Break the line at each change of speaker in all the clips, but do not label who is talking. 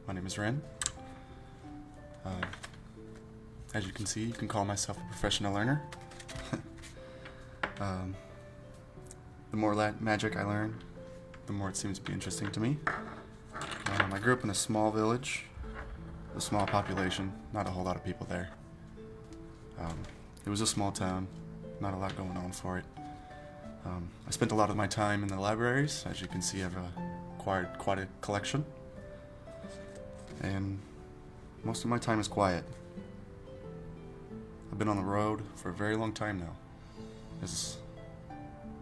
My name is Ren. As you can see, you can call myself a professional learner. The more magic I learn, the more it seems to be interesting to me. I grew up in a small village, a small population, not a whole lot of people there. It was a small town, not a lot going on for it. I spent a lot of my time in the libraries. As you can see, I've acquired quite a collection. And most of my time is quiet. I've been on the road for a very long time now.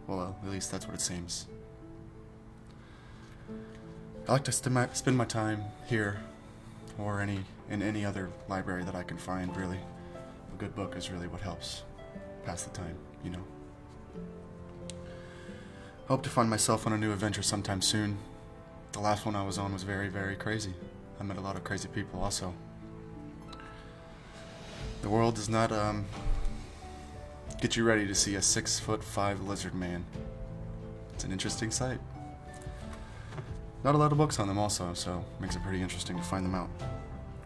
Well, at least that's what it seems. I like to spend my time here or in any other library that I can find, really. A good book is really what helps pass the time, you know. I hope to find myself on a new adventure sometime soon. The last one I was on was very, very crazy. I met a lot of crazy people also. The world does not get you ready to see a 6'5" lizard man. It's an interesting sight. Not a lot of books on them also, so it makes it pretty interesting to find them out.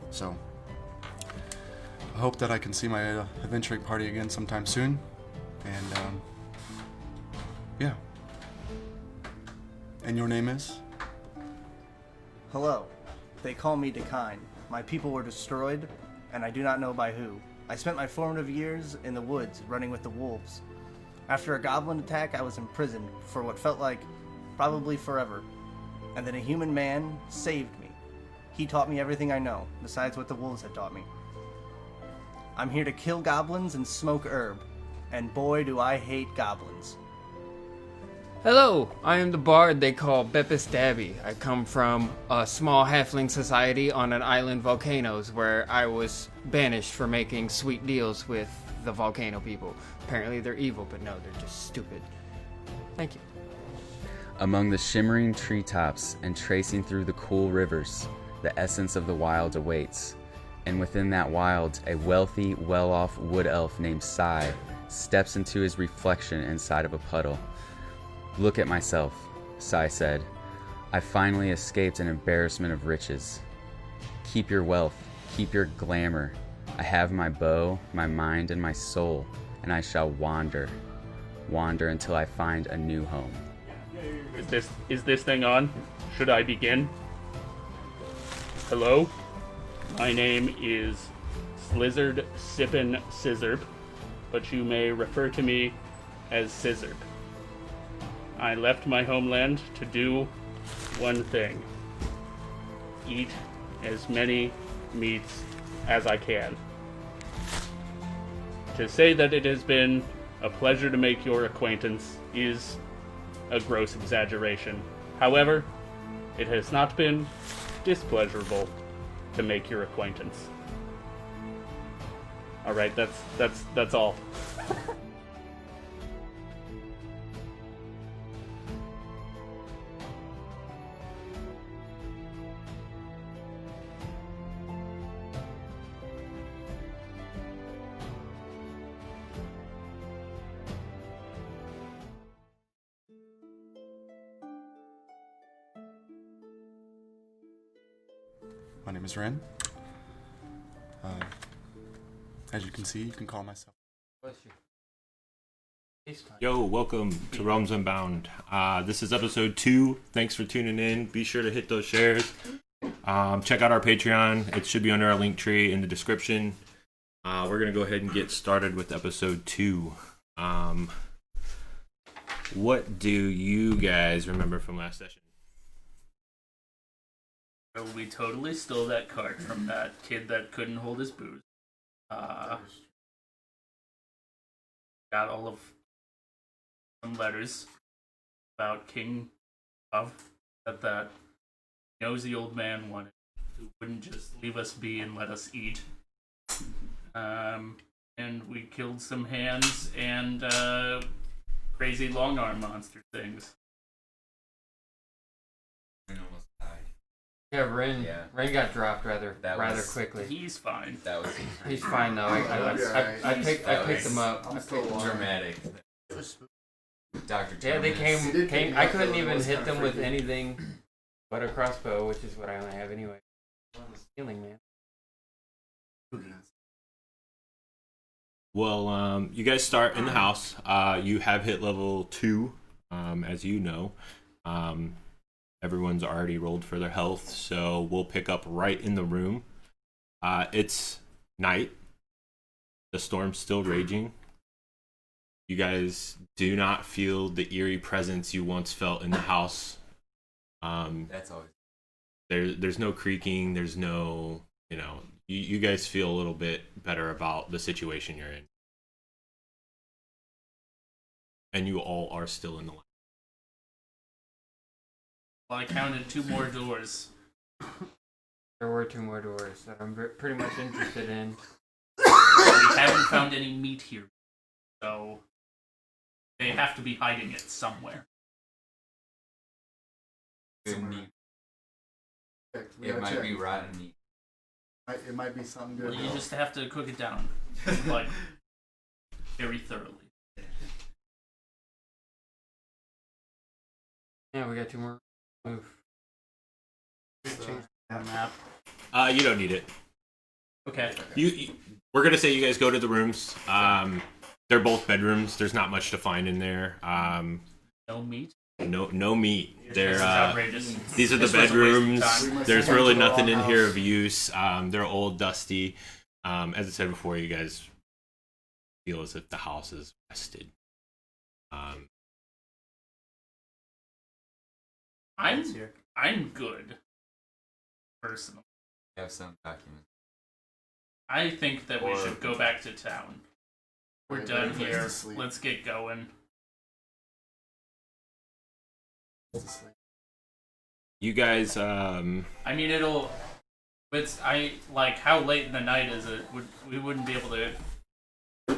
So, I hope that I can see my adventuring party again sometime soon. And, yeah. And your name is?
Hello. They call me Decline. My people were destroyed, and I do not know by who. I spent my formative years in the woods, running with the wolves. After a goblin attack, I was imprisoned for what felt like probably forever. And then a human man saved me. He taught me everything I know, besides what the wolves had taught me. I'm here to kill goblins and smoke herb, and boy do I hate goblins.
Hello, I am the bard they call Beppis Dabby. I come from a small halfling society on an island volcanoes where I was banished for making sweet deals with the volcano people. Apparently they're evil, but no, they're just stupid. Thank you.
Among the shimmering treetops and tracing through the cool rivers, the essence of the wild awaits. And within that wild, a wealthy, well-off wood elf named Sai steps into his reflection inside of a puddle. Look at myself, Sai said. I finally escaped an embarrassment of riches. Keep your wealth, keep your glamour. I have my bow, my mind, and my soul, and I shall wander until I find a new home.
Is this thing on? Should I begin? Hello? My name is Slizzard Sippin' Scissorp, but you may refer to me as Scissorp. I left my homeland to do one thing. Eat as many meats as I can. To say that it has been a pleasure to make your acquaintance is a gross exaggeration. However, it has not been displeasurable to make your acquaintance. Alright, that's all.
My name is Ren. As you can see, you can call myself.
Yo, welcome to Realms Unbound. This is episode 2. Thanks for tuning in. Be sure to hit those shares. Check out our Patreon. It should be under our link tree in the description. We're going to go ahead and get started with episode 2. What do you guys remember from last session?
So we totally stole that cart from that kid that couldn't hold his booze. Got all of some letters about King of that nosy old man wanted, who wouldn't just leave us be and let us eat. And we killed some hands and crazy long arm monster things.
Yeah, Ren got dropped rather quickly.
He's fine.
He's fine though. I picked him up.
Dramatic. Dr.
Yeah, they came. I couldn't even hit them with anything but a crossbow, which is what I only have anyway. on the ceiling, man.
Well, you guys start in the house. You have hit level 2, as you know. Everyone's already rolled for their health, so we'll pick up right in the room. It's night. The storm's still raging. You guys do not feel the eerie presence you once felt in the house.
That's always.
There's no creaking. There's no, you guys feel a little bit better about the situation you're in. And you all are still in the light.
Well, I counted 2 more doors.
There were 2 more doors that I'm pretty much interested in.
We haven't found any meat here, so they have to be hiding it somewhere.
Good meat.
We
It
gotta
might
check.
be rotten meat.
It might be something good.
Well, you just have to cook it down, like, very thoroughly.
Yeah, we got 2 more. Move.
So,
Map.
You don't need it.
Okay.
We're gonna say you guys go to the rooms. They're both bedrooms. There's not much to find in there.
No meat.
No meat.
This
They're
is outrageous.
these are the
This was a waste of
bedrooms.
time.
There's really nothing in here of use. They're old, dusty. As I said before, you guys feel as if the house is rested.
I'm good. Personally,
We have some documents.
I think that we
Or-
should go back to town. We're
Right,
done
right, place
here.
to sleep.
Let's get going.
You guys,
I mean, how late in the night is it? We wouldn't be able to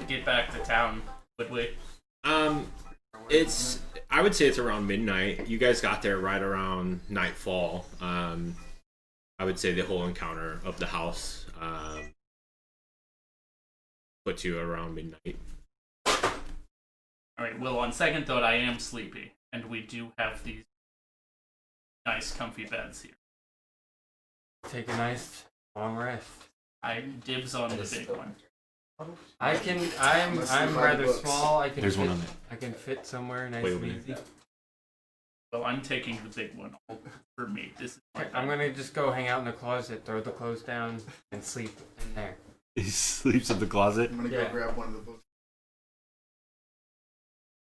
get back to town, would we?
I would say it's around midnight. You guys got there right around nightfall. I would say the whole encounter of the house puts you around midnight.
All right. Well, on second thought, I am sleepy, and we do have these nice, comfy beds here.
Take a nice long rest.
I dibs on the big one.
I'm rather small. I can
There's
fit,
one on there.
I can fit somewhere nice
Way
and
over
easy.
Well, I'm taking the big one for me. This is my
I'm gonna just go hang out in the closet, throw the clothes down, and sleep in there.
He sleeps in the closet.
I'm gonna
Yeah.
go grab one of the books.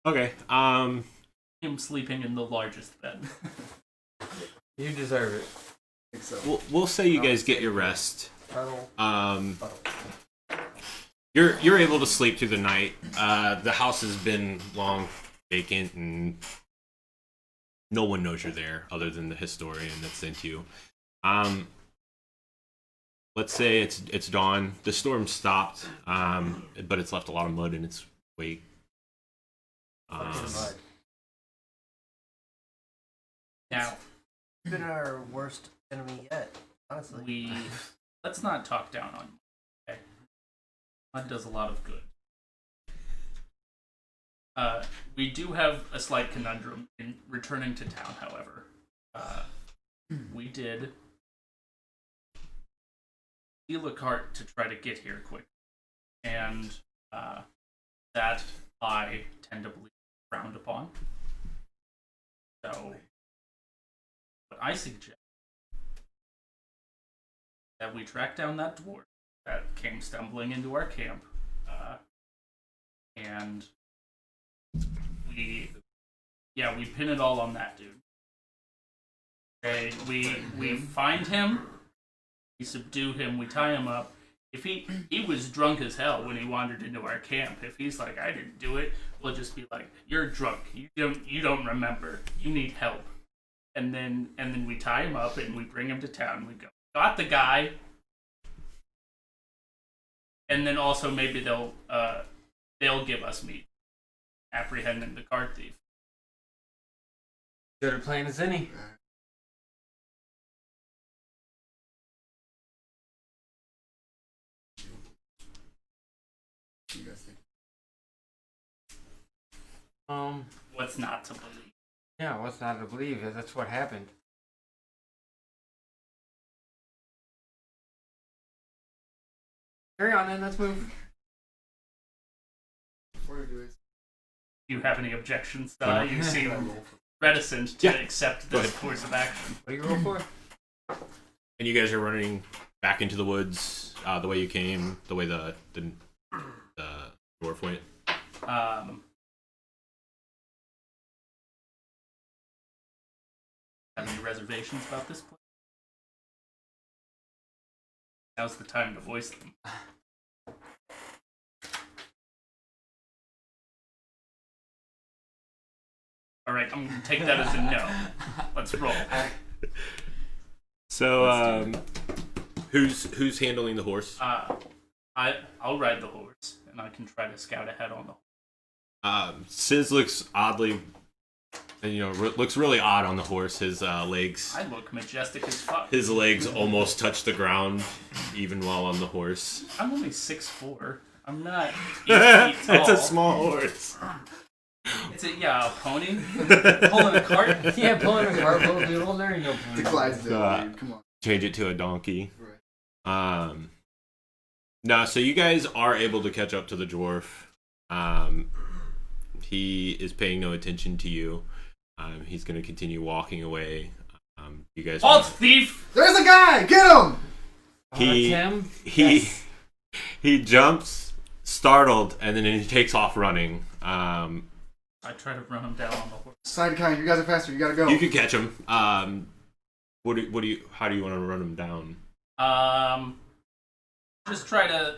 Okay.
him sleeping in the largest bed.
You deserve it.
I think so.
We'll say you guys get your rest.
Cuddle.
You're able to sleep through the night. The house has been long vacant, and no one knows you're there other than the historian that sent you. Let's say it's dawn. The storm stopped, but it's left a lot of mud in its wake.
Now,
It's been our worst enemy yet, honestly.
let's not talk down on him. Okay, mud does a lot of good. We do have a slight conundrum in returning to town, however. We did steal a cart to try to get here quick, and that I tend to believe is frowned upon. So, what I suggest that we track down that dwarf that came stumbling into our camp, and we pin it all on that dude. Okay, we find him, we subdue him, we tie him up. If he was drunk as hell when he wandered into our camp. If he's like, I didn't do it, we'll just be like, you're drunk. You don't remember. You need help. And then we tie him up and we bring him to town. We go, got the guy. And then also maybe they'll give us meat, apprehending the cart thief.
Good a plan as any.
You guys think?
What's not to believe?
Yeah, what's not to believe? That's what happened. Carry on then, let's move.
Do you have any objections? You seem reticent to accept this course of action.
What do you roll for?
And you guys are running back into the woods the way you came, the way the dwarf went.
Have any reservations about this place? Now's the time to voice them. Alright, I'm gonna take that as a no. Let's roll.
So, who's handling the horse?
I'll ride the horse, and I can try to scout ahead on the horse.
Sis looks oddly, looks really odd on the horse. His legs.
I look majestic as fuck.
His legs almost touch the ground, even while on the horse.
I'm only 6'4". I'm not 8 feet tall.
It's a small horse.
It's a pony. Pulling a cart.
Yeah, pulling a cart will be a little learning.
The Clydesdale, dude. Come on.
Change it to a donkey.
Right.
No, so you guys are able to catch up to the dwarf. He is paying no attention to you. He's going to continue walking away. You guys.
Halt, thief!
There's a guy! Get him!
He jumps, startled, and then he takes off running.
I try to run him down on the horse.
Sidekind, you guys are faster. You gotta go.
You can catch him. How do you want to run him down?
Just try to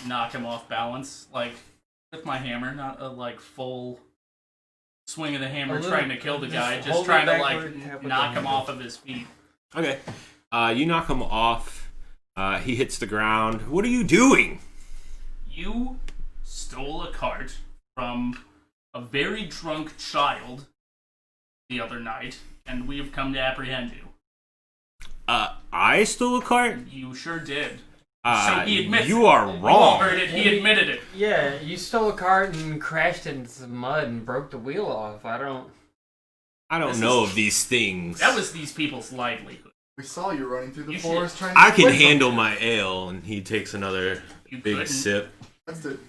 knock him off balance, with my hammer, not a full swing of the hammer trying to kill the guy, just trying to knock him off of his feet.
Okay. You knock him off. He hits the ground. What are you doing?
You stole a cart from a very drunk child the other night, and we have come to apprehend you.
I stole a cart?
You sure did. So he admits
you are
it.
wrong.
You heard it. He admitted it.
Yeah, you stole a cart and crashed into some mud and broke the wheel off. I don't
know of these things.
That was these people's livelihood.
We saw you running through the forest trying to
I
get
can
away from
handle
him.
my ale, and he takes another big sip.
That's it.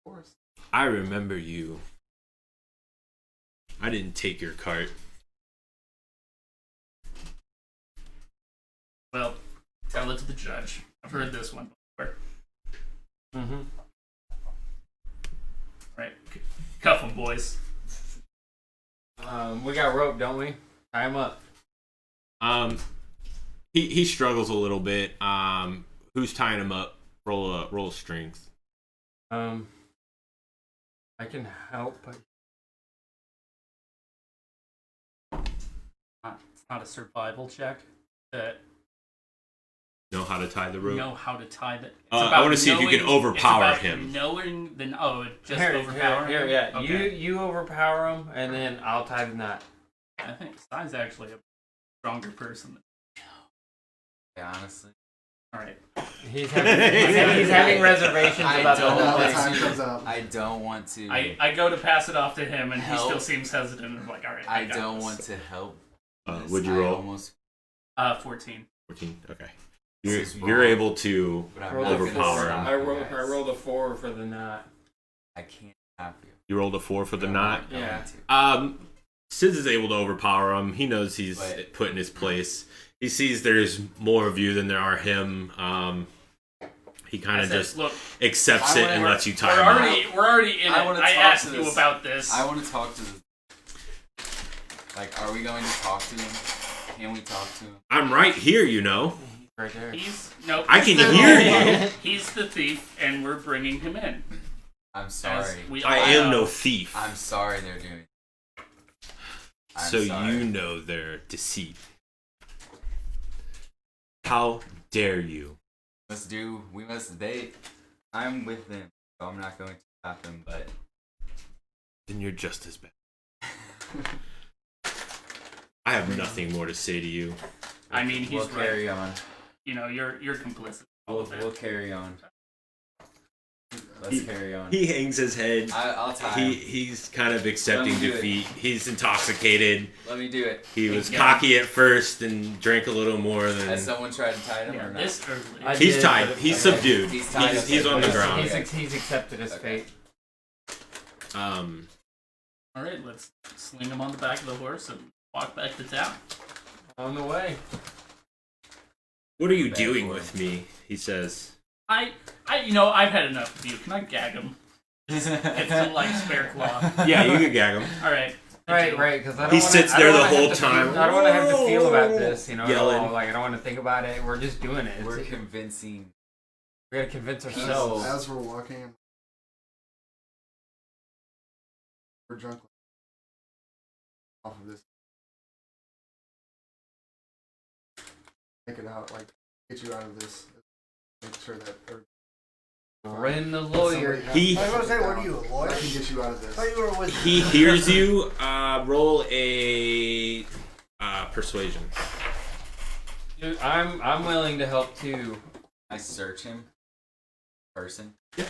Forest.
I remember you. I didn't take your cart.
Well, tell it to the judge. I've heard this one before.
Mm-hmm.
Right. Cuff them, boys.
We got rope, don't we? Tie him up.
He struggles a little bit. Who's tying him up? Roll a strength.
I can help, but
It's not a survival check.
Know how to tie the rope?
Know how to tie the.
I want to see if you can overpower him.
Knowing the just
here,
overpower
here,
him.
yeah.
Okay.
You overpower him, and then I'll tie the knot.
I think Sai's actually a stronger person.
Yeah, honestly.
All right.
He's having reservations about the whole
Now the
thing.
time comes up.
I don't want to.
I go to pass it off to him, and
Help.
he still seems hesitant. I'm like, all right.
I
got
don't
this.
want to help.
Would you
I
roll?
Almost,
14.
14. Okay.
This is
You're
wrong.
able to
but I'm
Roll
not
the
gonna
overpower
four.
him.
stop
I
you
rolled
guys.
a 4 for the knot.
I can't have you.
You rolled a 4 for the
I'm
knot.
not going
Yeah.
to.
Sid is able to overpower him. He knows he's put in his place. He sees there's more of you than there are him. He kind of just
look.
accepts it and lets you tie
We're
him up.
already in it.
I wanna
I
talk
asked
to
you
this.
about this.
I want to talk to the. Like, are we going to talk to him? Can we talk to him?
I'm right here, you know.
Right there.
Nope.
I can hear you.
He's the thief, and we're bringing him in.
I'm
As
sorry.
we
I
all
am
know.
no thief.
I'm sorry they're doing it. I'm
So
sorry.
you know their deceit. How dare you?
We must date. I'm with them, so I'm not going to stop them, but
Then you're just as bad. I have nothing more to say to you.
I mean, he's
we'll
right.
carry on.
You know, you're complicit. in all of it.
We'll carry on. Let's carry on.
He hangs his head.
I'll tie him.
He's kind of accepting
Let me do
defeat. He's intoxicated.
Let me do it.
He was cocky at first and drank a little more than.
Has someone tried to tie him or not?
This early.
He's tied. He's subdued.
He's tied.
He's on the ground.
He's accepted his fate.
All right, let's sling him on the back of the horse and walk back to town.
On the way.
What are you doing with me? He says.
I've had enough of you. Can I gag him? It's like spare claw.
Yeah, you can gag him.
All right.
Right, because
He sits there the whole time.
I don't want to have to feel about this, you know.
Yelling.
Like, I don't want to think about it. We're just doing it.
We're convincing.
We gotta convince ourselves.
As we're walking, we're drunk off of this. Make it out, like, get you out of this. Make sure that.
Ren the lawyer.
He
I was gonna say, what are you, a lawyer?
I can get you out of this.
I thought you were a wizard.
he hears you. Roll a persuasion.
Dude, I'm willing to help too.
I search him. Person.
So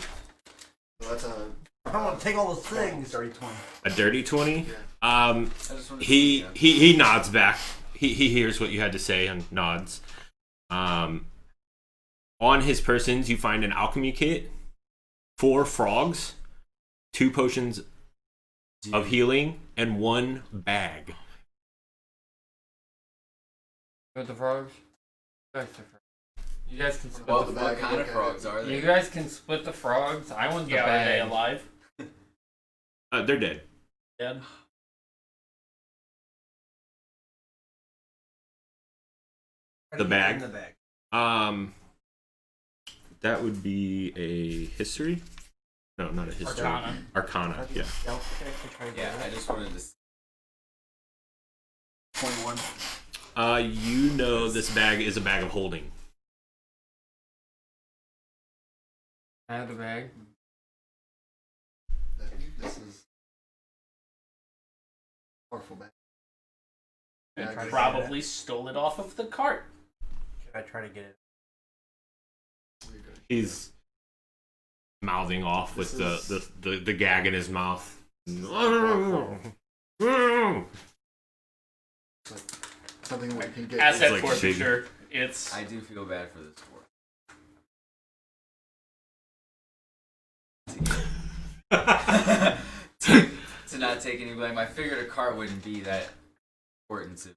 that's a.
I don't want to take all those things.
Dirty 20.
A dirty 20.
Yeah.
I just want to
He nods back. He hears what you had to say and nods. On his persons, you find an alchemy kit, 4 frogs, 2 potions of healing, and 1 bag.
With the frogs? You guys can split
Well,
the
what kind of frogs are
You
they?
guys can split the frogs. I want the
Yeah, are they
bag.
alive?
They're dead.
Dead.
The bag.
In the bag.
That would be a history. No, not a history. Arcana. Yeah.
Yeah, I just wanted to.
21.
You know this bag is a bag of holding.
I have the bag.
This is. Powerful bag.
And
Yeah, I
probably stole it off of the cart.
Can I try to get it?
He's mouthing off with the gag in his mouth.
Something we can get.
Asset
like
forfeiture. It's
I do feel bad for this sport. to not take any blame. I figured a cart wouldn't be that important to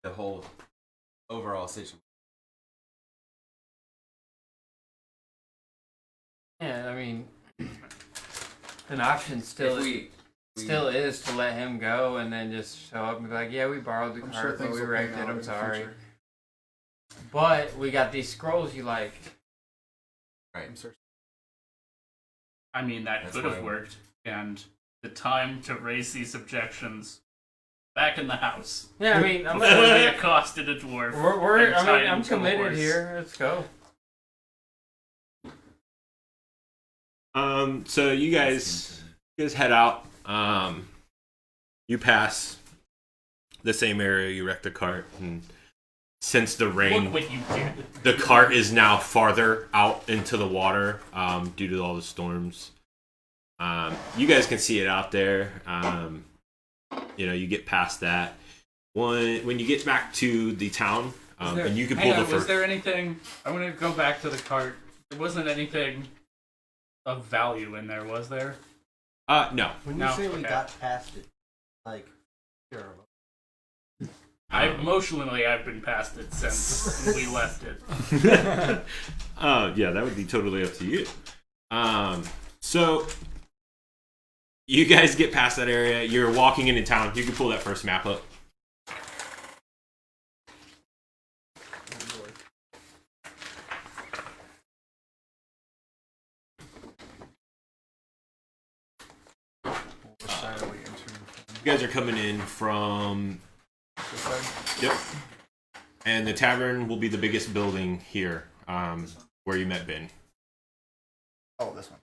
the whole overall situation.
Yeah, I mean, an option still
If we
still is to let him go and then just show up and be like, yeah, we borrowed the
I'm
cart,
sure
but
things
we
will
wrecked
pan
it.
out
I'm
in the
sorry.
future.
But we got these scrolls you like.
right.
I'm searching.
I mean, that
That's
could have
why-
worked. And the time to raise these objections back in the house.
Yeah, I mean,
Before they accosted a dwarf. and tied him
I'm
to a
committed
horse.
here. Let's go.
So you guys head out. You pass the same area you wrecked the cart, and since the rain,
Look what you did.
the cart is now farther out into the water due to all the storms. You guys can see it out there. You get past that. When you get back to the town, and you can pull the
Was
first.
there anything? I want to go back to the cart. There wasn't anything of value in there, was there?
No.
When you
No,
say we
okay.
got past it, like, terrible.
Emotionally, I've been past it since we left it.
Yeah, that would be totally up to you. So you guys get past that area. You're walking into town. You can pull that first map up.
Which side are we entering from?
You guys are coming in from.
This side?
Yep. And the tavern will be the biggest building here, where you met Ben.
Oh, this one.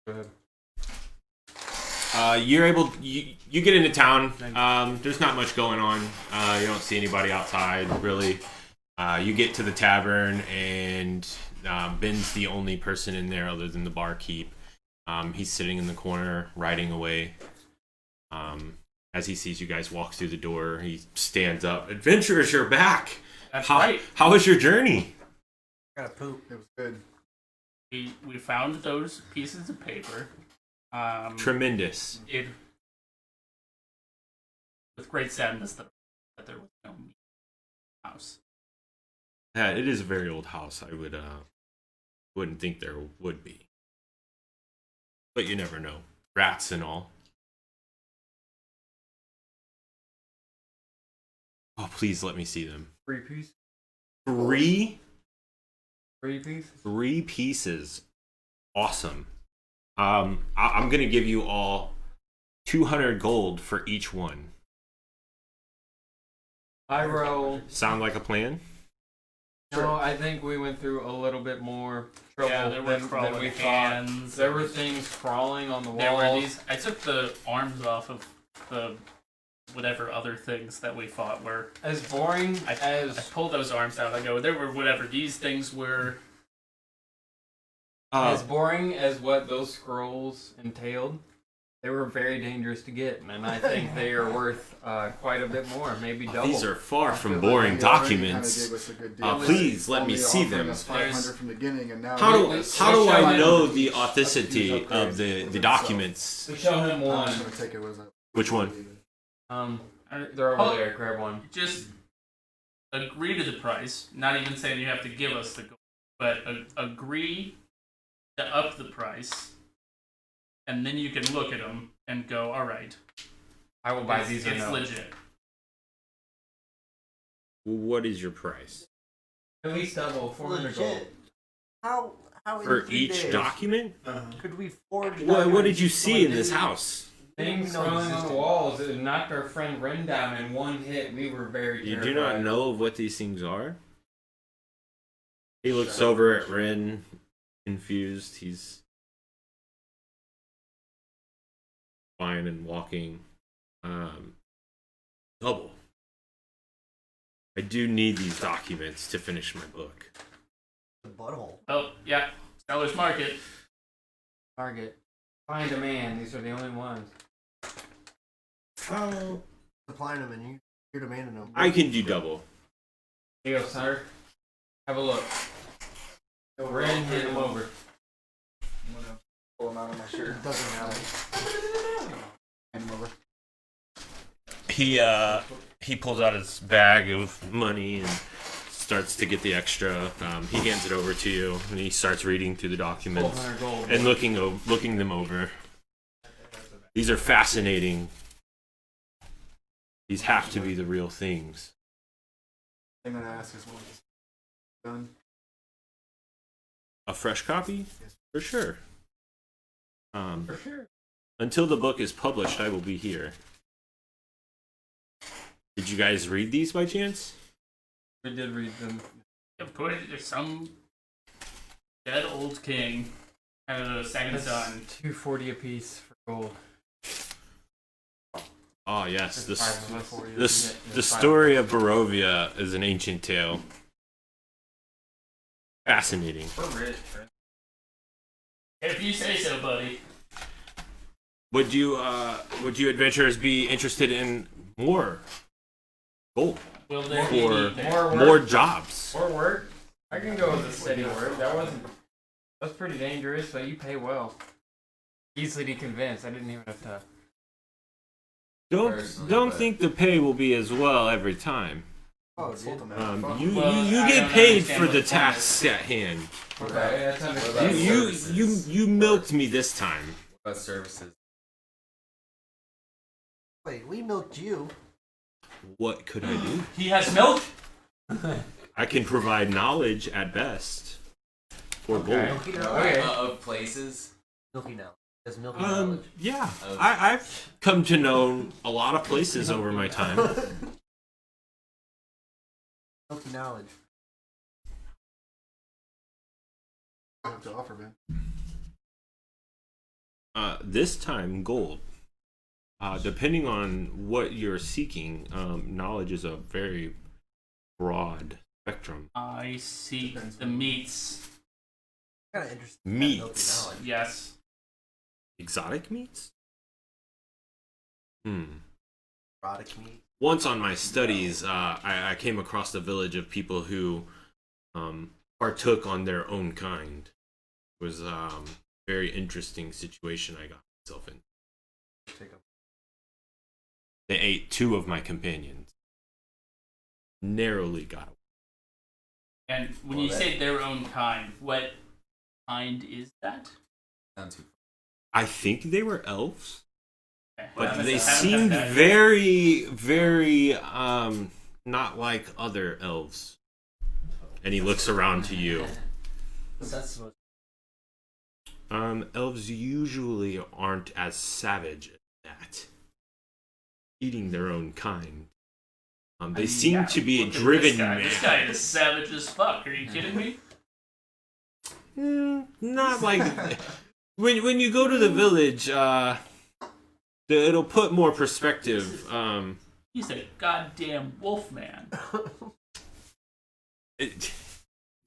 Go ahead.
You're able. You get into town. There's not much going on. You don't see anybody outside really. You get to the tavern, and Ben's the only person in there other than the barkeep. He's sitting in the corner, writing away. As he sees you guys walk through the door, he stands up. Adventurers, you're back!
That's right.
How was your journey?
Gotta poop.
It was good.
We found those pieces of paper.
Tremendous.
It with great sadness that there was no house.
Yeah, it is a very old house. I wouldn't think there would be. But you never know. Rats and all. Oh, please let me see them.
3 pieces.
Three
3 pieces.
3 pieces. Awesome. I'm gonna give you all 200 gold for each one.
I roll.
Sound like a plan?
No, I think we went through a little bit more trouble
Yeah, there were
than
crawling
we thought.
hands.
There were things crawling on the
There
walls.
were these. I took the arms off of the whatever other things that we thought were.
As boring
I
as
pulled those arms out. I go, there were whatever these things were.
as boring as what those scrolls entailed, they were very dangerous to get, and I think they are worth quite a bit more, maybe double.
These are far
I
from
feel
boring
like they already
documents.
kinda gave us a good deal.
Please let me
Only
see
offering
them.
us 500 from the beginning, and now
How do
it's-
how do I
Let's
know
show
the
him-
authenticity
let's use
of the documents?
We show him
I'm
one.
just gonna take it. What is that?
Which one?
They're over there. Grab one.
Just agree to the price. Not even saying you have to give us the gold, but agree to up the price, and then you can look at them and go, all right,
I will buy these.
It's legit.
What is your price?
At least double, 400 gold.
Legit. How in
For
3
each
days
document?
could we forge?
What did you see in this house?
Things crawling on the walls. It knocked our friend Ren down in one hit. We were very
You
terrified.
do not know what these things are? He looks over at Ren, confused. He's fine and walking. Double. I do need these documents to finish my book.
The butthole.
Oh, yeah, seller's market.
Target. Find a man. These are the only ones.
Oh.
Supplying them and you're demanding them.
I can do double.
Here you go, sir. Have a look. Ren, hand them over.
I'm gonna pull them out of my shirt.
It doesn't matter.
Hand them over.
He pulls out his bag of money and starts to get the extra. He hands it over to you, and he starts reading through the documents
1,200 gold.
and looking them over. These are fascinating. These have to be the real things.
Thing that I ask is when it's done.
A fresh copy? For sure.
For sure.
Until the book is published, I will be here. Did you guys read these by chance?
We did read them.
Of course, there's some dead old king and a second son.
240 apiece for gold.
Oh yes,
There's five of us.
the
There's five.
story of Barovia is an ancient tale. Fascinating.
We're rich, right?
If you say so, buddy.
Would you adventurers be interested in more gold
Will there
for
be need there?
More work.
more jobs?
Or work. I can go with the steady work. That's pretty dangerous, but you pay well. Easily to convince. I didn't even have to.
Don't think the pay will be as well every time.
Oh, dude.
You
Well, I
get
don't
paid
understand
for
what
the
the
tasks at hand.
Okay, that's understandable.
You milked me this time.
What about services?
Wait, we milked you.
What could I do?
He has milk?
I can provide knowledge at best. For
Okay.
gold.
Milky knowledge.
Okay.
Of places?
Milky knowledge. Does milky knowledge.
Yeah. I've come to know a lot of places over my time.
Milky knowledge.
I have to offer, man.
This time, gold. Depending on what you're seeking, knowledge is a very broad Spectrum.
I seek the meats.
Kind of interesting.
Meats.
Yes.
Exotic meats?
Erotic meat.
Once on my studies, I came across a village of people who partook on their own kind. It was a very interesting situation I got myself in. They ate 2 of my companions. Narrowly got away.
And when you say their own kind, what kind is that?
I think they were elves,
Okay.
but
Haven't-
they
haven't
seemed
had that.
very, very not like other elves. And he looks around to you. Elves usually aren't as savage as that. Eating their own kind. They seem to be a
Look at
driven
this guy.
man.
This guy is savage as fuck. Are you kidding me?
Not like when you go to the village. It'll put more perspective.
He's a goddamn wolf man.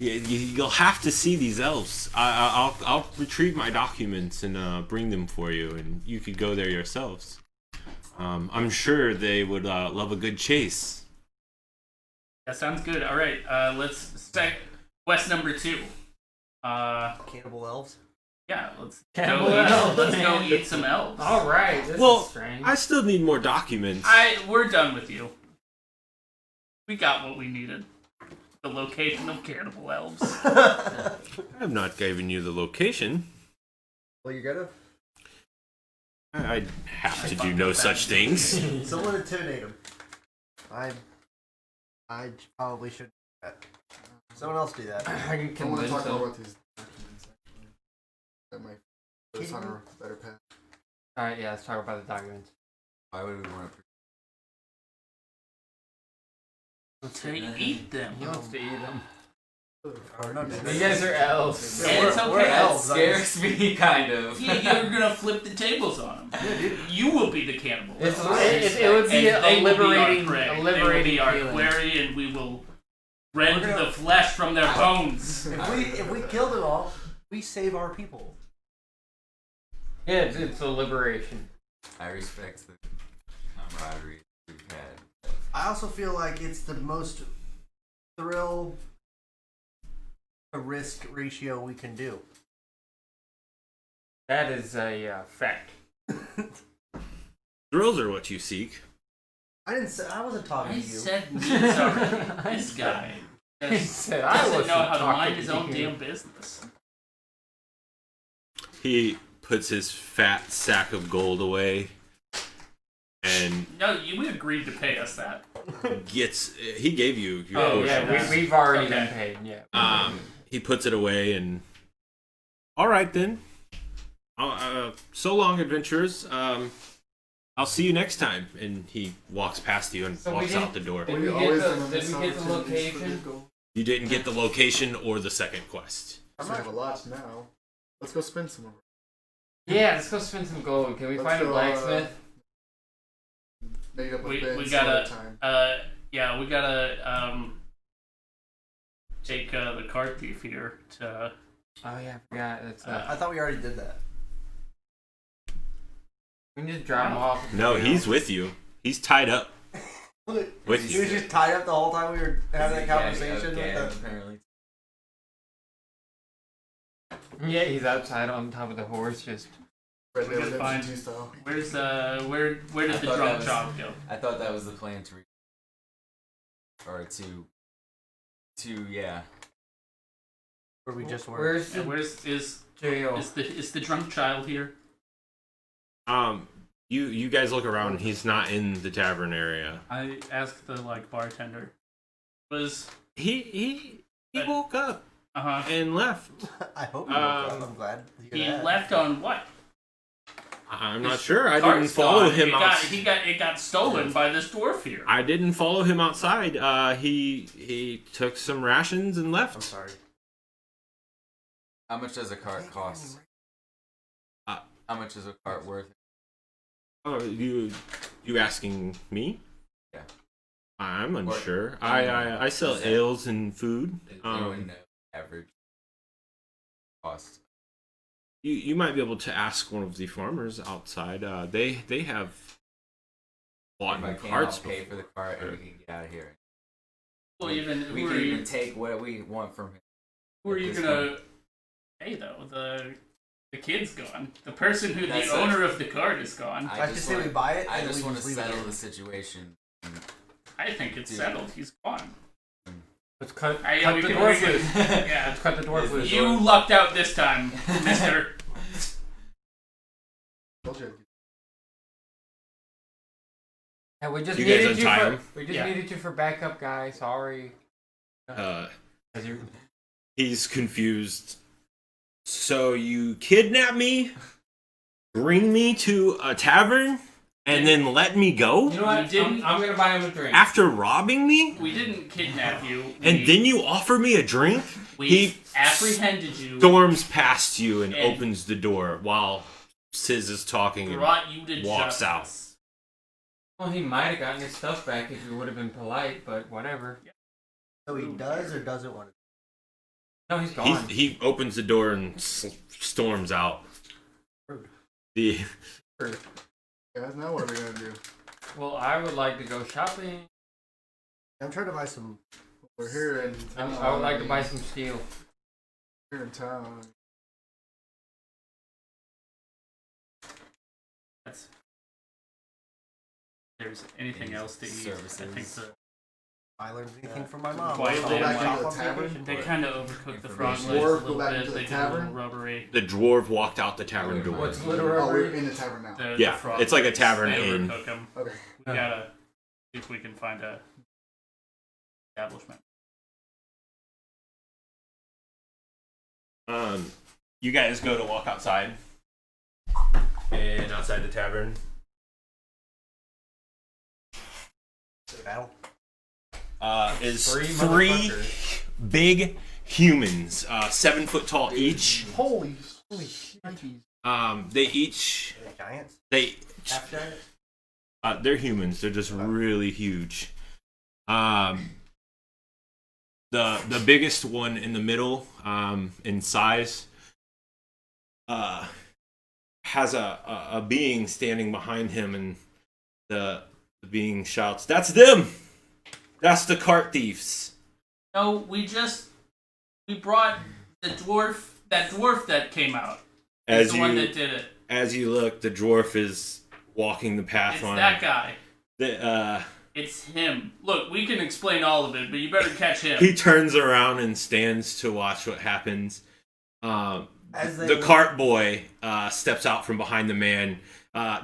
You'll have to see these elves. I'll retrieve my documents and bring them for you, and you could go there yourselves. I'm sure they would love a good chase.
That sounds good. All right, let's start quest number 2.
Cannibal elves.
Yeah, let's
Cannibal
go.
elves,
Let's go
man.
eat some elves.
All right. This
Well,
is strange.
I still need more documents.
We're done with you. We got what we needed. The location of cannibal elves.
I've not given you the location.
Well, you gotta.
I have to do no such things.
Someone intimidate him. I probably should do that. Someone else do that.
I can
I want to
convince
talk more
them.
about these documents, actually. That might put us on a better path.
All right, yeah, let's talk about the documents.
Why would we want to...
To eat them.
He wants to eat them.
You
You guys are elves.
And it's
we're
okay.
elves.
Scares me, kind of.
You're gonna flip the tables on them. You will be the cannibal.
It would
And
be
they
a
will be our
liberating,
prey.
a
They will
liberating
be our
feeling.
quarry, and we will rend
We're gonna-
the flesh from their bones.
If we kill them all, we save our people.
Yeah, it's a liberation.
I respect the camaraderie we've had.
I also feel like it's the most thrill to risk ratio we can do.
That is a fact.
Thrills are what you seek.
I didn't say. I wasn't talking
I
to you.
said meats already. This guy
He said, "I
doesn't
wasn't
know how to
talking
mind his
to
own
you."
damn business.
He puts his fat sack of gold away and
No, we agreed to pay us that.
he gave you your
Oh
portion.
yeah, we've already
Okay.
been paid. Yeah.
He puts it away and all right then. So long, adventurers. I'll see you next time. And he walks past you and
So we
walks
didn't-
out the door.
Did we get the location?
You didn't get the location or the second quest.
I have a lot now. Let's go spend some of it.
Yeah, let's go spend some gold. Can we
Let's
find a
go,
blacksmith?
Make up with
We
Ben some
gotta
other time.
we gotta take the card thief here to.
Oh yeah, I forgot. That's
I thought we already did that.
we can just drop him off.
No, he's with you. He's tied up. With
He was just tied up the whole time we were having that conversation. With
apparently.
Yeah, he's outside on top of the horse, just.
Red
we
Dead
gotta
Redemption
find-
2 style.
Where's where did
I
the
thought
drunk
that was-
child go?
I thought that was the plan to or to yeah.
where we just were.
Where's the
And where's is
jail?
the drunk child here?
You guys look around. He's not in the tavern area.
I asked the bartender. Was
He woke up and left.
I hope you woke up. I'm glad. to hear
he
that.
left on what?
I'm not sure. I
Cart's
didn't follow
gone.
him
It got stolen by this dwarf here.
I didn't follow him outside. He took some rations and left.
I'm sorry.
How much does a cart cost? How much is a cart worth?
Oh, you asking me?
Yeah.
I'm unsure. I sell ales and food.
Does anyone know average cost?
You might be able to ask one of the farmers outside. They have bought
If I
new
can,
carts.
I'll pay for the cart and we can get out of here.
Well,
we
who
can
are
even
you?
take what we want from him.
Who are
at
you
this
gonna
point.
pay though? The kid's gone. The person who
That's
the
it.
owner of the cart is gone.
I just say we buy it
I
and
just
we
want to
just leave it
settle
here.
the situation.
I think it's
Dude.
settled. He's gone.
Let's cut,
I-
cut
we
the
can-
dwarf
we can-
loose.
Yeah.
Let's cut the dwarf loose.
You lucked out this time, mister.
Yeah, we just
You guys
needed you
untie
for,
him?
we just
Yeah.
needed you for backup, guy. Sorry.
He's confused. So you kidnap me, bring me to a tavern, and then let me go
You know what?
You didn't-
I'm gonna buy him a drink.
after robbing me?
We didn't kidnap you.
And then you offer me a drink?
we
He
apprehended you.
storms past you and
And-
opens the door while Sis is talking and
Brought you to
walks out.
justice.
Well, he might have gotten his stuff back if he would have been polite, but whatever.
So he does or doesn't want to?
No, he's gone.
he opens the door and storms out.
Rude.
The
Guys, now what are we gonna do?
Well, I would like to go shopping.
I'm trying to buy some.
We're here in town.
I would like to buy some steel.
Here in town.
That's, if there's anything else to eat.
Services.
I think so.
I learned anything from my mom.
Quiet
I'll
down,
back
like-
up on
Tavern?
vacation.
They kind of overcooked the frog legs a
Information.
Or go
little
back
bit.
into the
They did a
tavern?
little rubbery.
the dwarf walked out the tavern door.
What's
Oh, we're
literary?
in the tavern now.
The
Yeah,
frog
it's like a
legs,
tavern
they
inn.
overcook 'em.
Okay.
We gotta see if we can find a establishment.
You guys go to walk outside, and outside the tavern,
Battle.
is
Three
three
motherfuckers.
big humans, 7 foot tall each.
Holy shit.
They each
Are they giants?
they
Half giants?
they're humans. They're just really huge. The biggest one in the middle, in size, has a being standing behind him, and the being shouts, "That's them! That's the cart thieves!"
No, we brought that dwarf that came out.
As
the one
you
that did it.
as you look, the dwarf is walking the path
It's
on.
that guy.
The,
It's him. Look, we can explain all of it, but you better catch him.
he turns around and stands to watch what happens.
As they
The
look-
cart boy steps out from behind the man.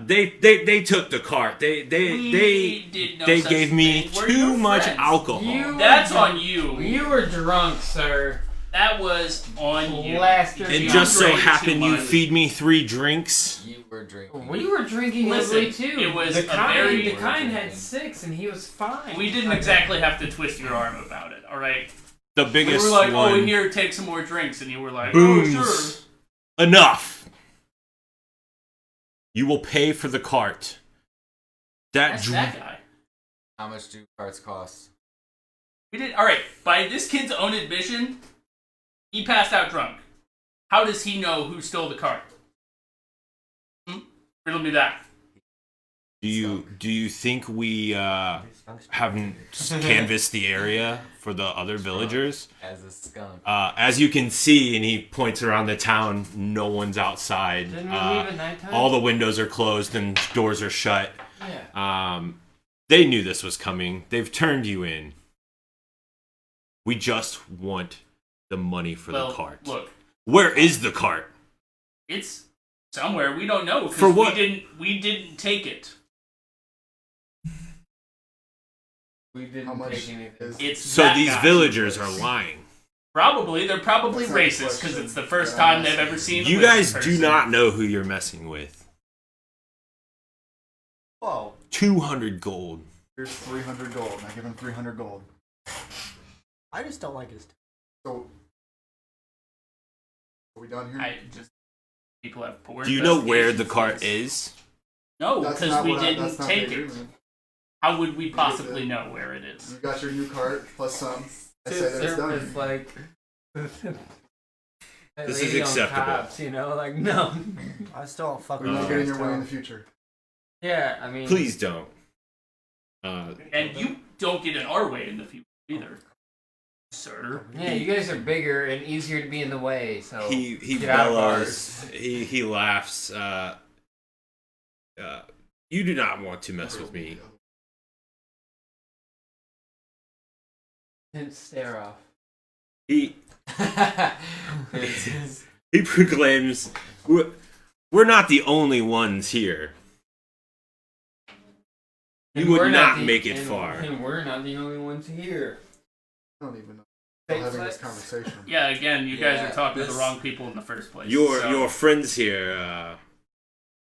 They took the cart. They
did no
they
such
gave me
thing. We're
too
your
much
friends.
alcohol.
That's on you.
You were drunk, sir.
That was on you.
Blasted.
It
You
just so
drank too
happened you
much.
feed me 3 drinks.
You were drinking.
We were drinking
Listen,
heavily too.
it was
the
a
kind,
very-
the kind had 6, and he was fine.
We didn't exactly have to twist your arm about it, alright?
The
We
biggest
were like,
one.
oh, here, take some more drinks, and you were like,
Booms.
oh, sure.
Enough. You will pay for the cart.
That's that guy.
How much do carts cost?
We did, alright, by this kid's own admission, he passed out drunk. How does he know who stole the cart? Riddle me that.
Do you think we haven't canvassed the area for the other villagers?
As a skunk.
As you can see, and he points around the town, no one's outside.
Didn't we leave at nighttime?
All the windows are closed and doors are shut.
Yeah.
They knew this was coming. They've turned you in. We just want the money for the cart.
Look,
Where is the cart?
it's somewhere we don't know
For
because
what?
we didn't take it.
We
How
didn't
much
take anything.
is
It's
So
that
these
guy.
villagers are lying.
Probably they're probably
That's not the
racist because
question
it's the first
that I'm
time they've
asking.
ever seen. a
You
lizard
guys do
person.
not know who you're messing with.
Whoa.
200 gold.
Here's 300 gold. Now give him 300 gold.
I just don't like his.
So, are we done here?
I just people have poor.
Do you know where the
investigation
cart
skills.
is?
No,
That's
because
not
we
what
didn't
that's not
take
the
it.
agreement.
How would we possibly know where it is?
You got your new cart plus some. I say that it's done.
It's like
This is acceptable.
Cops, like no.
I still don't fuck
We're
with
not
you
getting
guys,
your way in
Tom.
the future.
Yeah, I mean.
Please don't.
And you don't get in our way in the future either, sir.
Yeah, you guys are bigger and easier to be in the way. So
He
get out of
bellows. He laughs. You do not want to mess with me.
Didn't stare off.
He proclaims, "We're not the only ones here. You
And
would
we're
not
the-
make it
and-
far."
And we're not the only ones here.
I don't even know.
Fake
We're having
flex.
this conversation.
Yeah, again, you guys
Yeah,
are talking to
this-
the wrong people in the first place.
Your
so-
friends here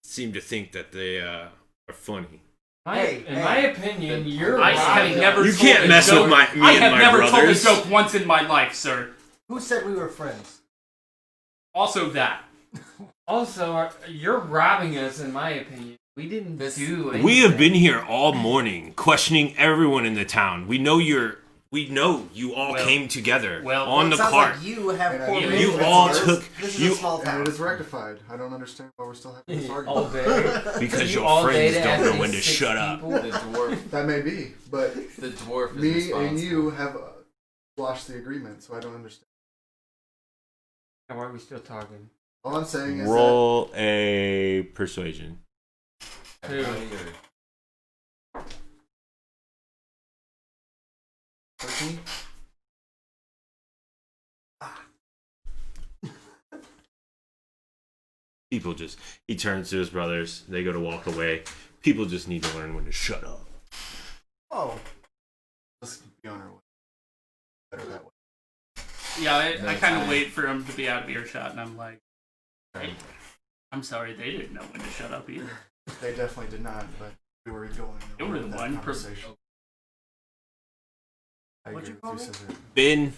seem to think that they are funny.
In my opinion, you're
I have
robbing
never.
You
told
can't
a
mess with
joke.
me
I
and
have
my
never told a
brothers.
joke once in my life, sir.
Who said we were friends?
Also that.
Also, you're robbing us, in my opinion. We didn't do anything.
We have been here all morning, questioning everyone in the town. We know you all
Well-
came together
well,
on
It
the
sounds
cart.
like you have
And
poor
you
management
all
skills.
took-
This is
you-
a small
And
town.
it is rectified. I don't understand why we're still having this
all
argument.
day.
Because
You
your
all day
friends
to
don't
ask
know
these
when to
6
shut up.
people?
The dwarf.
That may be, but
The dwarf is
me
responsible.
and you have squashed the agreement, so I don't understand.
And why are we still talking?
All I'm saying is
Roll a persuasion.
Everybody or-
that 13?
People just, he turns to his brothers. They go to walk away. People just need to learn when to shut up.
Oh,
Let's be on our way. Better that way.
Yeah, I
No
kind of
time.
wait for him to be out of earshot, and I'm like, hey, I'm sorry, they didn't know when to shut up either.
They definitely did not, but we were going.
You were the
that
one
conversation. I
What'd
agree
you
with you,
call
Scissor.
Ben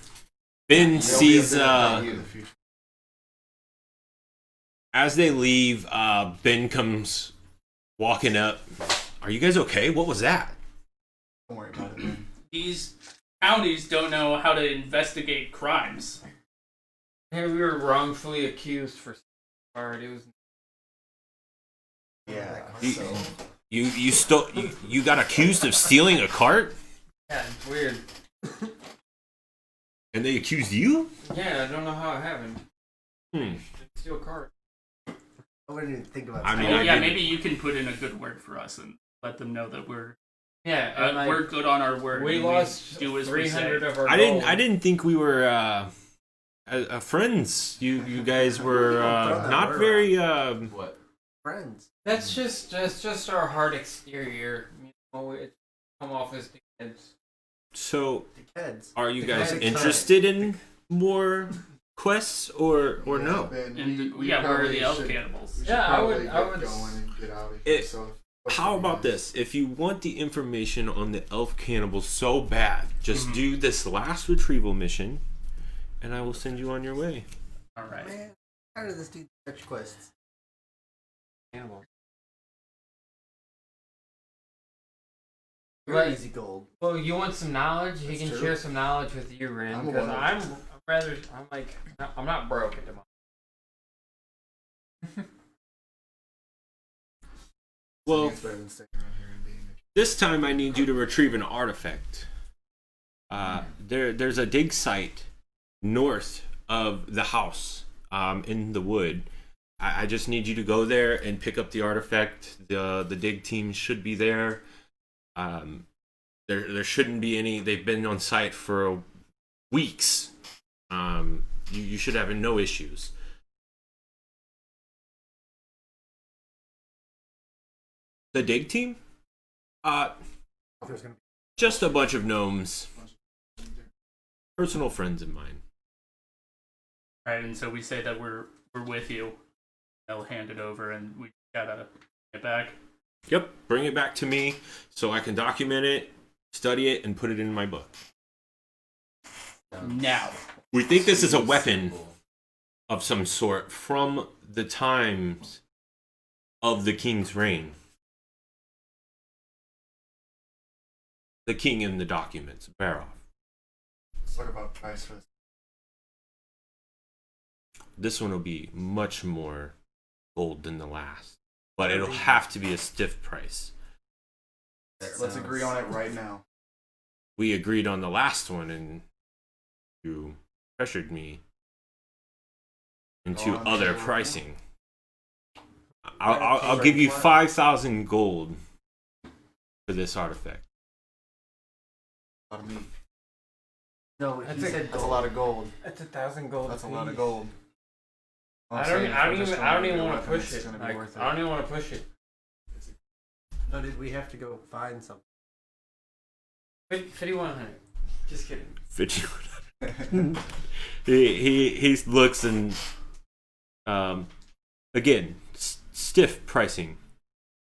They'll be
sees,
a bit about you in the future.
as they leave, Ben comes walking up. Are you guys okay? What was that?
Don't worry about it, man.
These counties don't know how to investigate crimes.
Hey, we were wrongfully accused for hard. It was
yeah.
You-
So
You got accused of stealing a cart?
it's weird.
And they accused you?
Yeah, I don't know how it happened.
Hmm.
Steal card.
I wouldn't even think about.
I mean,
Well,
I
yeah,
didn't-
maybe you can put in a good word for us and let them know that we're
Yeah, and
we're good on our word.
we
and
lost
do as we say.
300 of our
I
gold.
didn't think we were friends. You guys were not very
What?
friends.
That's just our hard exterior. It come off as dickheads.
so
Dickheads.
are you guys
Dickhead.
interested in more quests or
Yeah,
no?
Ben,
And
we
yeah, where are
probably
the elf
should-
cannibals?
we should
Yeah, I
probably
would-
get going and get out of here. So
How about this? If you want the information on the elf cannibals so bad, just do this last retrieval mission and I will send you on your way.
All right.
Man, how did this dude fetch quests?
Animal.
You're
Right.
easy gold.
Well, you want some knowledge? He
That's
can
true.
share some knowledge with you, Ren.
I'm
Because
one of
I'm not broke at the moment.
Well,
it's better than staying around here and being a
this time I need you to retrieve an artifact. There's a dig site north of the house in the wood. I just need you to go there and pick up the artifact. The dig team should be there. There shouldn't be any. They've been on site for weeks. You should have no issues. The dig team? Just a bunch of gnomes. Personal friends of mine.
Right, and so we say that we're with you. They'll hand it over, and we gotta get back.
Yep, bring it back to me so I can document it, study it, and put it in my book.
Now.
We think this is a weapon of some sort from the times of the king's reign. the king in the documents, Baroff.
Let's talk about price for this.
This one will be much more gold than the last, but it'll have to be a stiff price.
Let's agree on it right now.
We agreed on the last one, and you pressured me into
I'm
other
sure.
pricing. I'll give you 5,000 gold for this artifact.
A lot of meat.
No, he said
That's a lot of gold.
That's 1,000 gold.
That's a lot of gold.
I don't even want to push it. Like, I don't even want to push it.
No, did we have to go find something?
5,100. Just kidding.
51. he looks and again stiff pricing.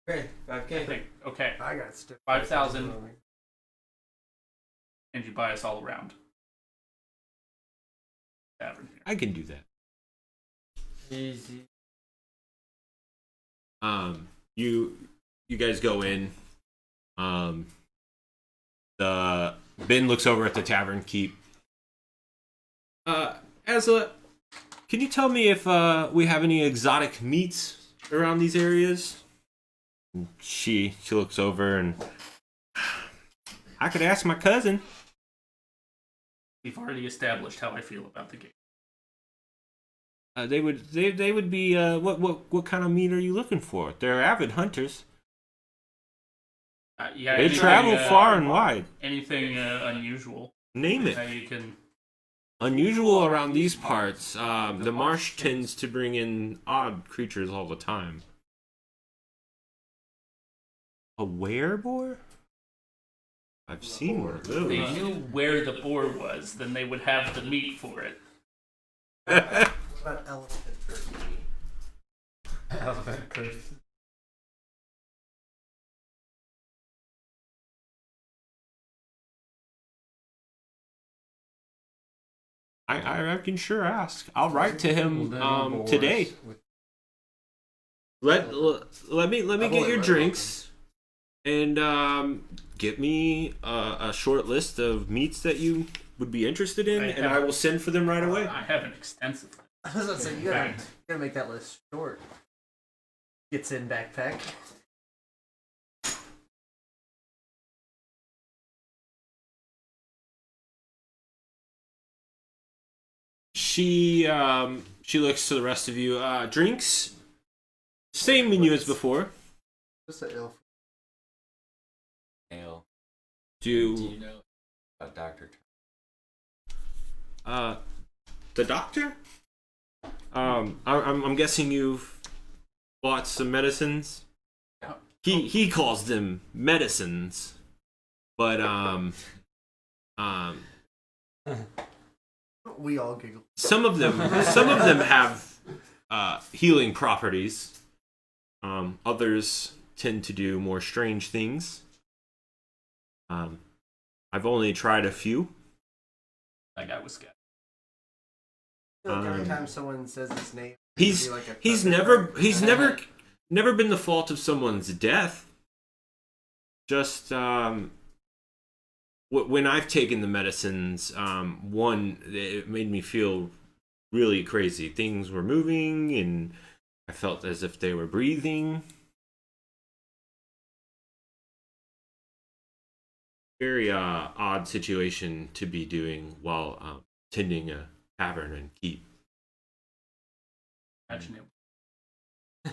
Okay,
I
5K.
think, okay,
I got stiff.
5,000. And you buy us all around. Tavern here.
I can do that.
Easy.
You guys go in. The Ben looks over at the tavern keep. Asla, can you tell me if we have any exotic meats around these areas? And she looks over and I could ask my cousin.
We've already established how I feel about the game.
They would be what kind of meat are you looking for? They're avid hunters.
Yeah,
They
anything,
travel far and wide.
Anything unusual
Name it.
that you can.
Unusual around these parts. The marsh tends to bring in odd creatures all the time. A wereboar? I've seen one of
If
those.
they knew where the boar was, then they would have the meat for it.
What about elephant turkey?
Elephant curse.
I can sure ask. I'll write to him today. Let me get your drinks and get me a short list of meats that you would be interested in, and I will send for them right away.
I have an extensive list.
I was gonna say you gotta make that list short. Gets in backpack.
She looks to the rest of you. Drinks, same menu as before.
Just an ill.
Ale.
Do
you know about Dr.
the doctor? I'm guessing you've bought some medicines. He calls them medicines, but
We all giggle.
some of them have healing properties. Others tend to do more strange things. I've only tried a few.
That guy was scared.
I feel like every time someone says his name,
He's
it'd be like a
he's
thunder
never been the fault of someone's death. Just when I've taken the medicines, one, it made me feel really crazy. Things were moving, and I felt as if they were breathing. Very odd situation to be doing while tending a tavern and keep.
Imagine it.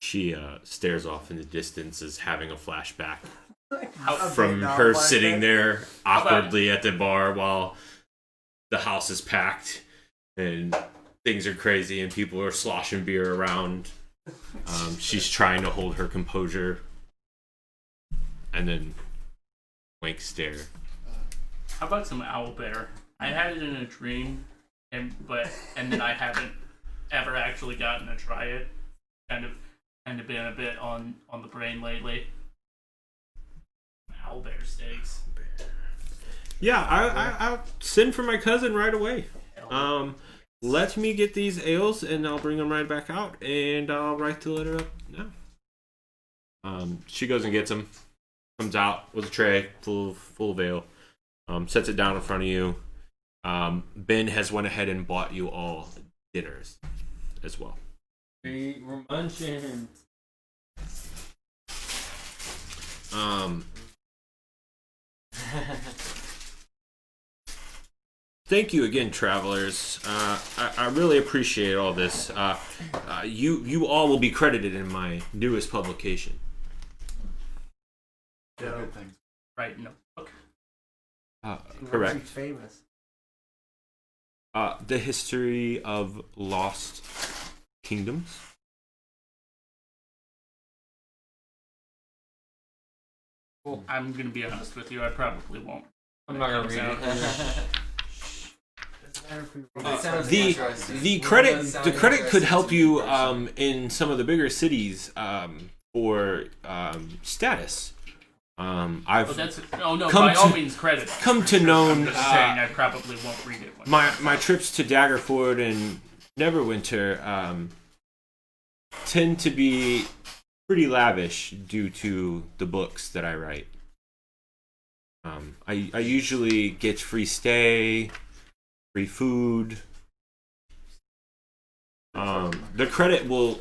She stares off in the distance as having a flashback
A
from
Vietnam
her
flashback.
sitting there
about-
awkwardly at the bar while the house is packed and things are crazy and people are sloshing beer around. She's trying to hold her composure and then blank stare.
How about some owlbear? I had it in a dream, and then I haven't ever actually gotten to try it. Kind of been a bit on the brain lately. Owlbear steaks.
Yeah, I'll send for my cousin right away. Let me get these ales and I'll bring them right back out and I'll write the letter up now. She goes and gets them. comes out with a tray full of ale, sets it down in front of you. Ben has went ahead and bought you all dinners as well.
We're munching.
Thank you again, travelers. I really appreciate all this. You all will be credited in my newest publication.
Good things.
Right in a book.
Correct.
Famous.
The history of lost kingdoms.
I'm gonna be honest with you. I probably won't.
I'm not gonna read
The credit could help you in some of the bigger cities for status. I've
by all means, credit.
come to known
I'm just saying I probably won't read it.
my trips to Daggerford and Neverwinter tend to be pretty lavish due to the books that I write. I usually get free stay, free food. The credit will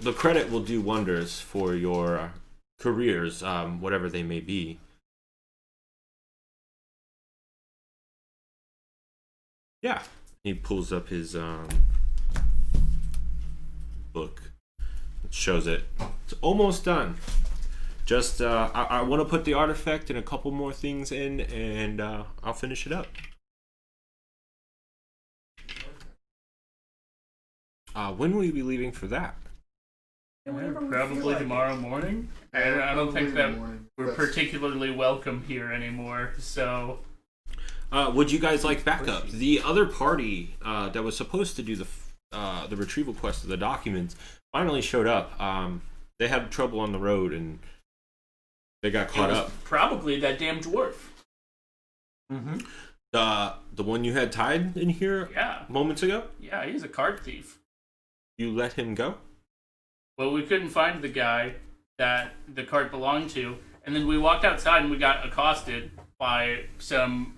do wonders for your careers, whatever they may be. Yeah, he pulls up his book. It shows it. It's almost done. Just I want to put the artifact and a couple more things in, and I'll finish it up. When will you be leaving for that?
Probably tomorrow morning. And I don't think that we're particularly welcome here anymore. So,
would you guys like backup? The other party that was supposed to do the retrieval quest of the documents finally showed up. They had trouble on the road and they got caught up.
Probably that damn dwarf.
Mm-hmm.
The one you had tied in here moments ago?
Yeah, he's a card thief.
You let him go?
Well, we couldn't find the guy that the cart belonged to, and then we walked outside and we got accosted by some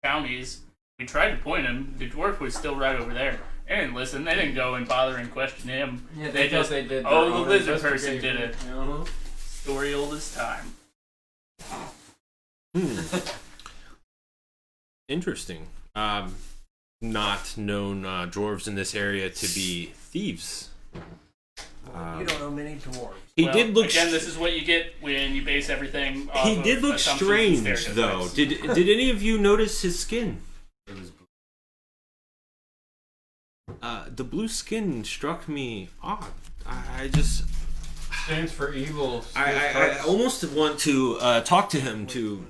townies. We tried to point him. The dwarf was still right over there. They didn't listen. They didn't go and bother and question him.
Yeah,
they just
did.
Oh, the lizard person did it. Story old as time.
Interesting. Not known dwarves in this area to be thieves.
You don't know many dwarves.
He did look.
Again, this is what you get when you base everything off
He did
of
look
assumptions and
strange, though.
stereotypes.
Did any of you notice his skin?
It was
The blue skin struck me odd. I just.
Stands for evil.
I almost want to talk to him to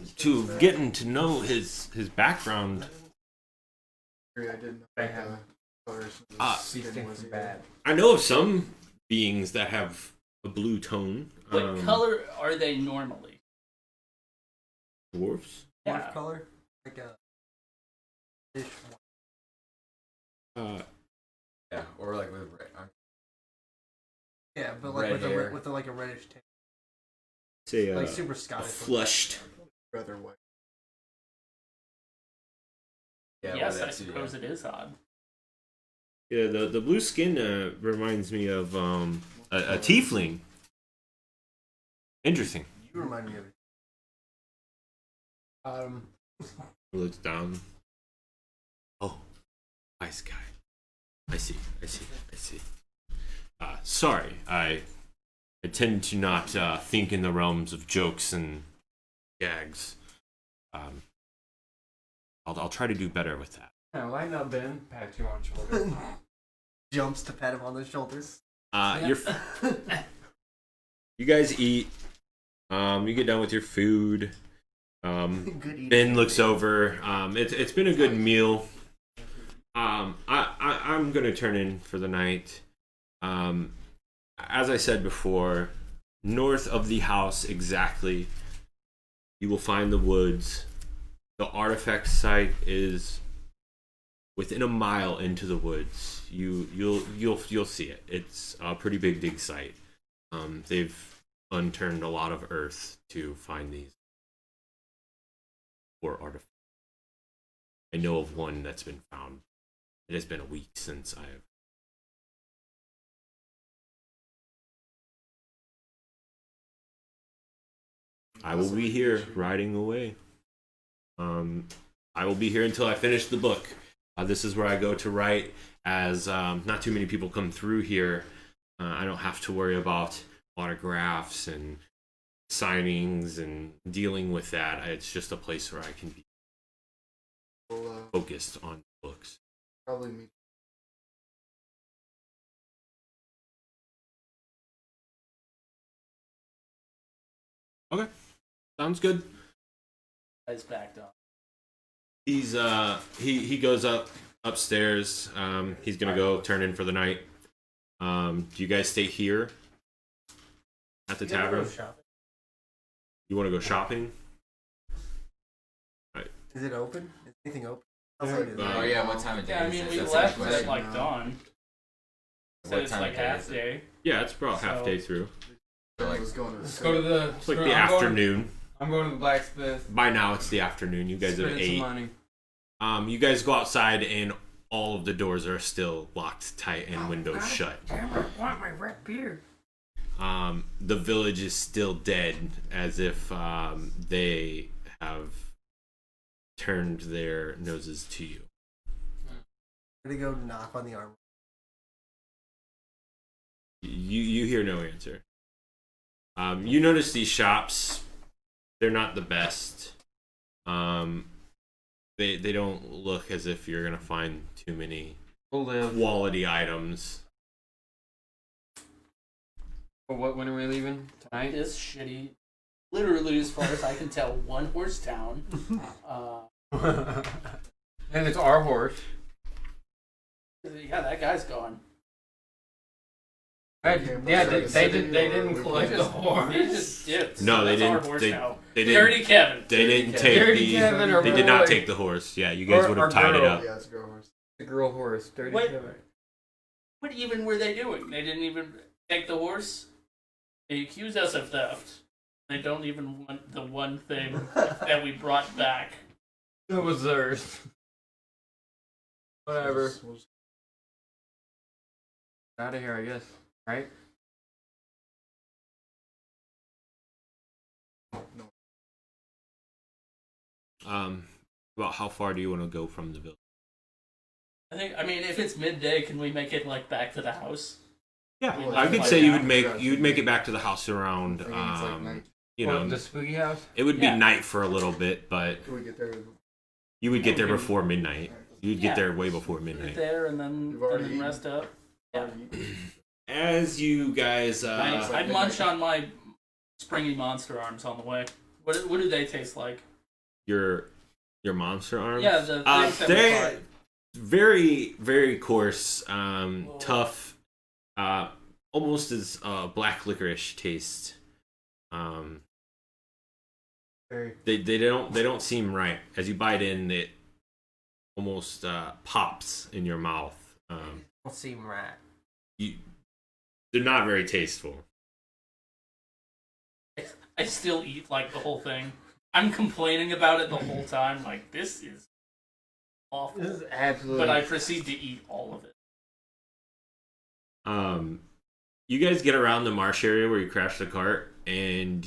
getting to know his background.
I didn't know
Bad.
I know of some beings that have a blue tone.
What color are they normally?
Dwarves.
Yeah.
Dwarf color? Like a fish.
yeah, or like with red.
Yeah, but like
Red
with
hair.
like a reddish tint.
Say
Like super Scottish.
flushed.
rather white.
Yeah,
Yes,
well,
I
that too,
suppose
yeah.
it is odd.
Yeah, the blue skin reminds me of a tiefling. Interesting.
You remind me of it.
Looks down. Oh, nice guy. I see. Sorry, I tend to not think in the realms of jokes and gags. I'll try to do better with that.
Yeah, lighten up, Ben. Pat you on the shoulder.
Jumps to pat him on the shoulders.
You guys eat. You get done with your food.
Good eating.
Ben looks over. It's been a good meal. I'm gonna turn in for the night. As I said before, north of the house exactly, you will find the woods. The artifact site is within a mile into the woods. You'll see it. It's a pretty big dig site. They've unturned a lot of earth to find these or artifact. I know of one that's been found. It has been a week since I have. I will be here riding away. I will be here until I finish the book. This is where I go to write, as not too many people come through here. I don't have to worry about autographs and signings and dealing with that. It's just a place where I can be focused on books.
Probably me.
Okay, sounds good.
Guys backed up.
He's he goes upstairs. He's gonna go turn in for the night. Do you guys stay here at the tavern? You want to go shopping?
Is it open? Is anything open?
Oh yeah, what time of day?
Yeah, I
is
mean,
it?
we
That's
left
the
at
question.
like dawn. So
What
it's
time
like
of day
half
is it?
day.
Yeah, it's about half
So-
day through.
I
Like,
was going to
Let's go to the.
It's like the afternoon.
I'm going to the blacksmith.
By now, it's the afternoon. You guys have
Spend some
ate.
money.
You guys go outside, and all of the doors are still locked tight and windows shut.
Damn, I want my red beer.
The village is still dead, as if they have turned their noses to you.
I'm gonna go knock on the armor.
You hear no answer. You notice these shops, they're not the best. They don't look as if you're gonna find too many
We'll live.
quality items.
But when are we leaving? Tonight?
This shitty, literally as far as I can tell, one horse town.
And it's our horse.
Yeah, that guy's gone.
Yeah, they didn't collect the horse.
He just dipped.
No,
so
they
that's our
didn't.
horse
They
now.
didn't.
Dirty Kevin.
They didn't take
Dirty
the.
Kevin or
They did not
boy.
take the horse. Yeah, you guys
Or-
would
or
have tied it
girl.
up.
Yeah, it's a girl horse.
The girl horse. Dirty
What?
Kevin.
What even were they doing? They didn't even take the horse. They accuse us of theft. They don't even want the one thing that we brought back.
That was theirs. Whatever. Out of here, I guess. Right?
About how far do you want to go from the village?
I mean, if it's midday, can we make it like back to the house?
Yeah,
Well,
I could
like
say
that.
you would make it back to the house around.
I think it's like night.
You
What,
know,
the spooky house?
it would be
Yeah.
night for a little bit, but
Can we get there?
you would
Yeah,
get there
we can-
before midnight. You'd
Yeah.
get there way before
Eat
midnight.
there and then,
We've already
rest up. Yeah.
As you guys,
I'd munch on my springy monster arms on the way. What do they taste like?
your monster arms.
Yeah, the things that we
they're
fight.
very very coarse, tough, almost as black licorice taste. They don't seem right. As you bite in, it almost pops in your mouth.
Don't seem right.
They're not very tasteful.
I still eat like the whole thing. I'm complaining about it the whole time. Like, this is awful.
This is absolutely.
But I proceed to eat all of it.
You guys get around the marsh area where you crashed the cart, and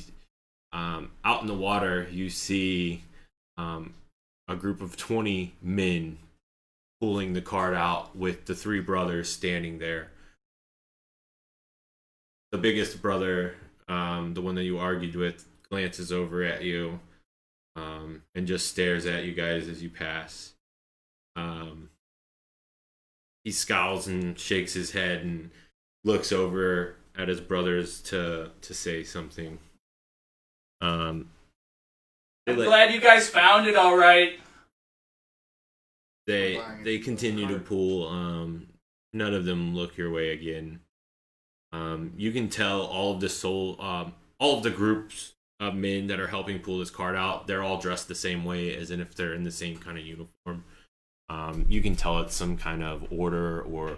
out in the water you see a group of 20 men pulling the cart out with the three brothers standing there. The biggest brother, the one that you argued with, glances over at you and just stares at you guys as you pass. He scowls and shakes his head and looks over at his brothers to say something.
I'm glad you guys found it all right.
They continue to pull. None of them look your way again. You can tell all of the groups of men that are helping pull this cart out. They're all dressed the same way, as in if they're in the same kind of uniform. You can tell it's some kind of order or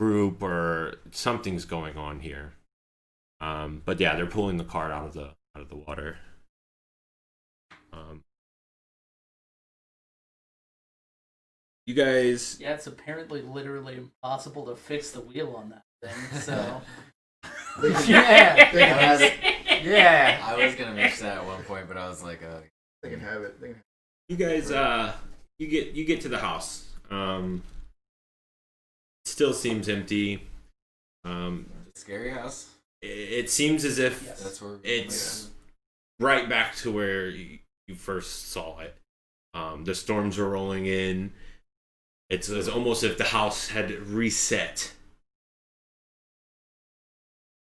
group or something's going on here. But yeah, they're pulling the cart out of the water. You guys,
Yeah, it's apparently literally impossible to fix the wheel on that thing. So
Yeah.
I was gonna mention that at one point, but I was like,
They can have it. They can
you guys, you get to the house. Still seems empty.
scary house.
It seems as if
That's where
it's right back to where you first saw it. The storms are rolling in. It's almost as if the house had reset.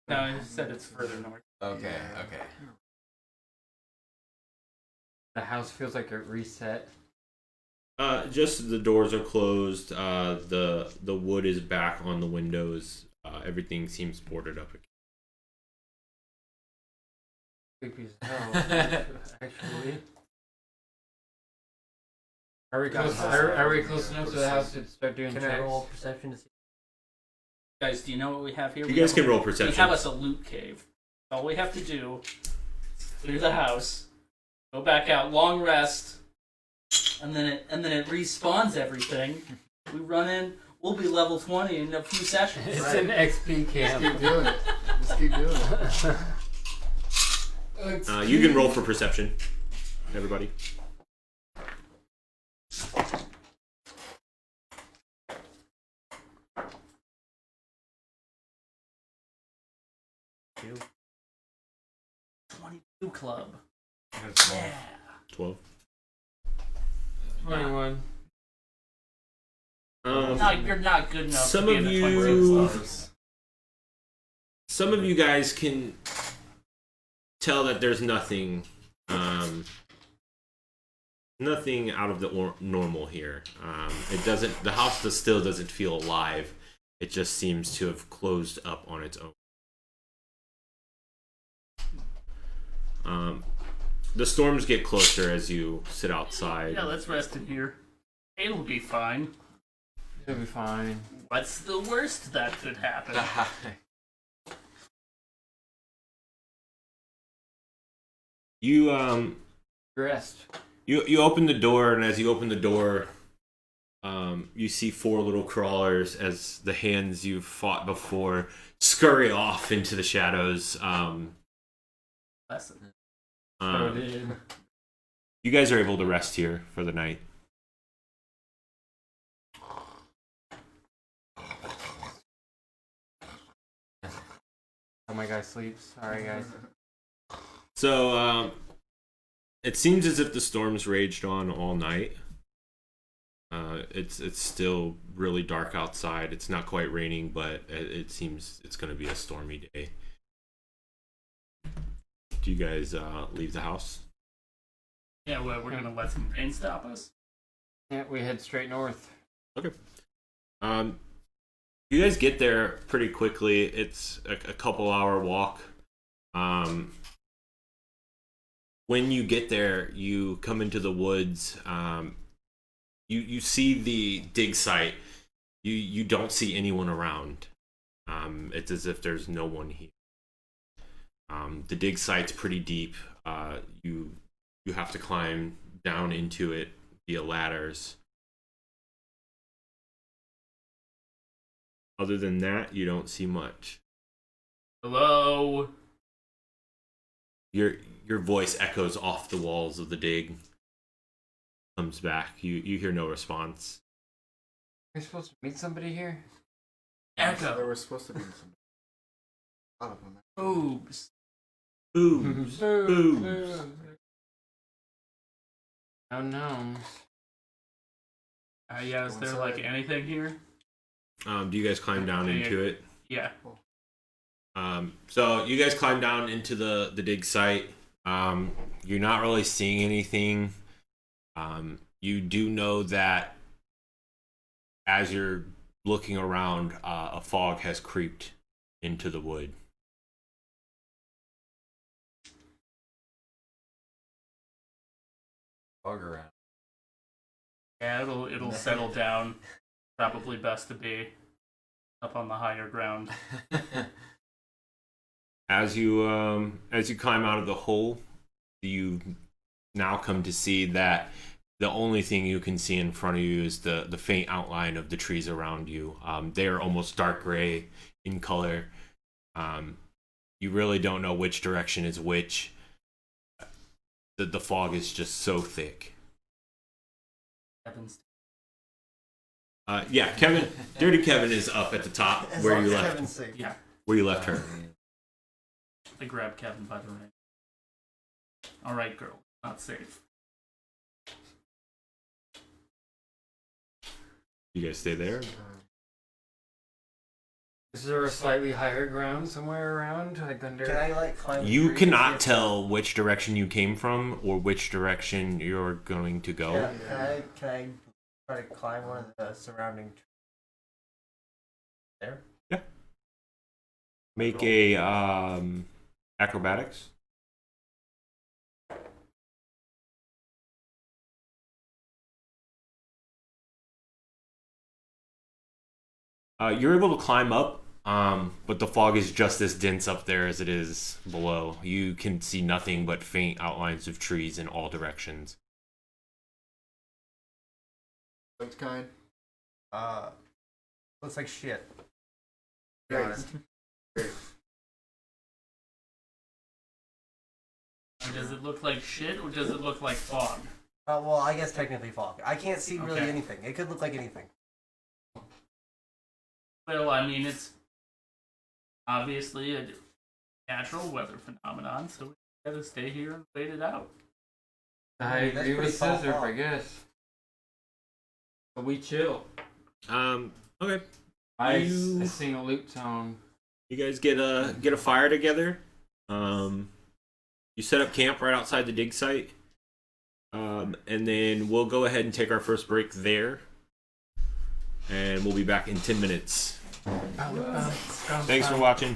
no, I said it's further north.
Okay,
Yeah.
okay.
The house feels like it reset.
Just the doors are closed. The wood is back on the windows. Everything seems boarded up again.
Creepy as hell, actually. Are we close enough to the house to start doing
Can
checks?
I roll perception to see?
Guys, do you know what we have here?
You
We
guys
have
can roll
We
perception.
have us a loot cave. All we have to do is clear the house, go back out, long rest, and then it respawns everything. We run in. We'll be level 20 in a few sessions.
It's an XP
Just
camp.
keep doing it. Just keep doing it.
You can roll for perception, everybody.
Two. 22 club. Yeah.
12.
21.
No, you're not good enough
Some
to be
of
in the
you-
26 club.
Some of you guys can tell that there's nothing, nothing out of the normal here. It doesn't. The house still doesn't feel alive. It just seems to have closed up on its own. The storms get closer as you sit outside.
Yeah, let's rest in here. It'll be fine.
It'll be fine.
What's the worst that could happen?
You
Rest.
You open the door, and as you open the door, you see four little crawlers as the hands you've fought before scurry off into the shadows.
Lesson.
You guys are able to rest here for the night.
Oh my guy sleeps. Sorry guys.
So it seems as if the storms raged on all night. It's still really dark outside. It's not quite raining, but it seems it's going to be a stormy day. Do you guys leave the house?
Yeah, well, we're gonna let some rain stop us.
Yeah, we head straight north.
Okay. You guys get there pretty quickly. It's a couple hour walk. When you get there, you come into the woods. You see the dig site. You don't see anyone around. It's as if there's no one here. The dig site's pretty deep. You have to climb down into it via ladders. Other than that, you don't see much.
Hello.
Your voice echoes off the walls of the dig. Comes back. You hear no response.
We're supposed to meet somebody here?
There
Echo.
was supposed to be some. A lot of them.
Boobs.
Boobs. Boobs.
Oh no.
Yeah, is there like anything here?
Do you guys climb down into it?
Yeah.
So you guys climb down into the dig site. You're not really seeing anything. You do know that as you're looking around, a fog has creeped into the wood.
Fog around.
Yeah, it'll settle down. Probably best to be up on the higher ground.
As you climb out of the hole, you now come to see that the only thing you can see in front of you is the faint outline of the trees around you. They are almost dark gray in color. You really don't know which direction is which. The fog is just so thick. Yeah, Kevin, Dirty Kevin is up at the top
As
where
long
you
as
left.
Kevin's safe.
Yeah.
Where you left her.
I grabbed Kevin by the ring. Alright, girl. Not safe.
You guys stay there?
Is there a slightly higher ground somewhere around? Like under.
Can I like climb?
You
trees?
cannot tell which direction you came from or which direction you're going to go.
Yeah, can I try to climb one of the surrounding trees? There.
Make a acrobatics. You're able to climb up, but the fog is just as dense up there as it is below. You can see nothing but faint outlines of trees in all directions.
Looks kind.
Looks like shit. To be
Great.
honest.
Great.
Does it look like shit or does it look like fog?
Well, I guess technically fog. I can't see really
Okay.
anything. It could look like anything.
Well, I mean, it's obviously a natural weather phenomenon, so we gotta stay here and wait it out.
I
That's
agree
pretty
with
far
Scissor,
off.
I guess. But we chill.
Okay.
I
You-
sing a loop tone.
You guys get a fire together. You set up camp right outside the dig site. And then we'll go ahead and take our first break there. And we'll be back in 10 minutes. Thanks for watching.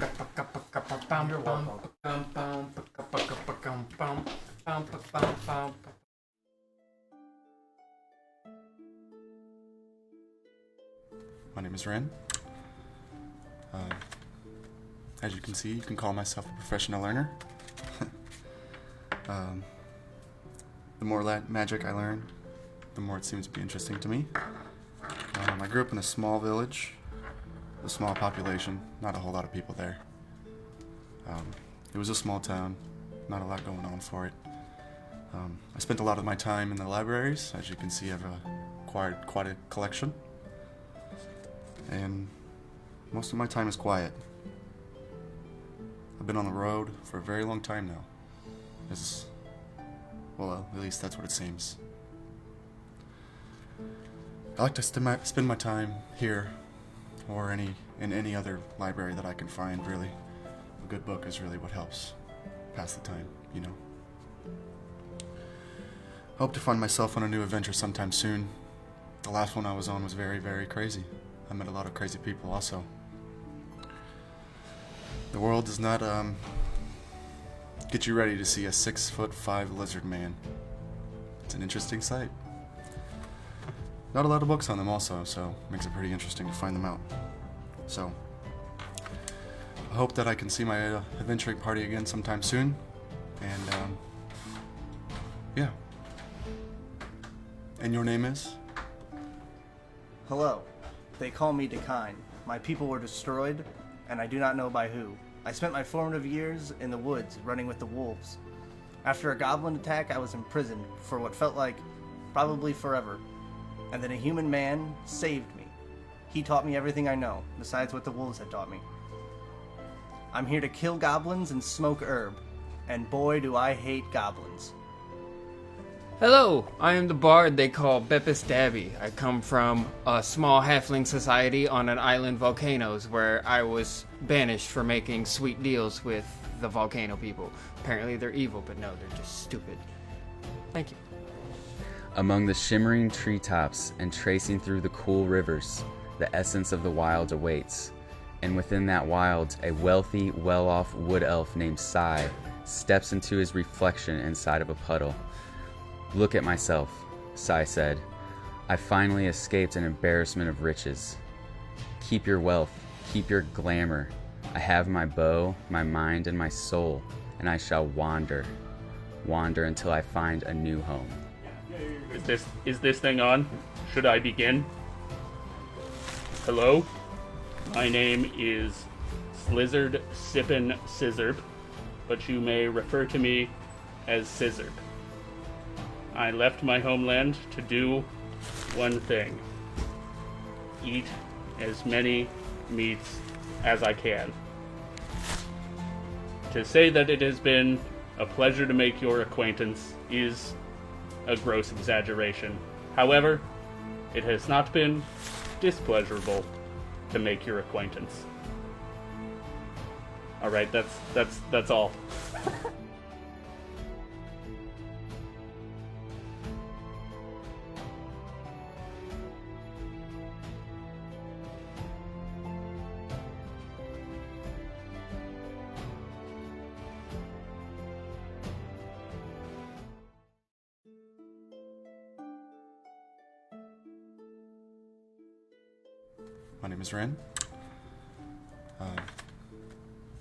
My name is Ren. As you can see, you can call myself a professional learner. The more magic I learn, the more it seems to be interesting to me. I grew up in a small village, a small population, not a whole lot of people there. It was a small town, not a lot going on for it. I spent a lot of my time in the libraries. As you can see, I've acquired quite a collection. And most of my time is quiet. I've been on the road for a very long time now. Well, at least that's what it seems. I like to spend my time here or in any other library that I can find, really. A good book is really what helps pass the time, you know. I hope to find myself on a new adventure sometime soon. The last one I was on was very, very crazy. I met a lot of crazy people also. The world does not get you ready to see a 6'5" lizard man. It's an interesting sight. Not a lot of books on them also, so it makes it pretty interesting to find them out. So, I hope that I can see my adventuring party again sometime soon. And, yeah. And your name is?
Hello. They call me Decline. My people were destroyed, and I do not know by who. I spent my formative years in the woods, running with the wolves. After a goblin attack, I was imprisoned for what felt like probably forever. And then a human man saved me. He taught me everything I know, besides what the wolves had taught me. I'm here to kill goblins and smoke herb. And boy, do I hate goblins.
Hello, I am the bard they call Bepis Dabby. I come from a small halfling society on an island volcanoes where I was banished for making sweet deals with the volcano people. Apparently they're evil, but no, they're just stupid. Thank you.
Among the shimmering treetops and tracing through the cool rivers, the essence of the wild awaits. And within that wild, a wealthy, well-off wood elf named Sai steps into his reflection inside of a puddle. Look at myself, Sai said. I finally escaped an embarrassment of riches. Keep your wealth, keep your glamour. I have my bow, my mind, and my soul, and I shall wander. wander until I find a new home.
Is this thing on? Should I begin? Hello? My name is Slizzard Sippin' Scissorp, but you may refer to me as Scissorp. I left my homeland to do one thing. Eat as many meats as I can. To say that it has been a pleasure to make your acquaintance is a gross exaggeration. However, it has not been displeasurable to make your acquaintance. Alright, that's all.
My name is Ren.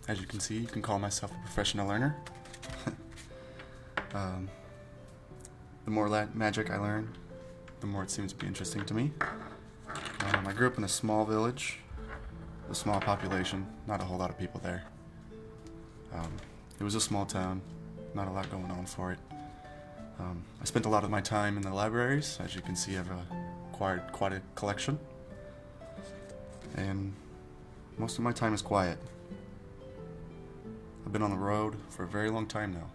As you can see, you can call myself a professional learner. The more magic I learn, the more it seems to be interesting to me. I grew up in a small village, a small population, not a whole lot of people there. It was a small town, not a lot going on for it. I spent a lot of my time in the libraries. As you can see, I've acquired quite a collection. And most of my time is quiet. I've been on the road for a very long time now.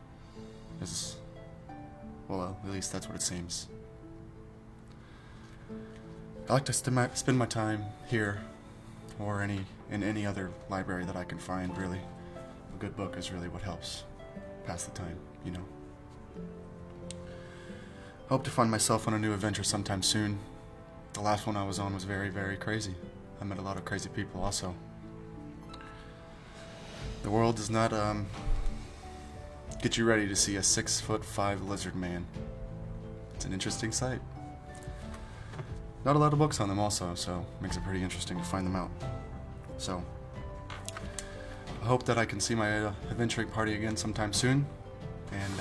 Well, at least that's what it seems. I like to spend my time here or in any other library that I can find, really. A good book is really what helps pass the time, you know. I hope to find myself on a new adventure sometime soon. The last one I was on was very, very crazy. I met a lot of crazy people also. The world does not get you ready to see a 6'5" lizard man. It's an interesting sight. Not a lot of books on them also, so it makes it pretty interesting to find them out. So, I hope that I can see my adventuring party again sometime soon. And,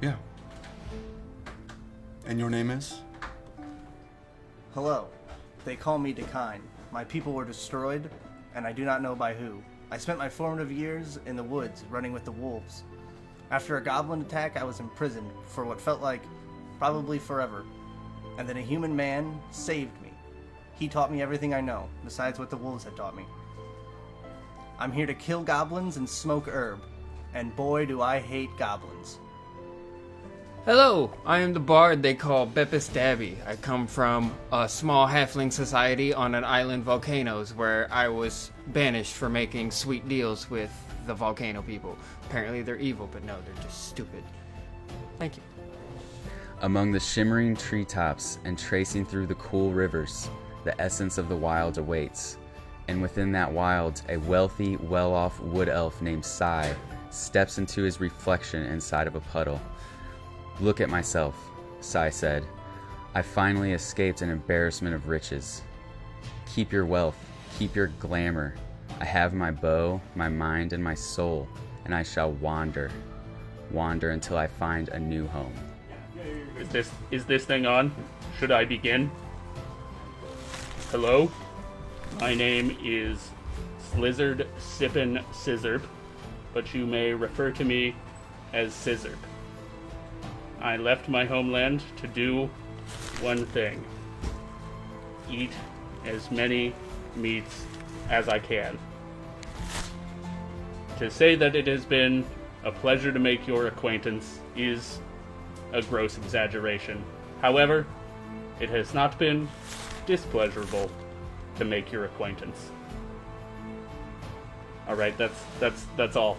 yeah. And your name is?
Hello. They call me Decline. My people were destroyed, and I do not know by who. I spent my formative years in the woods, running with the wolves. After a goblin attack, I was imprisoned for what felt like probably forever. And then a human man saved me. He taught me everything I know, besides what the wolves had taught me. I'm here to kill goblins and smoke herb, and boy do I hate goblins.
Hello, I am the bard they call Bepis Dabby. I come from a small halfling society on an island volcanoes where I was banished for making sweet deals with the volcano people. Apparently they're evil, but no, they're just stupid. Thank you.
Among the shimmering treetops and tracing through the cool rivers, the essence of the wild awaits. And within that wild, a wealthy, well-off wood elf named Sai steps into his reflection inside of a puddle. "Look at myself," Sai said. "I finally escaped an embarrassment of riches. Keep your wealth, keep your glamour. I have my bow, my mind, and my soul, and I shall wander until I find a new home."
Is this thing on? Should I begin? Hello? My name is Slizzard Sippin' Scissorp, but you may refer to me as Scissorp. I left my homeland to do one thing. Eat as many meats as I can. To say that it has been a pleasure to make your acquaintance is a gross exaggeration. However, it has not been displeasurable to make your acquaintance. Alright, that's all.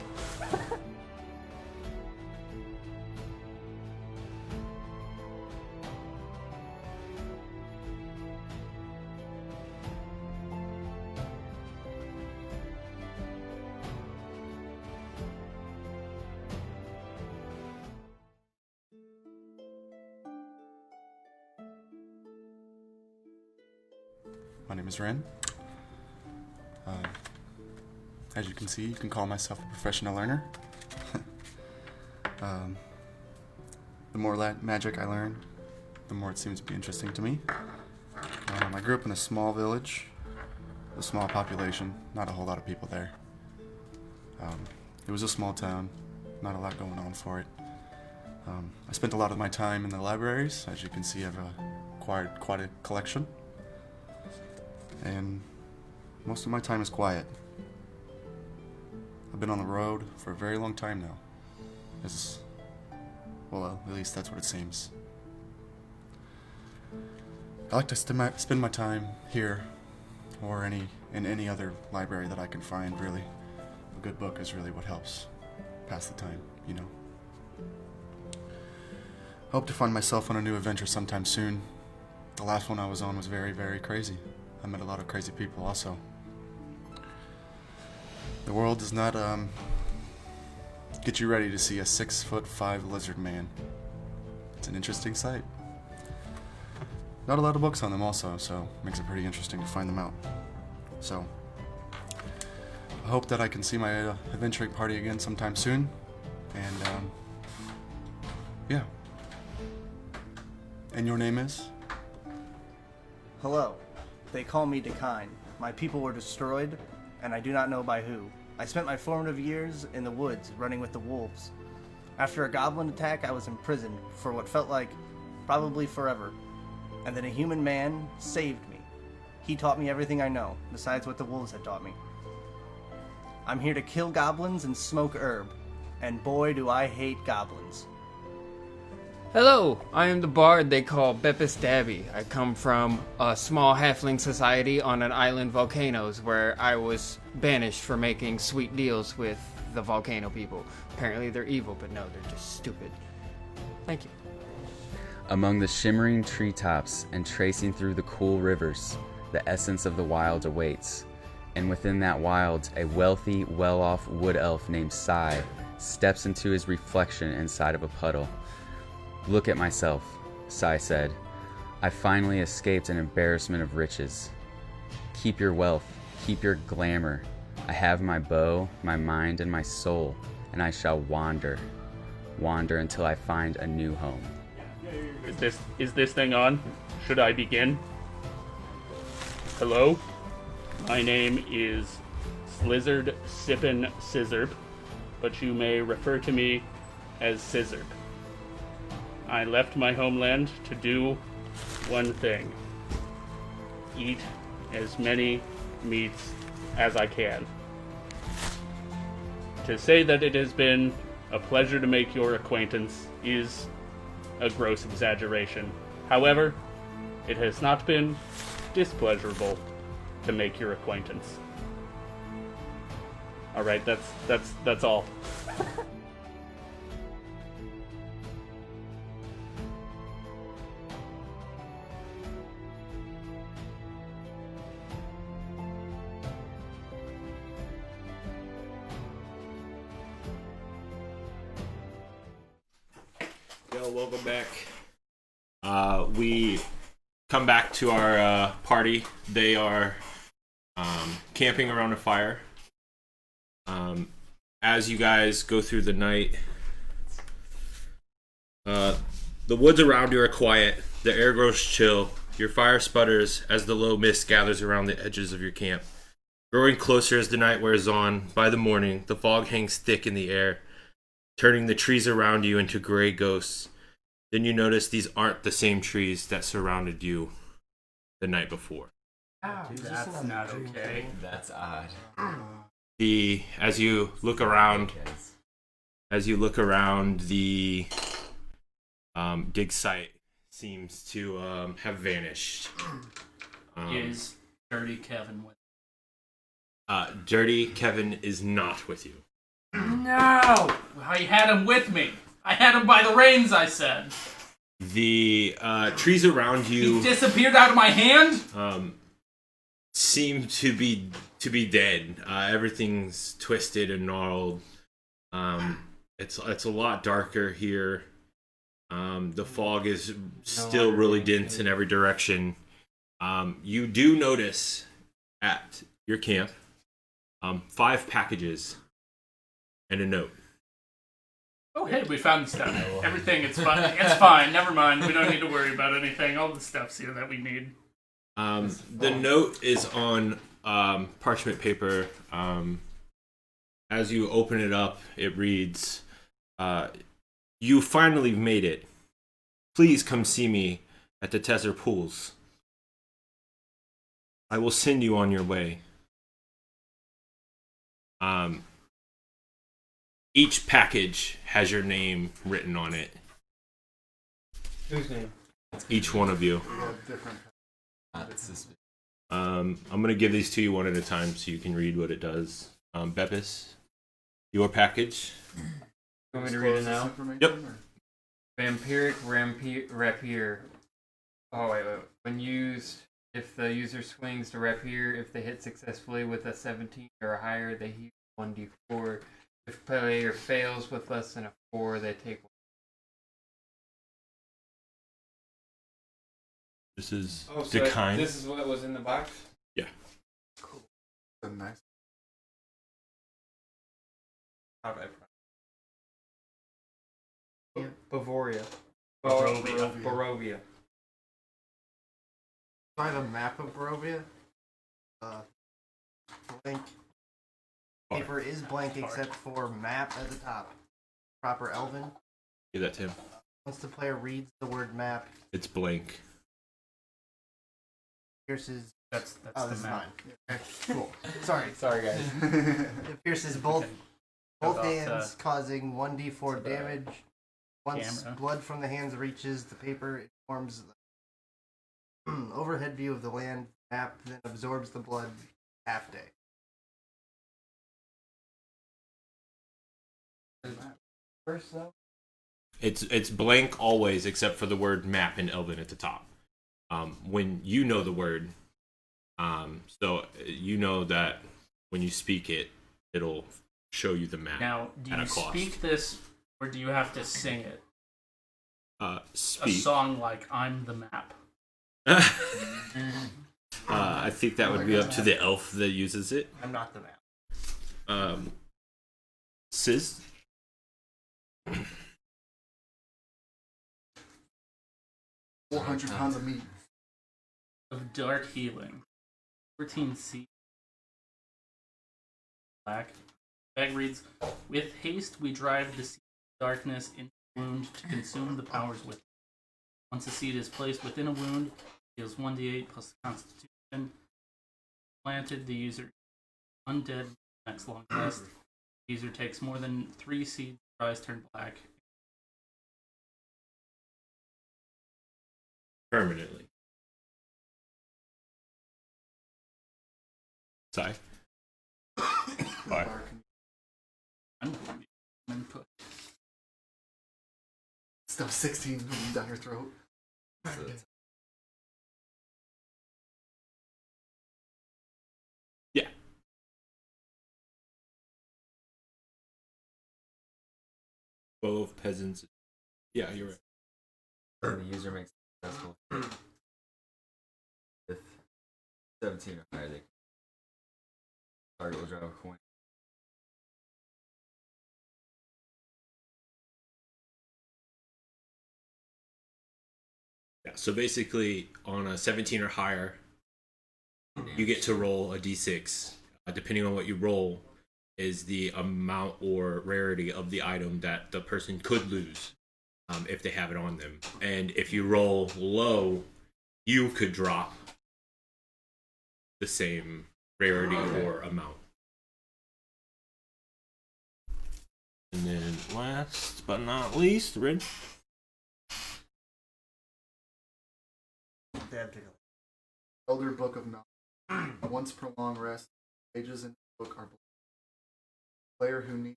My name is Ren. As you can see, you can call myself a professional learner. Um, the more magic I learn, the more it seems to be interesting to me. I grew up in a small village, a small population, not a whole lot of people there. It was a small town, not a lot going on for it. I spent a lot of my time in the libraries. As you can see, I've acquired quite a collection. And most of my time is quiet. I've been on the road for a very long time now. Well, at least that's what it seems. I like to spend my time here or in any other library that I can find, really. A good book is really what helps pass the time, you know. I hope to find myself on a new adventure sometime soon. The last one I was on was very, very crazy. I met a lot of crazy people also. The world does not get you ready to see a 6'5" lizard man. It's an interesting sight. Not a lot of books on them also, so it makes it pretty interesting to find them out. So, I hope that I can see my adventuring party again sometime soon. And, yeah. And your name is?
Hello. They call me Decline. My people were destroyed, and I do not know by who. I spent my formative years in the woods, running with the wolves. After a goblin attack, I was imprisoned for what felt like probably forever. And then a human man saved me. He taught me everything I know, besides what the wolves had taught me. I'm here to kill goblins and smoke herb. And boy, do I hate goblins.
Hello, I am the bard they call Bepis Dabby. I come from a small halfling society on an island volcanoes where I was banished for making sweet deals with the volcano people. Apparently they're evil, but no, they're just stupid. Thank you.
Among the shimmering treetops and tracing through the cool rivers, the essence of the wild awaits. And within that wild, a wealthy, well-off wood elf named Sai steps into his reflection inside of a puddle. "Look at myself," Sai said. "I finally escaped an embarrassment of riches. Keep your wealth, keep your glamour. I have my bow, my mind, and my soul, and I shall wander until I find a new home."
Is this thing on? Should I begin? Hello? My name is Slizzard Sippin' Scissorp, but you may refer to me as Scissorp. I left my homeland to do one thing. Eat as many meats as I can. To say that it has been a pleasure to make your acquaintance is a gross exaggeration. However, it has not been displeasurable to make your acquaintance. Alright, that's all.
Welcome back. We come back to our party. They are camping around a fire. As you guys go through the night, the woods around you are quiet. The air grows chill. Your fire sputters as the low mist gathers around the edges of your camp. Growing closer as the night wears on, by the morning, the fog hangs thick in the air, turning the trees around you into gray ghosts. Then you notice these aren't the same trees that surrounded you the night before.
That's not okay.
That's odd.
As you look around, the dig site seems to have vanished.
Is Dirty Kevin with?
Dirty Kevin is not with you.
No! I had him with me. I had him by the reins, I said.
The trees around you
He disappeared out of my hand?
seem to be dead. Everything's twisted and gnarled. It's a lot darker here. The fog is still really dense in every direction. You do notice at your camp 5 packages and a note.
Oh, hey, we found the stuff. Everything, it's fine. It's fine. Never mind. We don't need to worry about anything. All the stuff's here that we need.
The note is on parchment paper. As you open it up, it reads, "You finally made it. Please come see me at the Tesser Pools. I will send you on your way." Each package has your name written on it.
Whose name?
Each one of you.
We have different.
I'm gonna give these to you one at a time so you can read what it does. Beppis, your package.
You want me to read it now?
Yep.
Vampiric rapier. Oh wait. When used, if the user swings the rapier, if they hit successfully with a 17 or higher, they heal 1d4. If player fails with less than a 4, they take 1.
This is
Oh,
the
so
kind.
this is what was in the box?
Yeah.
A nice.
How did I pronounce it? Bavaria.
Barovia.
Barovia.
I have a map of Barovia. Blank. Paper is blank except for map at the top. Proper Elven.
Give that to him.
Once the player reads the word map,
It's blank.
pierces.
That's
Oh,
the
this is
map.
mine. Okay, cool. Sorry.
Sorry, guys.
It pierces both
About,
hands, causing 1d4
the
damage. Once
camera.
blood from the hands reaches the paper, it forms the overhead view of the land map, then absorbs the blood half day. First, though?
It's blank always except for the word map in Elven at the top. When you know the word, so you know that when you speak it, it'll show you the map.
Now, do
at
you
a cost.
speak this, or do you have to sing it? A
Speak.
song like "I'm the Map."
I think that would be up to the elf that uses it.
I'm not the map.
Sis?
400 pounds of meat.
Of dark healing. 14C. Black. Bag reads, "With haste we drive the seed of darkness into the wound to consume the powers with it. Once the seed is placed within a wound, it deals 1d8 plus constitution. Planted, the user undead next long rest. The user takes more than 3 seeds, eyes turn black.
Permanently. Sorry. Bye.
I'm going to be input.
Stuff 16 moving down your throat.
Yeah. Both peasants. Yeah, you're right.
The user makes a successful with 17 or higher. They target will draw a coin.
Yeah, so basically, on a 17 or higher, you get to roll a d6. Depending on what you roll, is the amount or rarity of the item that the person could lose if they have it on them. And if you roll low, you could drop the same rarity or amount. And then last but not least, Red.
Elder Book of Knowledge. Once per long rest, pages in the book are blank. Player who needs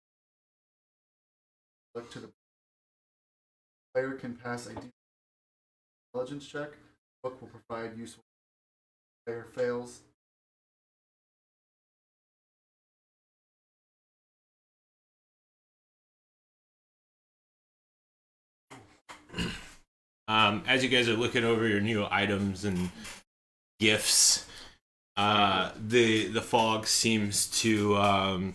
look to the player can pass a intelligence check. The book will provide useful. Player fails.
As you guys are looking over your new items and gifts, the fog seems to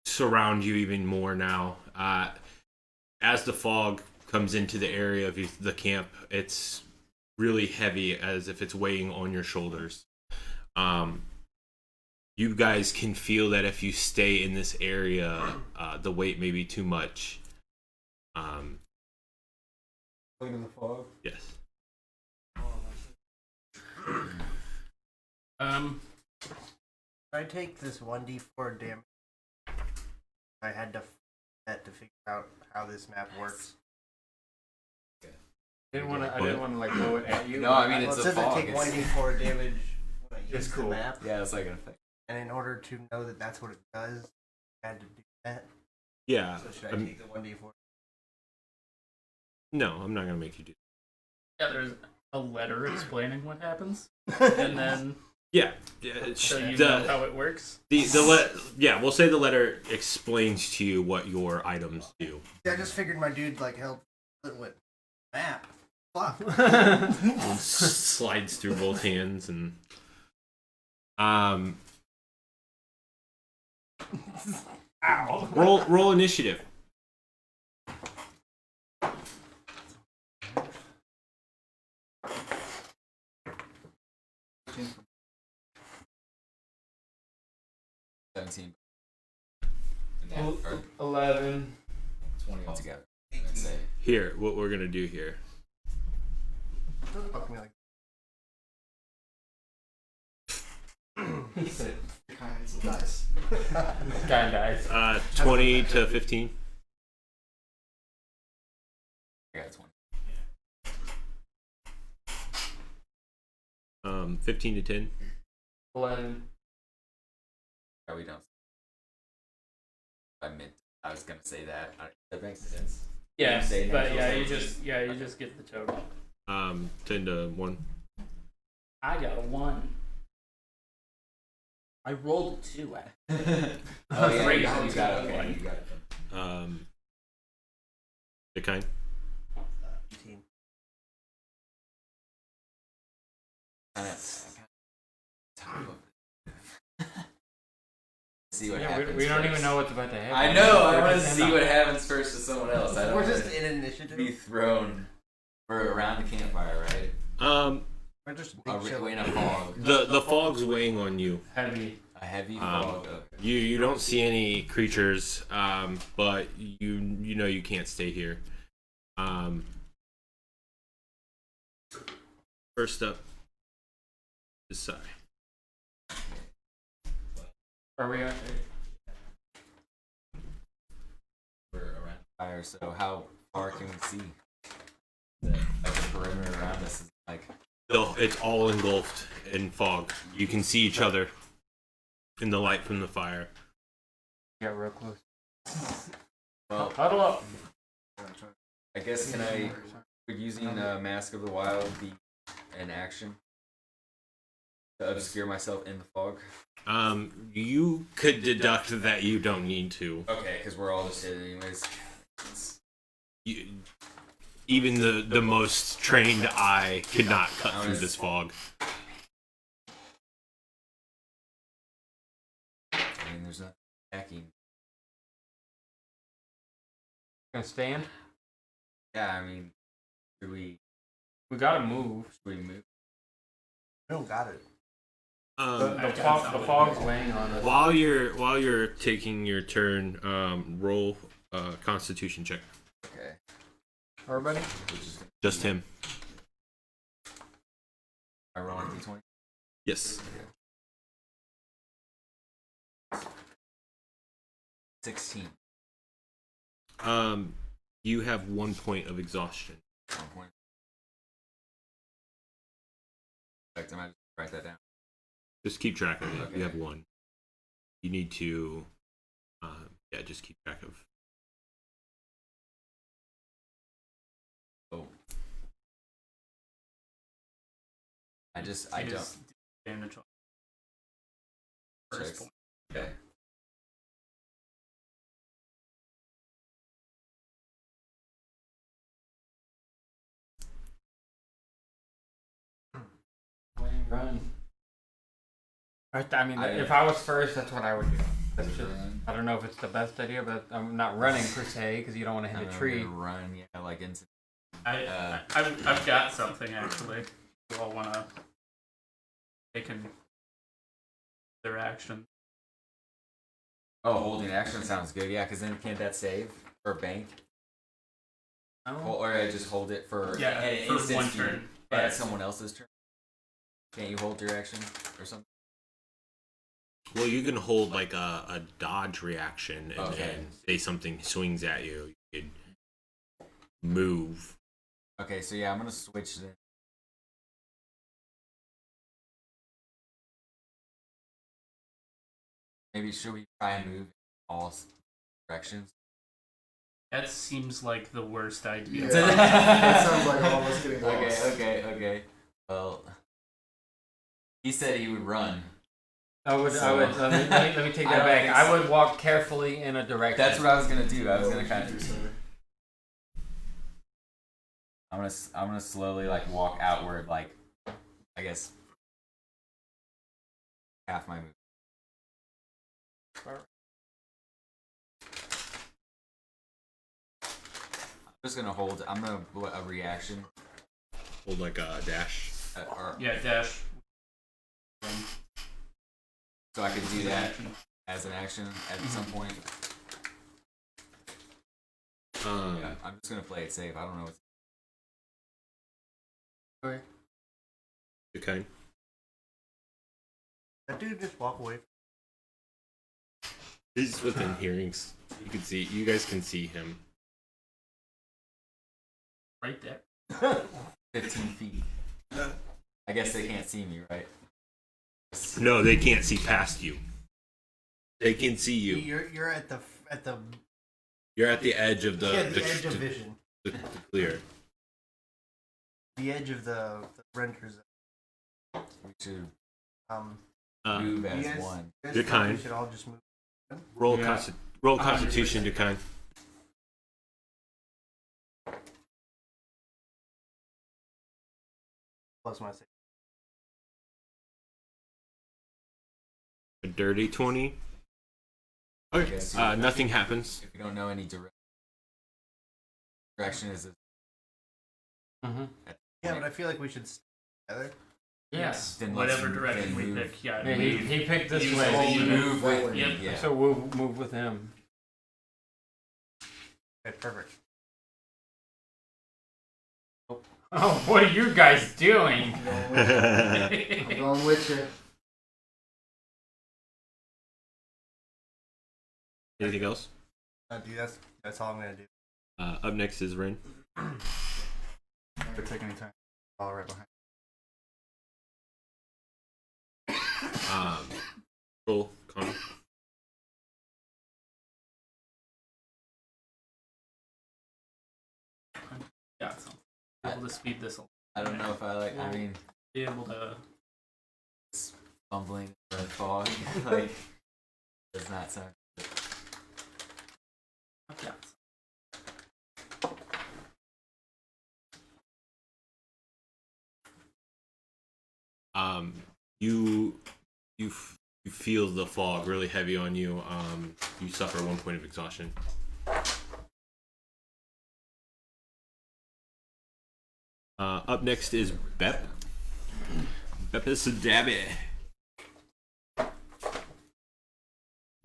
surround you even more now. As the fog comes into the area of the camp, it's really heavy, as if it's weighing on your shoulders. You guys can feel that if you stay in this area, the weight may be too much.
In the fog.
Yes.
I take this 1d4 damage. I had to figure out how this map works.
I didn't want to like blow it at you.
No, I mean
Well,
it's
it
a
says I
fog.
take 1d4 damage when I
It's
use
cool.
the map.
Yeah, it's like an effect.
And in order to know that that's what it does, I had to do that.
Yeah.
So should I take the 1d4?
No, I'm not gonna make you do.
Yeah, there's a letter explaining what happens, and then
Yeah.
so you know how it works.
Yeah, we'll say the letter explains to you what your items do.
Yeah, I just figured my dude like held it with map. Fuck.
And slides through both hands and
Ow.
roll initiative.
Or
11.
20 altogether. I'd say.
Here, what we're gonna do here.
Fuck me like.
He said,
Nice.
guy dies.
20 to 15.
I got 20.
15 to 10.
11.
Are we done? I was gonna say that. That makes sense.
Yeah,
You say
but
natural
yeah, you
selection.
just get the total.
10 to 1.
I got a 1. I rolled a 2.
Oh yeah,
Great.
you got it. Okay, you got it.
The kind.
18.
See what
Yeah,
happens.
we don't
first.
even know what's about to happen.
I know. I
We're
want to
just
see
in
what happens first to someone else. I don't
We're
want
just
to
in initiative.
be thrown for around the campfire, right?
We're just big
In
chilling.
a fog.
The fog's weighing on you.
Heavy.
A heavy fog.
You don't see any creatures, but you know you can't stay here. First up is Sai.
Are we on?
We're around the fire, so how far can we see? Like the perimeter around us is like.
It's all engulfed in fog. You can see each other in the light from the fire.
Got real close.
Well,
Huddle up.
I guess would using Mask of the Wild be an action to obscure myself in the fog?
You could deduct that you don't need to.
Okay, because we're all just hidden anyways.
Even the most trained eye could not cut through this fog.
I mean, there's nothing attacking.
Gonna stand?
Yeah, I mean, should we
gotta move.
move?
We don't got it.
The fog's weighing on us.
While you're taking your turn, roll a Constitution check.
Okay.
Everybody?
Just him.
I roll a d20.
Yes.
16.
You have 1 point of exhaustion.
1 point. In fact, I might just write that down.
Just keep track of it.
Okay.
You have 1. You need to, just keep track of.
Oh. I don't.
Damage on first
Checks.
point.
Okay.
Run. I mean,
I-
if I was first, that's what I would do. That's just, I don't know if it's the best idea, but I'm not running per se because you don't want to hit a tree.
Run, yeah, like into.
I've got something actually. You all wanna take their action.
Oh, holding action sounds good. Yeah, because then can't that save or bank? Or I just hold it for
for one turn.
At someone else's turn. Can't you hold your action or something?
Well, you can hold like a dodge reaction and then say something swings at you. You could move.
Okay, so yeah, I'm gonna switch then. Maybe should we try and move in all directions?
That seems like the worst idea.
Yeah, that sounds like all of us getting lost.
Okay. Well, he said he would run.
I would. Let me take that back. I would walk carefully in a direction.
That's what I was gonna do. I was gonna kind of. I'm gonna slowly like walk outward, like I guess half my move. I'm just gonna hold. I'm gonna a reaction.
Hold like a dash.
Dash.
So I could do that as an action at some point. Yeah, I'm just gonna play it safe. I don't know what's.
Okay.
Okay.
That dude just walk away.
He's within hearings. You can see. You guys can see him.
Right there.
15 feet. I guess they can't see me, right?
No, they can't see past you. They can see you.
You're at the
You're at the edge of the
edge of vision.
The clear.
The edge of the render zone.
We should
Move
as
guys,
one.
You guys
You're
think
kind.
We should all just move.
Roll roll Constitution to kind.
Plus my 6.
A dirty 20. Okay.
Yes.
Nothing happens.
If you don't know any direction is it?
Mm-hmm.
Yeah, but I feel like we should stay together.
Yes.
Then
Whatever
let's
direction we
move.
pick. Yeah.
Yeah, he picked this
Use
way.
all
You
the-
move with me.
Yep.
Yeah.
So we'll move with him.
Okay, perfect.
Oh, what are you guys doing?
I'm going with you.
Anything else?
Dude, that's all I'm gonna do.
Up next is Rin.
Never take any time. All right behind.
Roll Con.
Yeah. So be able to speed this along.
I don't know if I like. I mean,
Be able to.
fumbling in the fog like does not sound.
Yeah.
You feel the fog really heavy on you. You suffer 1 point of exhaustion. Up next is Bep. Bepisadabi.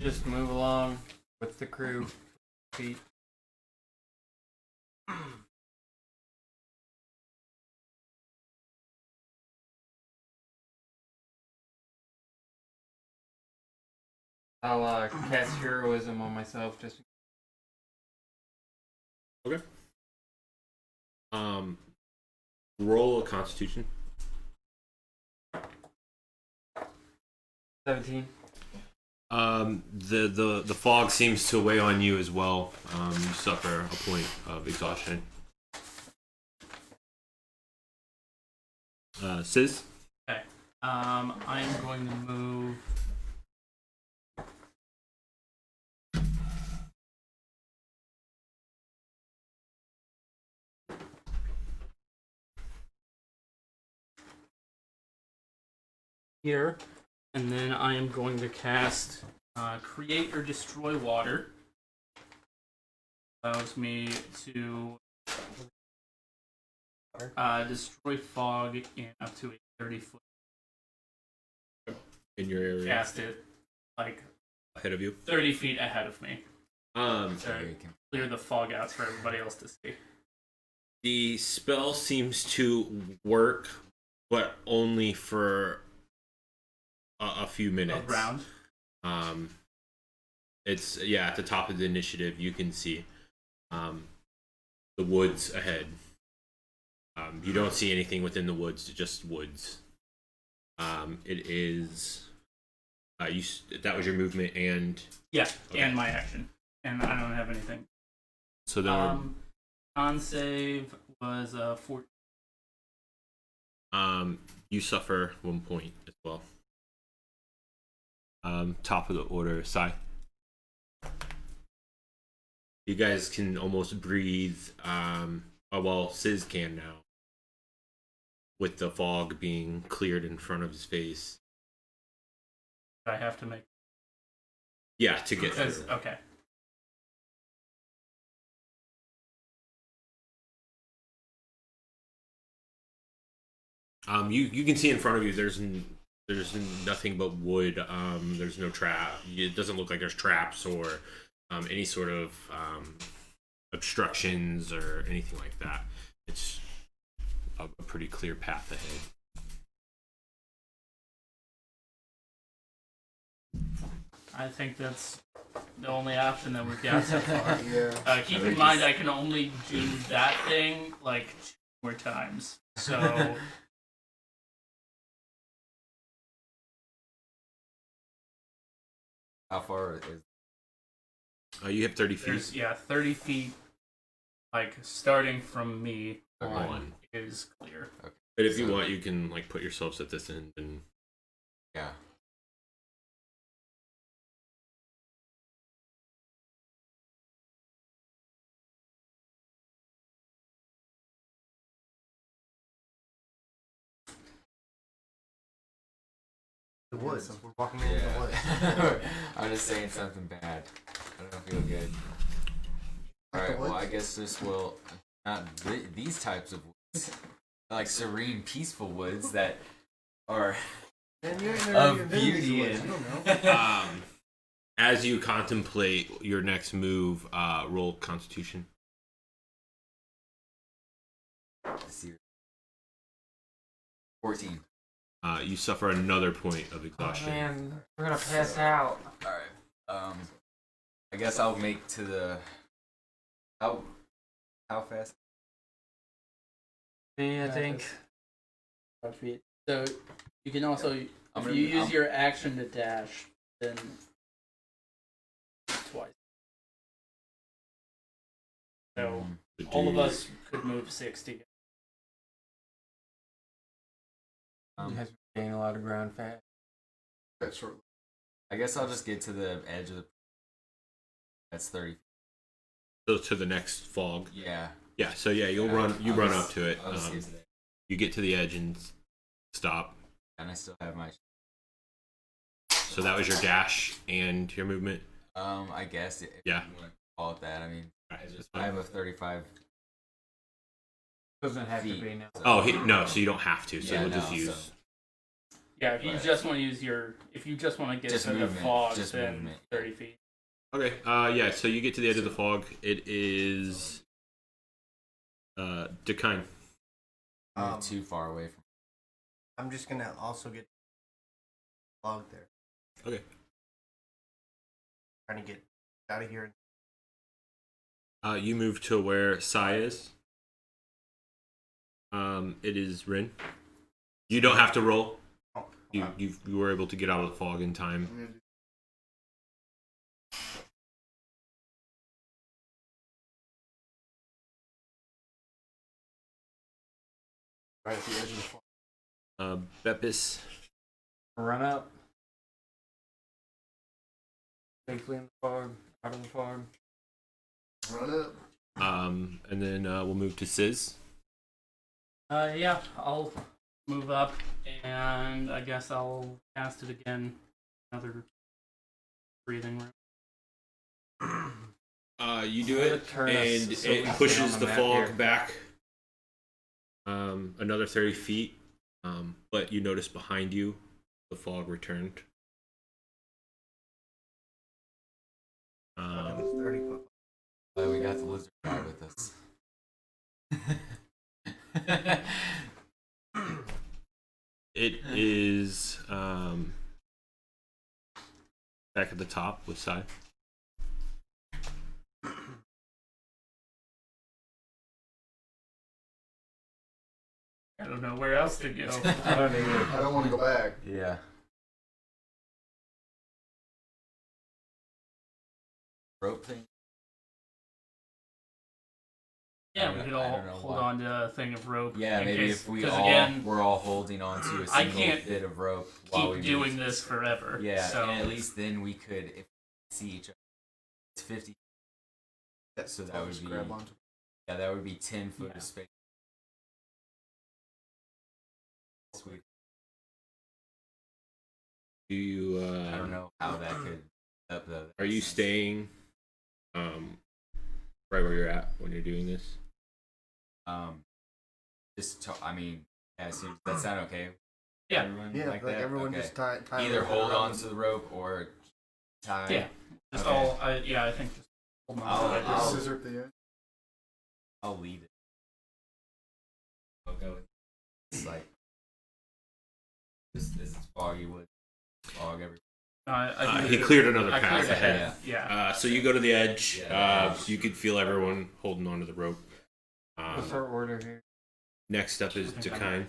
Just move along with the crew. Feet. I'll cast heroism on myself just.
Okay. Roll a Constitution.
17.
The fog seems to weigh on you as well. You suffer a point of exhaustion. Sis?
Okay. I'm going to move. Here, and then I am going to cast create or destroy water. Allows me to destroy fog in up to a 30-foot.
In your area.
Cast it like
Ahead of you.
30 feet ahead of me. So
you can-
clear the fog out for everybody else to see.
The spell seems to work, but only for a few minutes.
A round.
It's at the top of the initiative. You can see the woods ahead. You don't see anything within the woods, just woods. It is. That was your movement, and
Yeah,
Okay.
and my action. And I don't have anything.
so then
Con save was 14.
you suffer 1 point as well. Top of the order, Sai. You guys can almost breathe. Well, Sizz can now, with the fog being cleared in front of his face.
I have to make.
Yeah, to get through.
Okay.
You can see in front of you. There's nothing but wood. There's no trap. It doesn't look like there's traps or any sort of obstructions or anything like that. It's a pretty clear path ahead.
I think that's the only option that we've got so far.
Yeah.
Keep in mind, I can only do that thing like 2 more times. So
How far is?
You have 30 feet.
there's 30 feet, like starting from me
Okay.
on is clear.
But if you want, you can like put yourselves at this end and.
Yeah.
The woods. We're walking into the woods.
Yeah. I'm just saying something bad. I don't feel good. Alright, well, I guess this will. Not these types of woods. Like serene, peaceful woods that are
Man, you ain't never
of
even been to these
beauty
woods.
and.
You don't know.
As you contemplate your next move, roll Constitution.
Let's see. 14.
You suffer another point of
Oh
exhaustion.
man, we're gonna pass out.
Alright. I guess I'll make to the. How fast?
Me, I think.
5 feet. So you can also,
I'm
if
gonna
you
be-
use
I'm-
your action to dash, then twice. So all of us could move 60.
You guys gain a lot of ground fast.
That's short.
I guess I'll just get to the edge of the. That's 30.
So to the next fog.
Yeah.
Yeah. So yeah, you'll run. You
I'll
run
just-
up to it.
I'll just get to that.
You get to the edge and stop.
And I still have my.
So that was your dash and your movement.
I guess. If
Yeah.
You want to call it that. I mean,
Alright, that's
I
fine.
have a 35.
Doesn't have to
feet,
be now.
so-
Oh no, so you don't have to. So
Yeah,
we'll just
no,
use.
so-
Yeah, if you
Right.
just want to use if you just want to get
Just
to the
movement,
fog,
just
then
movement.
30 feet.
Okay. Yeah. So you get to the edge of the fog. It is. Decline.
Not too far away from.
I'm just gonna also get log there.
Okay.
Trying to get out of here.
You move to where Sai is. It is Rin. You don't have to roll.
Oh,
You were able to get out of the fog in time.
I'm gonna do- Right at the edge of the farm.
Beppis.
Run up. Safely in the farm, out of the farm.
Run up.
And then we'll move to Sizz.
Yeah, I'll move up, and I guess I'll cast it again. Another
breathing room.
You do
I'm gonna
it,
turn
and
us so we
it
can see
pushes
on
the
the map
fog
here.
back another 30 feet. But you notice behind you, the fog returned.
That was 30 foot.
Glad we got the lizard guy with us.
It is back at the top with side.
I don't know where else to go.
I don't either.
I don't want to go back.
Yeah. Rope thing.
Yeah,
I
we
don't-
could
I
all
don't know
hold
why.
on to a thing of rope.
Yeah,
in
maybe
case,
if we
'cause
all
again,
we're all holding on to a
I
single
can't
bit of rope while we
keep doing
move.
this forever.
Yeah,
so
and at least then we could, if we see each other, it's 50. So that
I'll
would
just
be
grab onto.
yeah, that would be 10 foot
Yeah.
of space. Sweet.
Do you?
I don't know how that could up though.
Are you staying right where you're at when you're doing this?
I mean, yeah. So does that sound okay?
Yeah.
Everyone
Yeah, like
that?
everyone
Okay.
just tie
Either
rope
hold
around
on to the rope or tie.
yeah, just
Okay.
all. I think just hold on. to it.
I'll-
Scissor at the end.
I'll lead it. I'll go. It's like this is foggy wood, fog everywhere.
I think
He cleared another
I
path
cleared
ahead.
ahead. Yeah.
So you go to the edge.
Yeah, the edge.
You could feel everyone holding onto the rope.
What's our order here?
Next up is Dakine.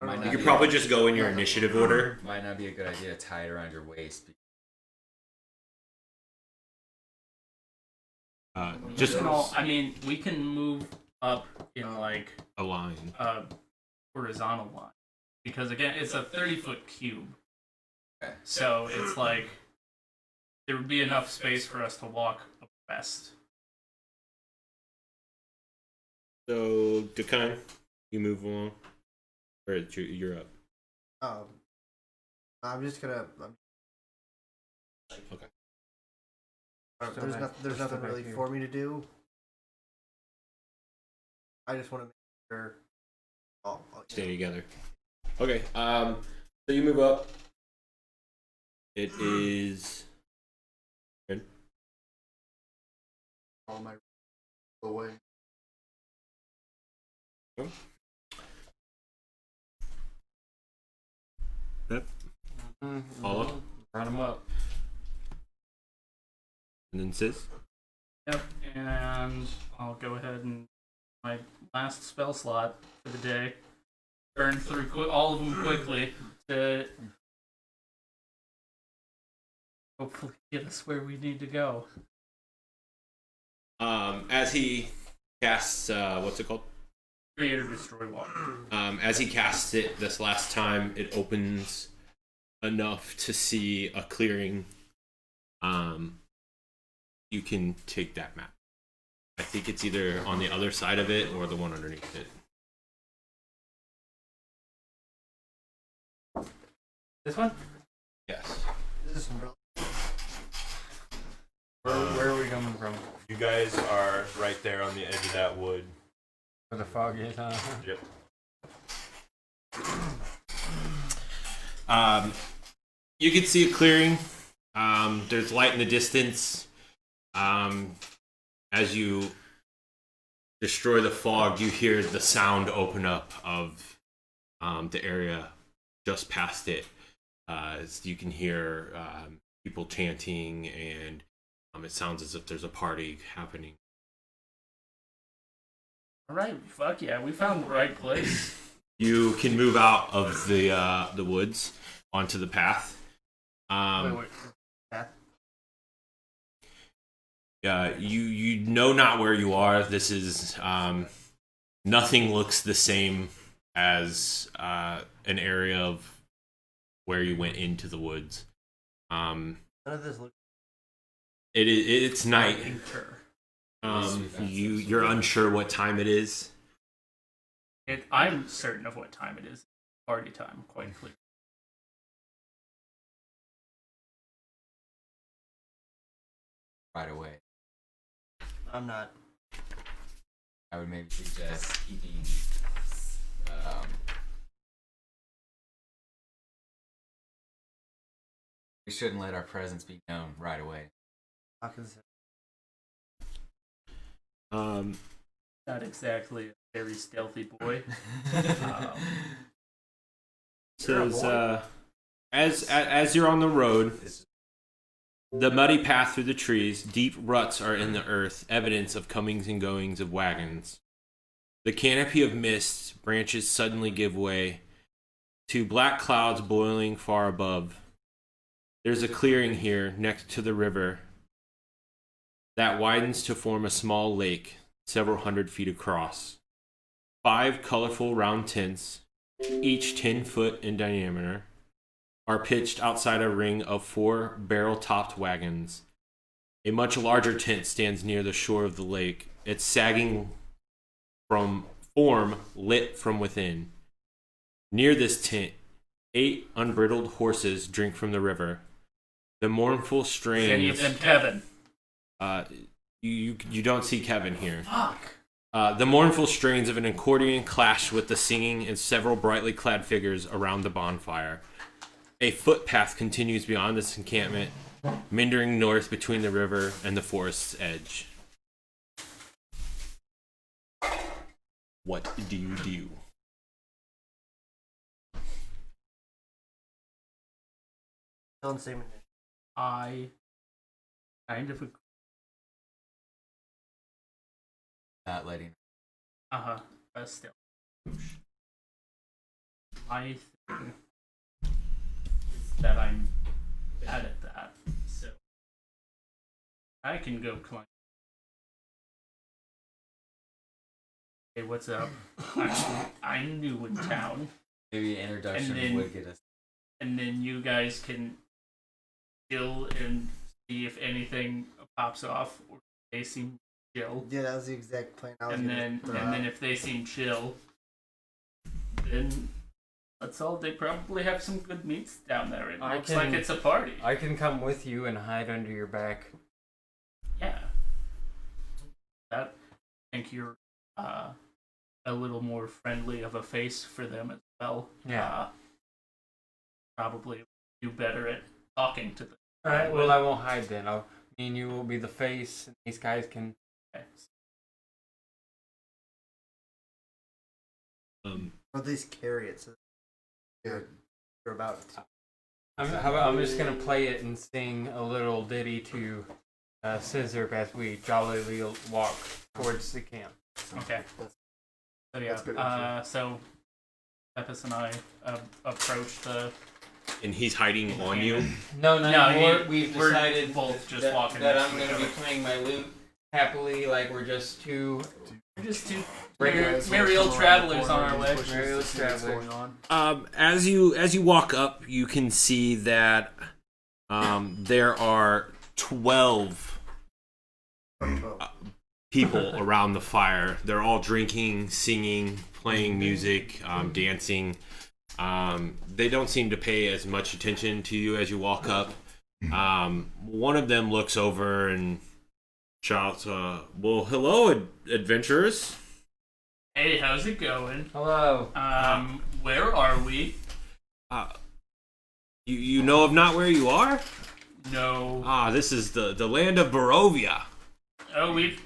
Might
You
not
could
be-
probably just go in your initiative order.
Might not be a good idea to tie it around your waist.
Just
I mean, we can move up in like
a line.
a horizontal line because again, it's a 30-foot cube.
Okay.
So it's like there would be enough space for us to walk abreast.
So Dakine, you move along. Or you're up.
I'm just gonna.
Okay.
There's nothing really for me to do. I just want to make sure.
Stay together. Okay. So you move up. It is.
All my away.
Yep. Follow.
Run them up.
And then Sis.
Yep, and I'll go ahead and my last spell slot for the day. Burn through all of them quickly to hopefully get us where we need to go.
As he casts, what's it called?
Create or destroy water.
As he casts it this last time, it opens enough to see a clearing. You can take that map. I think it's either on the other side of it or the one underneath it.
This one?
Yes.
Where are we coming from?
You guys are right there on the edge of that wood.
Where the fog is, huh?
Yep. You can see a clearing. There's light in the distance. As you destroy the fog, you hear the sound open up of the area just past it. As you can hear people chanting, and it sounds as if there's a party happening.
Alright, fuck yeah, we found the right place.
You can move out of the woods onto the path.
Wait.
You know not where you are. This is nothing looks the same as an area of where you went into the woods.
None of this looks.
It's night.
Enter.
You're unsure what time it is.
I'm certain of what time it is. Party time, quite clear.
right away.
I'm not.
I would maybe suggest keeping we shouldn't let our presence be known right away.
I'll consider.
Not exactly a very stealthy boy.
Says, as you're on the road, the muddy path through the trees, deep ruts are in the earth, evidence of comings and goings of wagons. The canopy of mist branches suddenly give way to black clouds boiling far above. There's a clearing here next to the river that widens to form a small lake several hundred feet across. 5 colorful round tents, each 10 foot in diameter, are pitched outside a ring of 4 barrel-topped wagons. A much larger tent stands near the shore of the lake, its sagging form lit from within. Near this tent, 8 unbridled horses drink from the river. The mournful strains...
Any of them Kevin?
You don't see Kevin here.
Fuck.
The mournful strains of an accordion clash with the singing and several brightly clad figures around the bonfire. A footpath continues beyond this encampment, meandering north between the river and the forest's edge. What do you do?
Don't say my name.
I kind of agree.
Not letting.
Still. I think that I'm bad at that, so I can go climb. Hey, what's up? I'm new in town,
Maybe an introduction
And then-
would get us.
and then you guys can chill and see if anything pops off, or they seem chill.
Yeah, that was the exact plan I was
And
gonna
then
throw
and then
out.
if they seem chill, then that's all. They probably have some good meats down there. It
I
looks
can-
like it's a party.
I can come with you and hide under your back.
Yeah. That I think you're a little more friendly of a face for them as well.
Yeah.
Probably do better at talking to them.
Alright, well I won't hide then. Me and you will be the face, and these guys can...
Or at least carry it. So you're about to.
I'm just gonna play it and sing a little ditty to Scissor as we jollily walk towards the camp.
Okay. So
That's good
yeah. So Pepis and I approach the.
And he's hiding on you?
No,
No,
we've
we're
decided
both just
that,
walking
that
next
I'm
to
gonna
each
be
other.
playing my lute happily, like we're just two.
We're just two
Right,
merry,
guys,
merry
we'll
old
come around the
travelers
corner
on our
and
way.
push
Merry
to
old
see what's
travelers.
going on.
As you walk up, you can see that there are 12 people around the fire. They're all drinking, singing, playing music, dancing. They don't seem to pay as much attention to you as you walk up. One of them looks over and shouts, well, hello, adventurers.
Hey, how's it going?
Hello.
Where are we?
You know of not where you are?
No.
This is the land of Barovia.
Oh, we.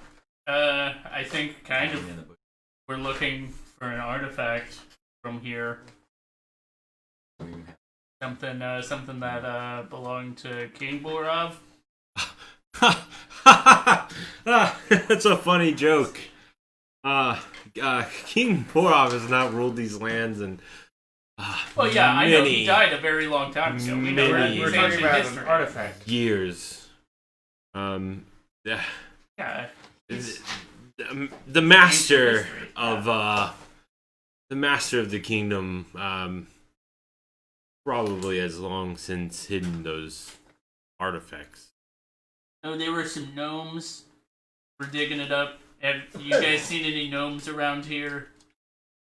I think kind of. We're looking for an artifact from here. Something that belonged to King Borov.
That's a funny joke. King Borov has not ruled these lands and
Well, yeah, I know he died a very long time ago. We know that.
many-
We're
It's
talking
ancient
about
history.
an artifact.
years.
Yeah.
The master
Ancient history,
of the master of the kingdom probably has long since hidden those artifacts.
Oh, there were some gnomes. We're digging it up. Have you guys seen any gnomes around here?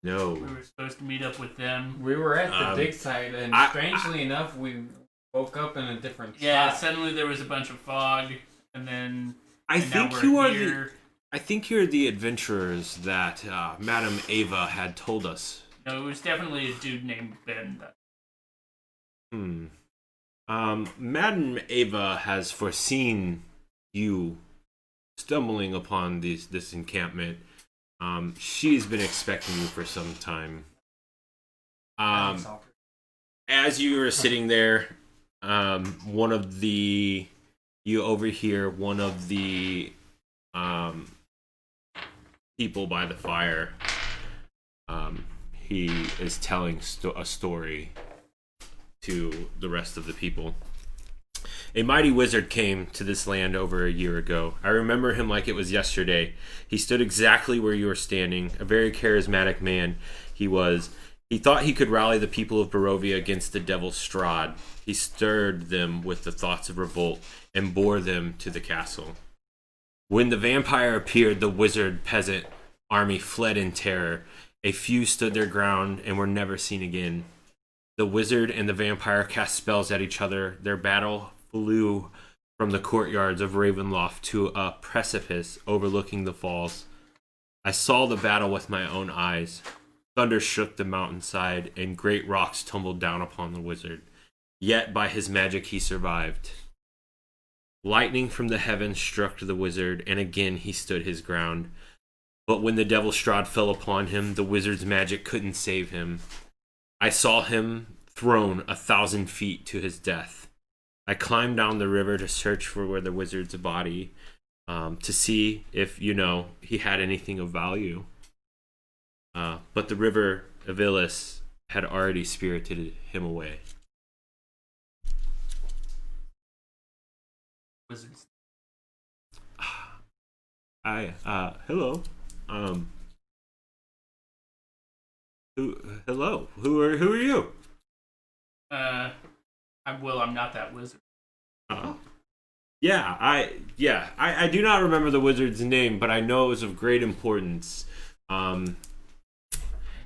No.
We were supposed to meet up with them.
We were at the
Um,
dig site, and strangely enough, we woke up in a different
Yeah,
spot.
suddenly there was a bunch of fog.
and then
I
and now
think
we're
you are
here.
I think you're the adventurers that Madame Ava had told us.
No, it was definitely a dude named Ben.
Madame Ava has foreseen you stumbling upon this encampment. She's been expecting you for some time. As you are sitting there, you overhear one of the people by the fire. He is telling a story to the rest of the people. A mighty wizard came to this land over a year ago. I remember him like it was yesterday. He stood exactly where you were standing, a very charismatic man he was. He thought he could rally the people of Barovia against the Devil Strahd. He stirred them with the thoughts of revolt and bore them to the castle. When the vampire appeared, the wizard peasant army fled in terror. A few stood their ground and were never seen again. The wizard and the vampire cast spells at each other. Their battle flew from the courtyards of Ravenloft to a precipice overlooking the falls. I saw the battle with my own eyes. Thunder shook the mountainside, and great rocks tumbled down upon the wizard. Yet by his magic he survived. Lightning from the heavens struck the wizard, and again he stood his ground. But when the Devil Strahd fell upon him, the wizard's magic couldn't save him. I saw him thrown 1,000 feet to his death. I climbed down the river to search for where the wizard's body, to see if, he had anything of value. But the river of Illis had already spirited him away.
Wizards.
Hello. Hello. Who are you?
I'm not that wizard.
I do not remember the wizard's name, but I know it was of great importance.
You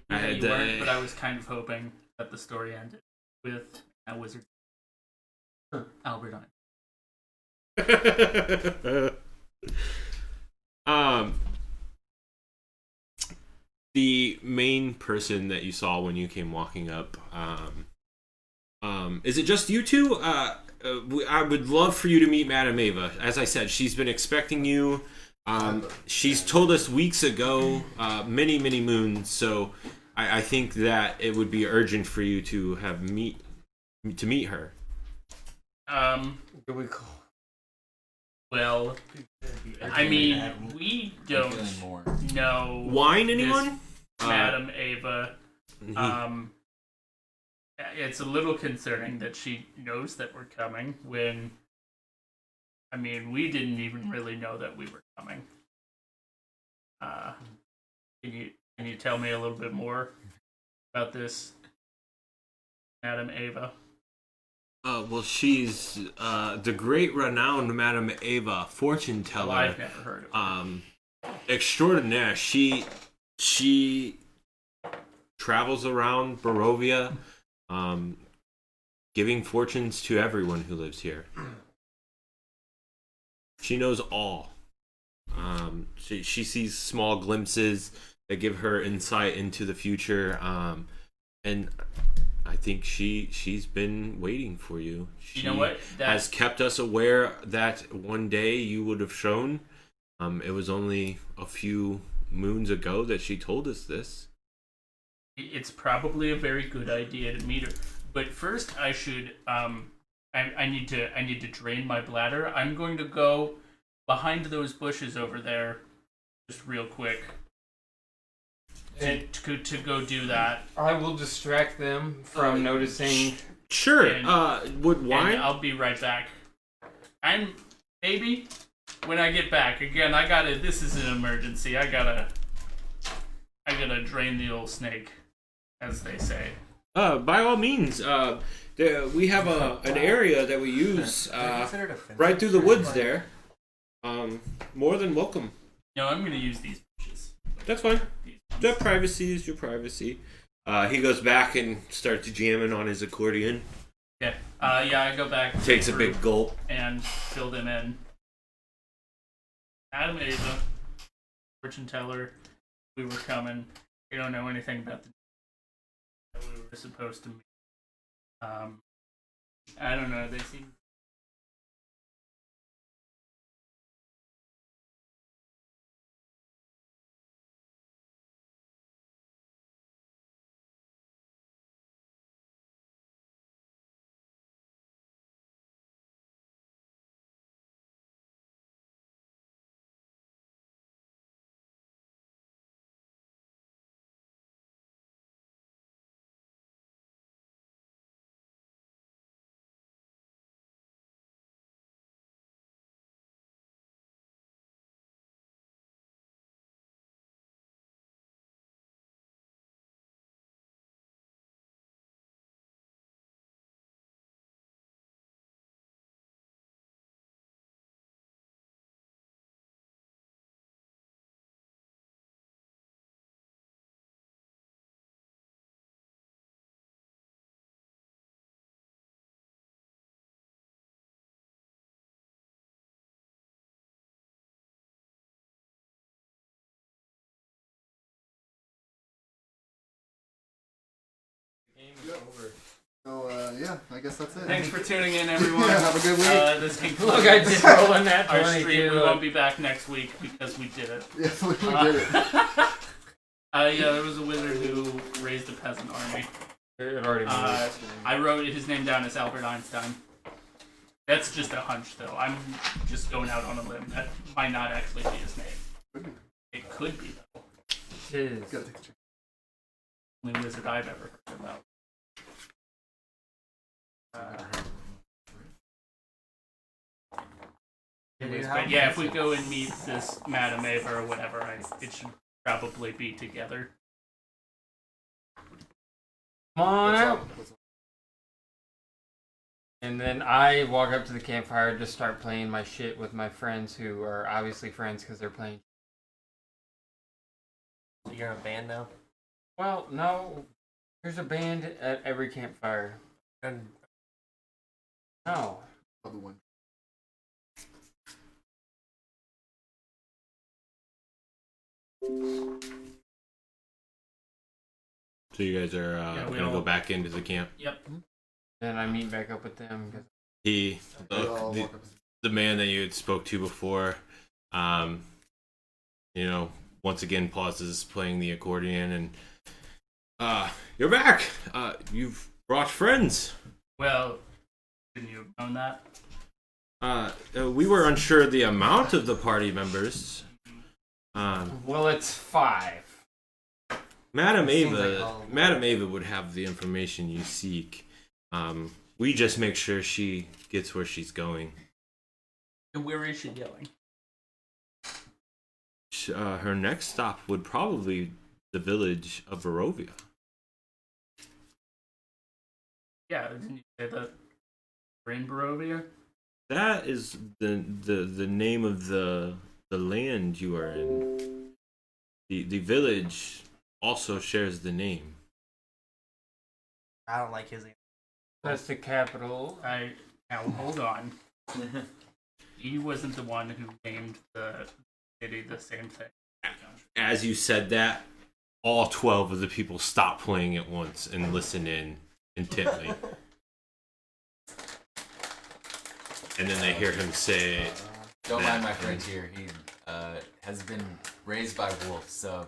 weren't, but I was kind of hoping that the story ended with a wizard. Albert Einstein.
The main person that you saw when you came walking up, is it just you two? I would love for you to meet Madame Ava. As I said, she's been expecting you. She's told us weeks ago, many moons. So I think that it would be urgent for you to meet her.
Well, I mean, we don't know.
Wine, anyone?
Madame Ava. It's a little concerning that she knows that we're coming when, I mean, we didn't even really know that we were coming. Can you tell me a little bit more about this, Madame Ava?
Well, she's the great renowned Madame Ava, fortune teller.
Well, I've never heard of her.
Extraordinaire. She travels around Barovia, giving fortunes to everyone who lives here. She knows all. She sees small glimpses that give her insight into the future, and I think she's been waiting for you. She
you know what?
has kept us aware that one day you would have shown. It was only a few moons ago that she told us this.
It's probably a very good idea to meet her, but first I should I need to drain my bladder. I'm going to go behind those bushes over there, just real quick. To go do that.
I will distract them from noticing.
Sure. Would
And
wine?
I'll be right back. And maybe when I get back again, this is an emergency. I gotta drain the old snake, as they say.
By all means. We have an area that we use right through the woods there. More than welcome.
No, I'm gonna use these bushes.
That's fine. Your privacy is your privacy. He goes back and starts jamming on his accordion.
Okay. I go back.
Takes a big gulp.
And fill them in. Madam Ava, fortune teller, we were coming. They don't know anything about the that we were supposed to meet. I don't know. They seem.
So, yeah, I guess that's it.
Thanks for tuning in, everyone.
Yeah, have a good week.
This concludes
Look, I did roll in that
our
22.
stream. We won't be back next week because we did it.
Yes, we did it.
Yeah, there was a wizard who raised a peasant army.
It already moved.
I wrote his name down as Albert Einstein. That's just a hunch, though. I'm just going out on a limb. That might not actually be his name. It could be, though.
It is.
Gotta take a check.
Only wizard I've ever heard about. Anyways, but yeah, if we go and meet this Madame Ava or whatever, it should probably be together.
Come on
What's
out.
up? What's up?
And then I walk up to the campfire, just start playing my shit with my friends who are obviously friends because they're playing.
So you're in a band now?
Well, no. There's a band at every campfire.
And
No.
Other one.
So you guys are
we
gonna
all-
go back into the camp.
Yep.
Then I meet back up with them. 'Cause
He,
We all
the,
walk up.
the man that you had spoke to before, once again pauses playing the accordion and, you're back. You've brought friends.
Well, didn't you have known that?
We were unsure of the amount of the party members.
well, it's 5.
Madam
Seems
Ava,
like all-
Madam Ava would have the information you seek. We just make sure she gets where she's going.
And where is she going?
Her next stop would probably be the village of Barovia.
Yeah, didn't you say that we're in Barovia?
That is the name of the land you are in. The village also shares the name.
I don't like his.
That's the capital.
Now hold on. He wasn't the one who named the city the same thing.
As you said that, all 12 of the people stop playing at once and listen in intently. And then they hear him say,
Don't mind my friend here. He has been raised by wolves, so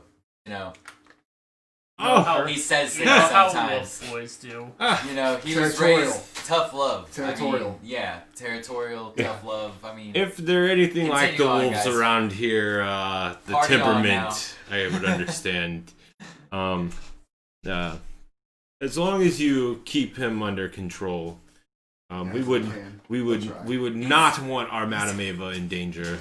"Oh,
he says
You
things
know how
sometimes.
wolf boys do.
He was
Territorial.
raised tough love.
Territorial.
I mean, yeah, territorial, tough love. I mean,
if they're anything like the
Continue on,
wolves
guys.
around here, the
Party on
temperament, I would understand. As long as you keep him under control, we
Yes,
would
we can.
we
We'll
would
try.
we would not want our Madam Ava in danger.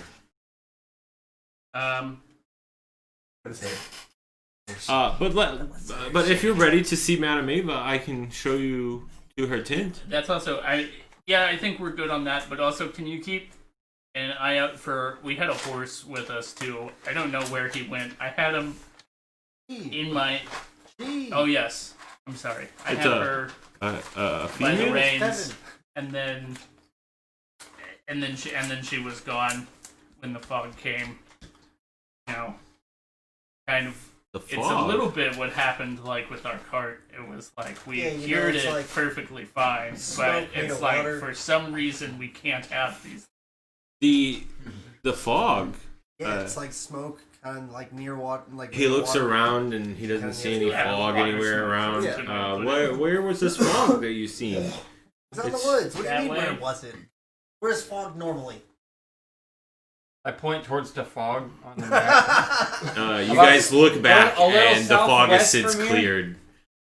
But if you're ready to see Madam Ava, I can show you to her tent.
That's also I think we're good on that, but also can you keep an eye out for we had a horse with us too. I don't know where he went. I had him in my Oh yes. I'm sorry. I
It's
had
a-
her
A
by the
female?
reins and then she was gone.
when the fog came, you know, kind of.
The
It's a
fog.
little bit what happened like with our cart. It was like we
Yeah, you know,
cured
it's
it
like
perfectly fine,
smoke
but
made
it's
of
like
water.
for some reason we can't have these.
The fog.
Yeah, it's like smoke, kind of like near water. Like
He
near
looks
water.
around and he doesn't
Kinda
see any
yeah,
fog
water
anywhere
smoke.
around.
Yeah.
Where was this fog that you seen?
It's out in the
It's-
woods. What do you
that
mean? Where
way.
was it? Where's fog normally?
I point towards the fog on the map.
You
About
guys look back
a little
and the fog has
southwest
since
from here?
cleared.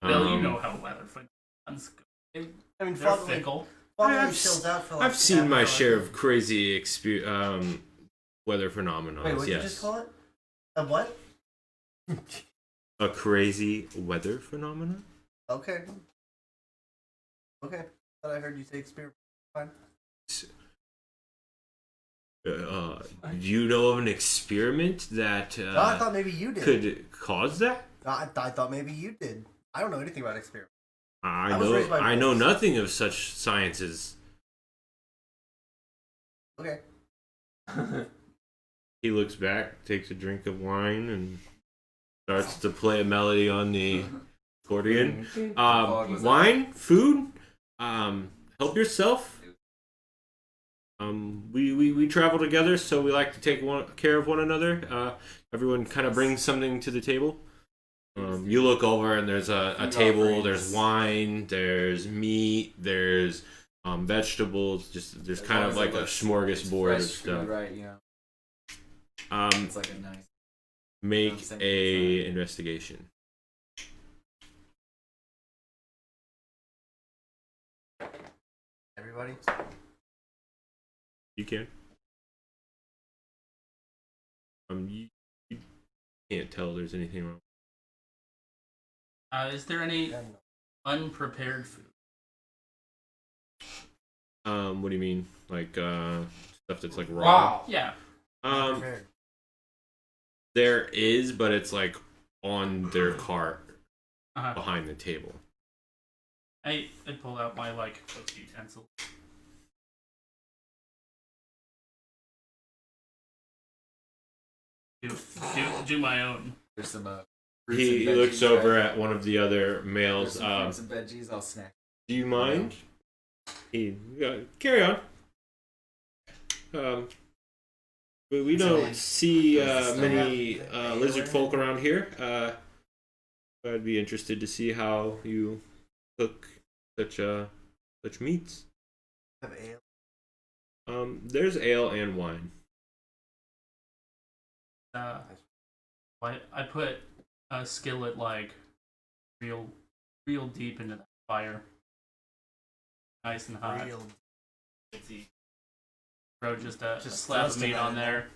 Bill, you know how weather phenomenons go.
I mean,
They're
fog like,
fickle.
fog
I've
only
s-
chills out for like.
I've seen
half
my
an hour.
share of crazy weather phenomena.
Wait, what did
yes.
you just call it? A what?
A crazy weather phenomenon?
Okay. Okay. Thought I heard you say experiment. Fine.
Do you know of an experiment that
No, I thought maybe you did.
could cause that?
I thought maybe you did. I don't know anything about experiments.
I
was raised by
I know
wolves.
nothing of such sciences.
Okay.
He looks back, takes a drink of wine, and starts to play a melody on the accordion. Wine, food, help yourself. We travel together, so we like to take care of one another. Everyone kind of brings something to the table. You look over and there's a table. There's wine. There's meat. There's vegetables. Just there's kind of like a smorgasbord of
Fresh food,
stuff.
right? You know, it's like a nice.
Make
Something
a
inside.
investigation.
Everybody.
You can. You can't tell there's anything wrong.
Is there any unprepared food?
What do you mean? Like stuff that's like raw?
Wow.
Yeah.
Prepared.
There is, but it's like on their cart
Uh-huh.
behind the table.
I pull out my like cook utensil. Do my own.
There's some.
He looks over at one of the other males.
Some fruits and veggies. I'll snack.
Do you mind? He carry on. We don't see many lizard folk around here. I'd be interested to see how you cook such meats.
Have ale.
There's ale and wine.
I put a skillet like real deep into the fire, nice and hot.
Real.
Throw just a
Just
slab of
thrusting
meat
that
on
in
there.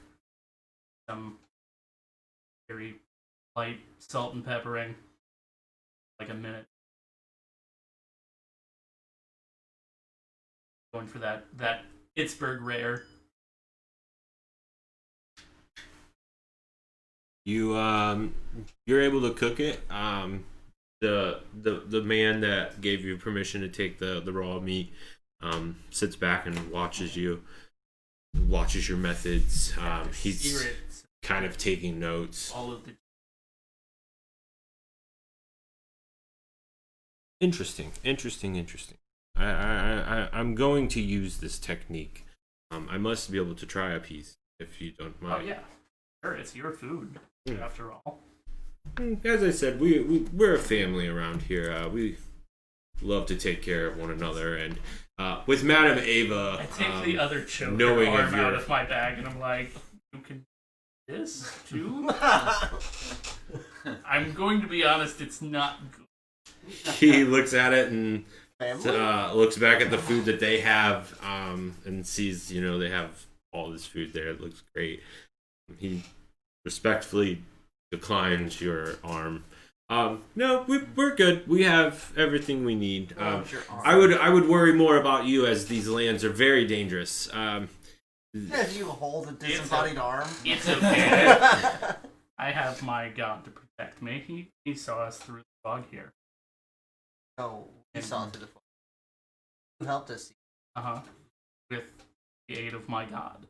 Some very light salt and peppering. Like a minute. Going for that Pittsburgh rare.
You're able to cook it. The man that gave you permission to take the raw meat sits back and watches your methods. He's
Secrets.
kind of taking notes.
All of the
Interesting. I'm going to use this technique. I must be able to try a piece if you don't mind.
Oh yeah, sure. It's your food after all.
As I said, we're a family around here. We love to take care of one another, and with Madame Ava,
I take the other choker
knowing
arm
of
out
your,
of my bag, and I'm like, "You can do this too." I'm going to be honest; it's not good.
he looks at it and
Family?
looks back at the food that they have, and sees they have all this food there. It looks great. He respectfully declines your arm. No, we're good. We have everything we need. I would worry more about you, as these lands are very dangerous.
If you hold a disembodied arm.
It's okay. I have my God to protect me. He saw us through the fog here.
No, we saw through the fog. You helped us.
With the aid of my God.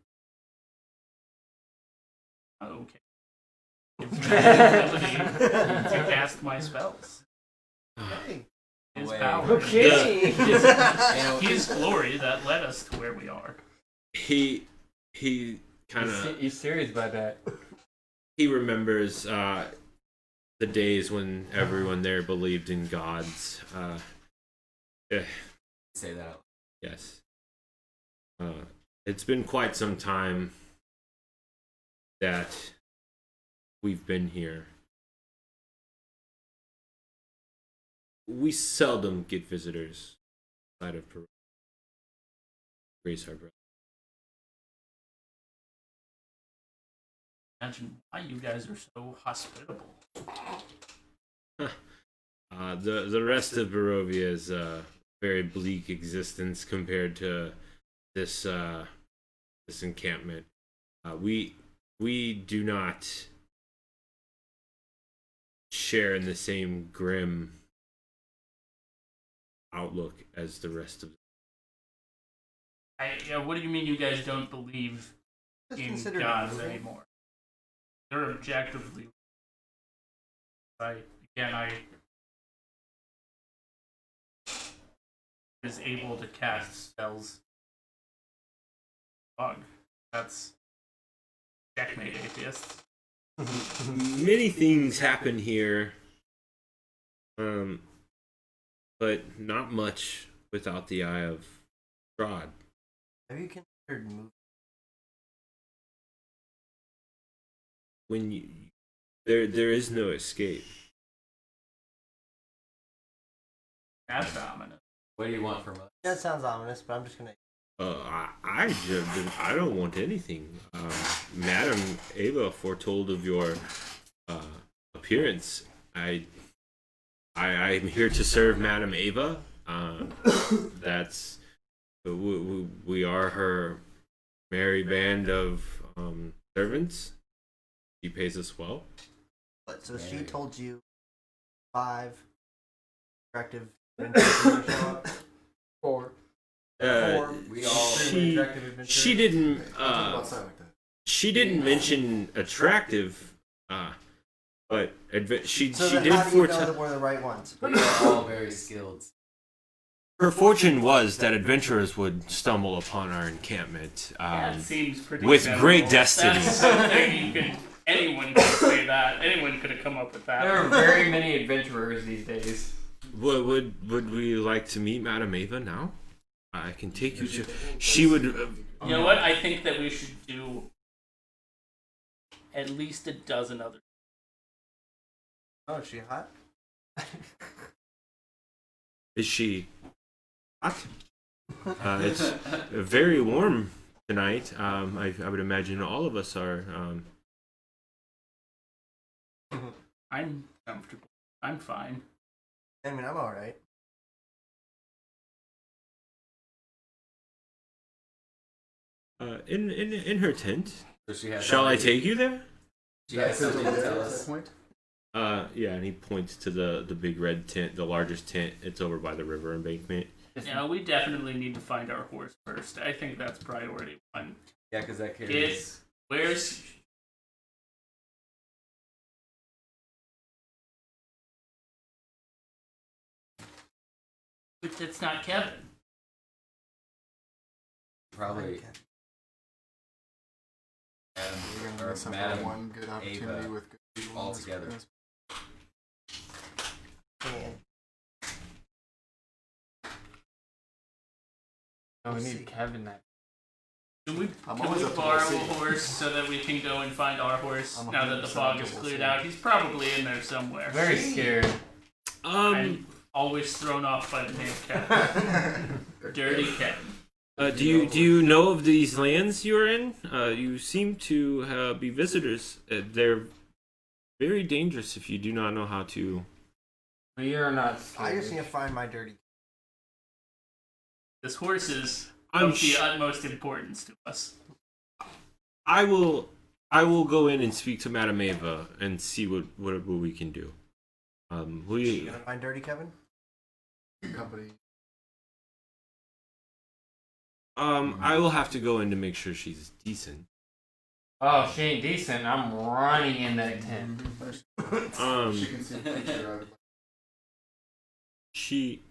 Okay. It's my ability to cast my spells. His
Wait.
power.
Okay.
His glory that led us to where we are.
He kind of
You serious about that?
he remembers the days when everyone there believed in gods.
Say that out.
Yes. It's been quite some time that we've been here. We seldom get visitors outside of Peru. Grace our brother.
Imagine why you guys are so hospitable.
The rest of Barovia is a very bleak existence compared to this this encampment. We do not share in the same grim outlook as the rest of.
What do you mean you guys don't believe
Just
in
consider it
gods
moving.
anymore? They're objectively right. Again, I is able to cast spells. Bug. That's checkmate, atheists.
Many things happen here, but not much without the eye of Strahd.
Have you considered moving?
When there is no escape.
That's ominous.
What do you want from us?
That sounds ominous, but I'm just gonna.
I don't want anything. Madam Ava foretold of your appearance. I'm here to serve Madam Ava. That's we are her merry band of servants. She pays us well.
But so she told you 5 attractive adventurers to show up?
4.
We all.
Attractive adventurers?
She didn't.
Don't talk outside like that.
She didn't mention attractive. But she
So
she
then
did
how do you know
foretell.
that we're the right ones?
We are all very skilled.
Her fortune was that adventurers would stumble upon our encampment.
That seems pretty
with
general.
great destiny.
That's something you could. Anyone could say that. Anyone could have come up with that.
There are very many adventurers these days.
Would we like to meet Madame Ava now? I can take you to. She would.
You know what? I think that we should do at least a dozen other.
Oh, is she hot?
Is she hot? It's very warm tonight. I would imagine all of us are.
I'm comfortable. I'm fine.
I mean, I'm alright.
In her tent.
So she has.
Shall I take you there?
She has something to tell
At
us.
that point?
Yeah, and he points to the big red tent, the largest tent. It's over by the river embankment.
Yeah, we definitely need to find our horse first. I think that's priority 1.
Yeah, because that carries.
Where's... It's not Kevin.
Probably.
We're gonna
Or
miss out on
Madam
one good opportunity
Ava
with good people
all
in this
together.
business.
And
Oh, we need Kevin that.
Can we
I'm always up to
borrow a
see.
horse so that we can go and find our horse
I'm
now that the
100%
fog is
up to
cleared
see.
out? He's probably in there somewhere.
Very scared.
I'm always thrown off by the name Kevin. Dirty Kevin.
Do you know of these lands you're in? You seem to be visitors. They're very dangerous if you do not know how to.
We are not
I
scared.
just need to find my dirty.
This horse is
I'm
of the
sh-
utmost importance to us.
I will go in and speak to Madame Ava and see what we can do.
You
We
gonna find dirty Kevin?
Company.
I will have to go in to make sure she's decent.
Oh, she ain't decent. I'm running in that tent.
She can see the picture. I would
She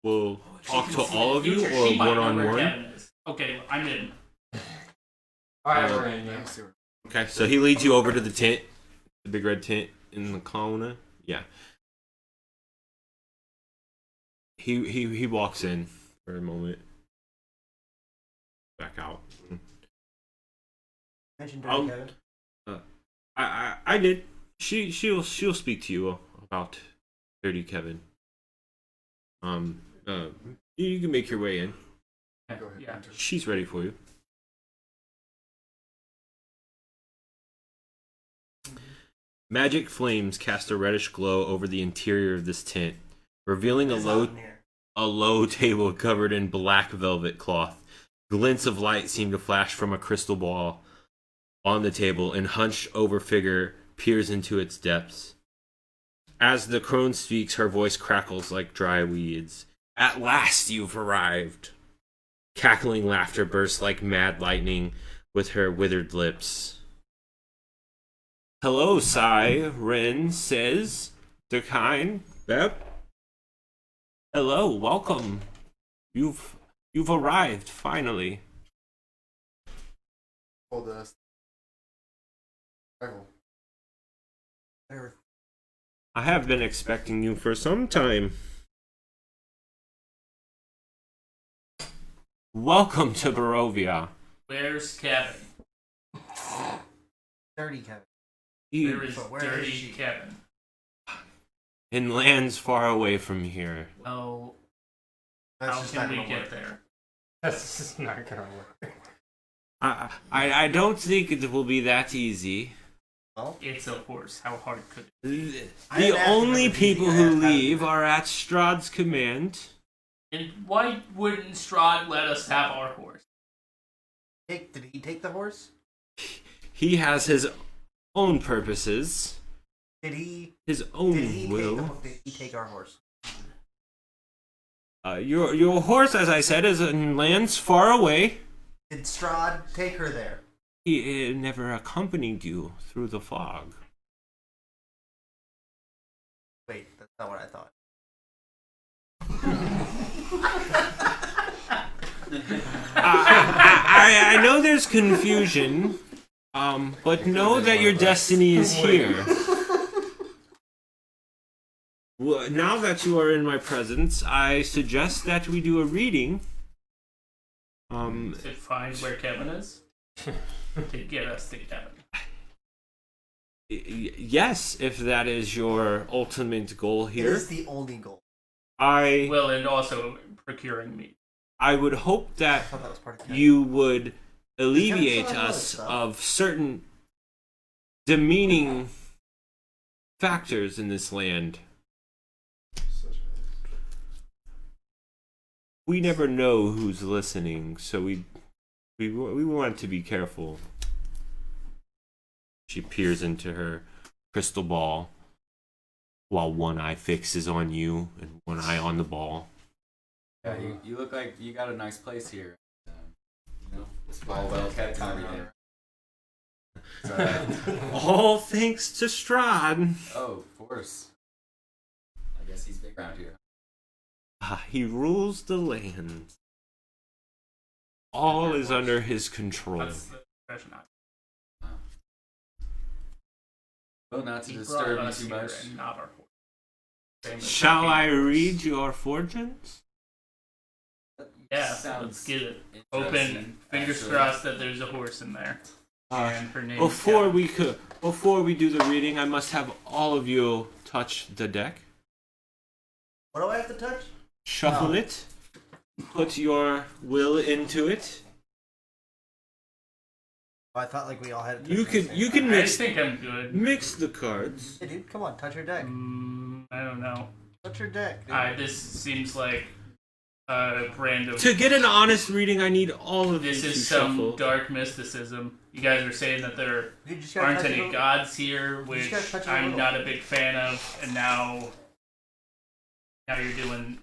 will talk to all of you
She
or
might know
one on
where
one.
Kevin is. Okay, I'm in.
Alright, we're in.
like
Yeah.
to see her.
Okay, so he leads you over to the tent, the big red tent in the corner. Yeah. He walks in for a moment. Back out.
Mentioned
I'll-
Kevin.
I did. She'll speak to you about Dirty Kevin. You can make your way in.
Go ahead.
Yeah.
Enter.
She's ready for you. Magic flames cast a reddish glow over the interior of this tent, revealing
It's hot in here.
a low table covered in black velvet cloth. Glints of light seem to flash from a crystal ball on the table, and hunched over figure peers into its depths. As the crone speaks, her voice crackles like dry weeds. At last you've arrived. Cackling laughter bursts like mad lightning with her withered lips. Hello, Sai, Ren says. Dakine, Bep. Hello, welcome. You've arrived, finally.
Told us. Rival.
I have been expecting you for some time. Welcome to Barovia.
Where's Kevin?
Dirty Kevin.
Where is
But where
Dirty
is she?
Kevin?
In lands far away from here.
Well,
That's
how
just
can
not
we
gonna
get
work.
there?
That's just not gonna work.
I don't think it will be that easy.
Well,
It's a horse. How hard could it?
I
The
didn't ask if
only
it was
people
easy, I
who
asked how to do
leave
it.
are at Strahd's command.
And why wouldn't Strahd let us have our horse?
Did he take the horse?
He has his own purposes,
Did he?
his own
Did he
will.
Did he take our horse?
Your horse, as I said, is in lands far away.
Did Strahd take her there?
He never accompanied you through the fog.
Wait, that's not what I thought.
I know there's confusion, but know that your destiny is here. Well, now that you are in my presence, I suggest that we do a reading.
To find where Kevin is? To get us to Kevin.
Yes, if that is your ultimate goal
It
here.
is the only goal.
Well, and also procuring meat.
I would hope
I
that
thought that was part of Kevin.
you would alleviate
Kevin still has
us
other stuff.
of certain demeaning factors in this land.
Such
We never know who's listening, so we want to be careful. She peers into her crystal ball while one eye fixes on you and one eye on the ball.
Yeah, you look like you got a nice place here. You know, it's all well kept and everything. So,
All thanks to Strahd.
oh, of course. I guess he's big around here.
He rules the land. All is under his control.
That's the impression I
Well, not to
He brought
disturb you
us
too
here
much.
and not our horse. Same as
Shall I
Kevin.
read your fortunes?
Yeah,
Sounds
let's get it.
interesting,
Open. Fingers
actually.
crossed that there's a horse in there. And her name.
Before we do the reading, I must have all of you touch the deck.
What do I have to touch?
Shuffle
No.
it. Put your will into it.
Oh, I thought like we all had to touch
You
the
can
same
you
time.
can
I
mix
think I'm good.
mix the cards.
Hey, dude, come on, touch your deck.
I don't know.
Touch your deck. Dude.
This seems like a random.
To get an honest reading, I need all of
This
you to
is some
shuffle.
dark mysticism. You guys are saying that there
You just gotta
aren't
touch
any
it.
gods here, which
gotta touch it a
I'm
little.
not a big fan of, and now you're doing.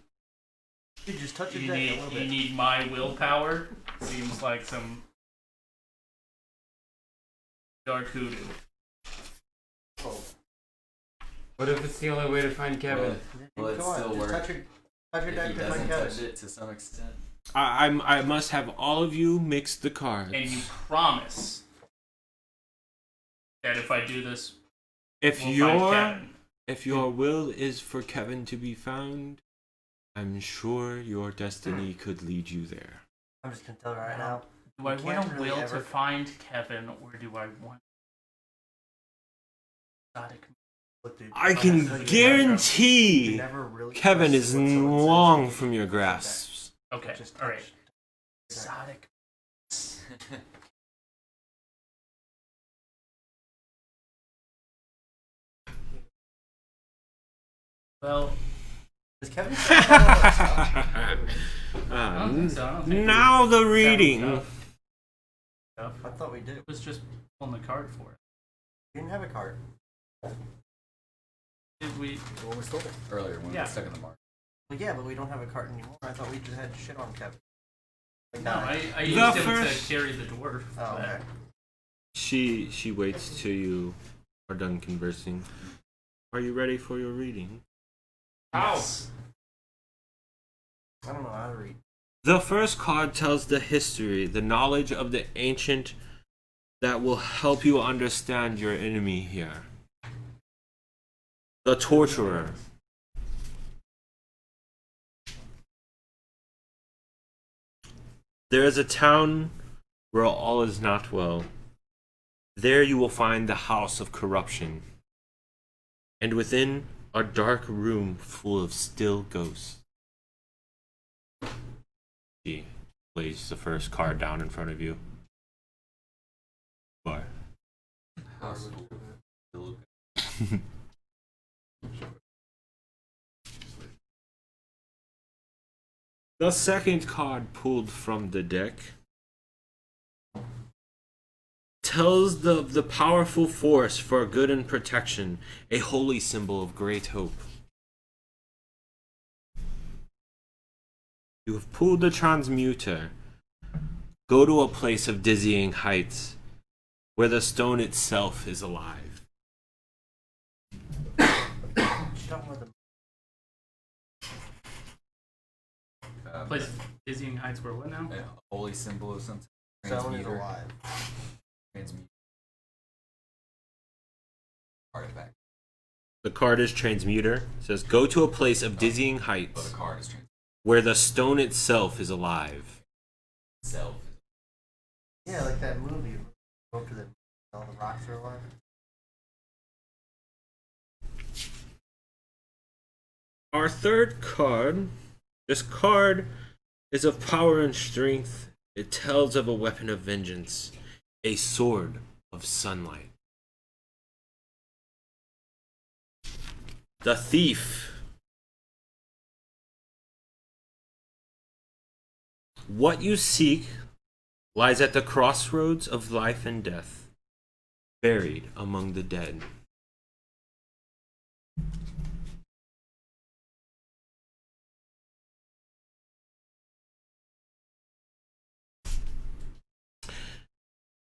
Dude, just touch your
You
deck a
need
little
you
bit.
need my willpower. Seems like some
Dark hoodoo.
What if it's the only way to find Kevin?
Will it
Go on,
still
just
work
touch your
if
deck
he
to
doesn't
find
touch
Kevin.
it to some extent?
I must have all of you mix the cards.
And you promise that if I do this,
If
we'll find Kevin.
if your will is for Kevin to be found, I'm sure your destiny could lead you there.
I'm just gonna tell you right now.
Do I
You
want
can't
a
really
will
ever-
to find Kevin, or do I want exotic?
Look, dude,
I
like
can
said, you
guarantee
never really
Kevin
trust
is
what someone says.
long from your grasps.
Okay,
Just
all right.
touch.
Exotic. Well,
Does Kevin?
I don't think so. I don't think
Now the
we-
reading.
Stuff.
I thought we did.
It was just pulling the card for it.
We didn't have a card.
Did we?
The one we stole.
Earlier when we
Yeah.
were stuck in the mark.
Well, yeah, but we don't have a card anymore. I thought we just had shit on Kevin. Like,
No, I
The
used him
first-
to carry the dwarf.
Oh,
but-
okay.
She waits till you are done conversing. Are you ready for your reading?
Yes.
I don't know how to read.
The first card tells the history, the knowledge of the ancient that will help you understand your enemy here. The torturer. There is a town where all is not well. There you will find the house of corruption. And within a dark room full of still ghosts. She lays the first card down in front of you. What?
House will
The second card pulled from the deck tells the powerful force for good and protection, a holy symbol of great hope. You have pulled the transmuter. Go to a place of dizzying heights, where the stone itself is alive.
She's talking about the
Place Dizzying Heights where what now?
a holy symbol of something.
stone is
Transmuter.
alive.
Transmute. Artifact.
The card is transmuter. It says, go to a place of dizzying
But
heights,
the card is transmuted
where the stone itself is alive.
itself.
Yeah, like that movie. Go to the all the rocks are alive.
Our third card, this card is of power and strength. It tells of a weapon of vengeance, a sword of sunlight. The thief. What you seek lies at the crossroads of life and death, buried among the dead.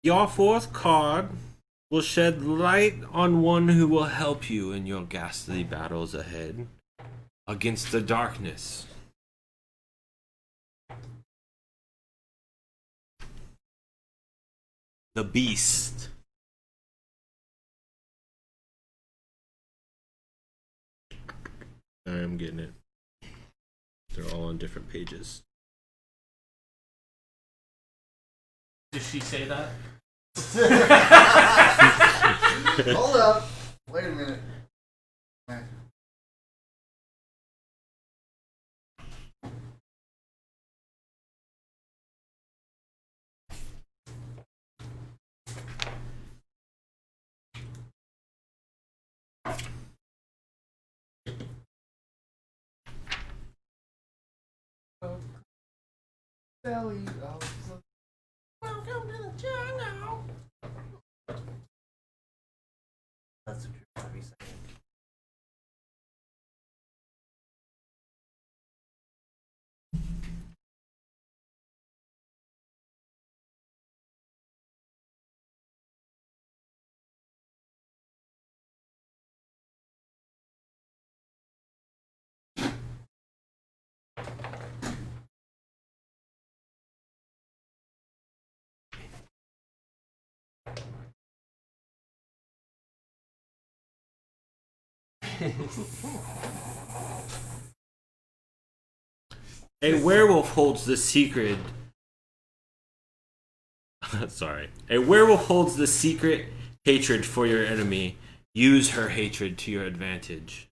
Your fourth card will shed light on one who will help you in your ghastly battles ahead against the darkness. The beast. I'm getting it. They're all on different pages.
Did she say that?
Hold up. Wait a minute.
Belly of the
That's the truth. I'd be saying.
A werewolf holds the secret. Sorry. A werewolf holds the secret hatred for your enemy. Use her hatred to your advantage.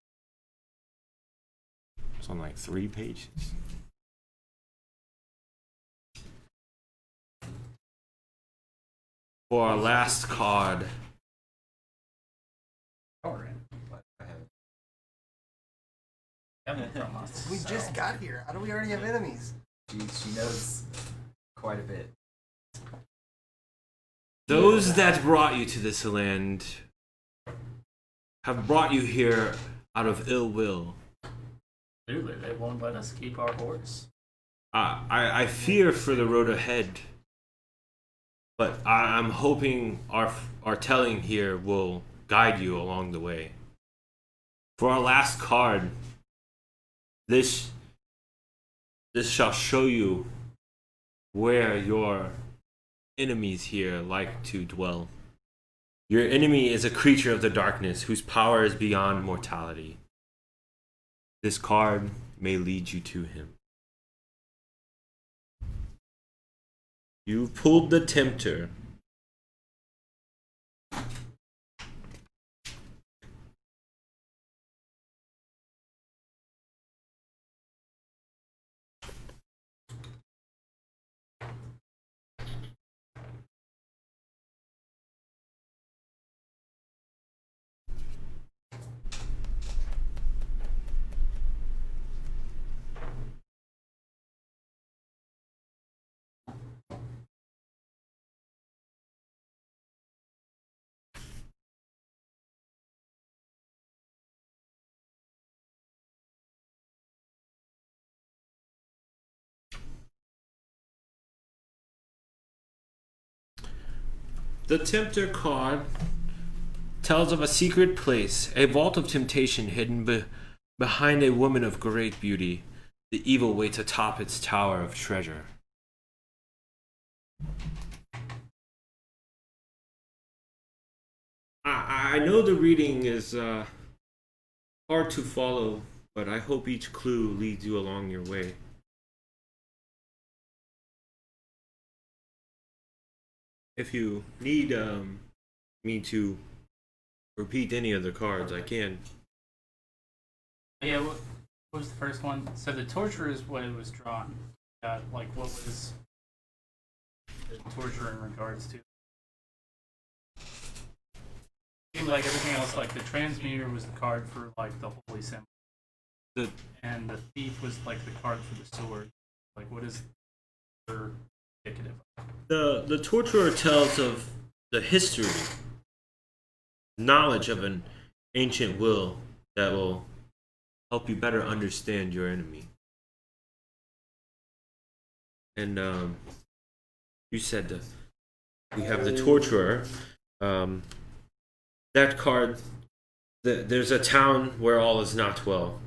It's on like 3 pages. For our last card.
We just got here. How do we already have enemies?
She knows quite a bit.
Those that brought you to this land have brought you here out of ill will.
Clearly, they won't let us keep our horse.
I fear for the road ahead, but I'm hoping our telling here will guide you along the way. For our last card, this shall show you where your enemies here like to dwell. Your enemy is a creature of the darkness whose power is beyond mortality. This card may lead you to him. You pulled the Tempter. The Tempter card tells of a secret place, a vault of temptation hidden behind a woman of great beauty. The evil waits atop its tower of treasure. I know the reading is hard to follow, but I hope each clue leads you along your way. If you need me to repeat any of the cards, I can.
Yeah, what was the first one? So the torture is what it was drawn. Like, what was the torture in regards to? Seemed like everything else, like the transmuter was the card for like the holy symbol, and the thief was like the card for the sword. Like, what is the indicative?
The torturer tells of the history, knowledge of an ancient will that will help you better understand your enemy. And you said that we have the torturer. That card, there's a town where all is not well.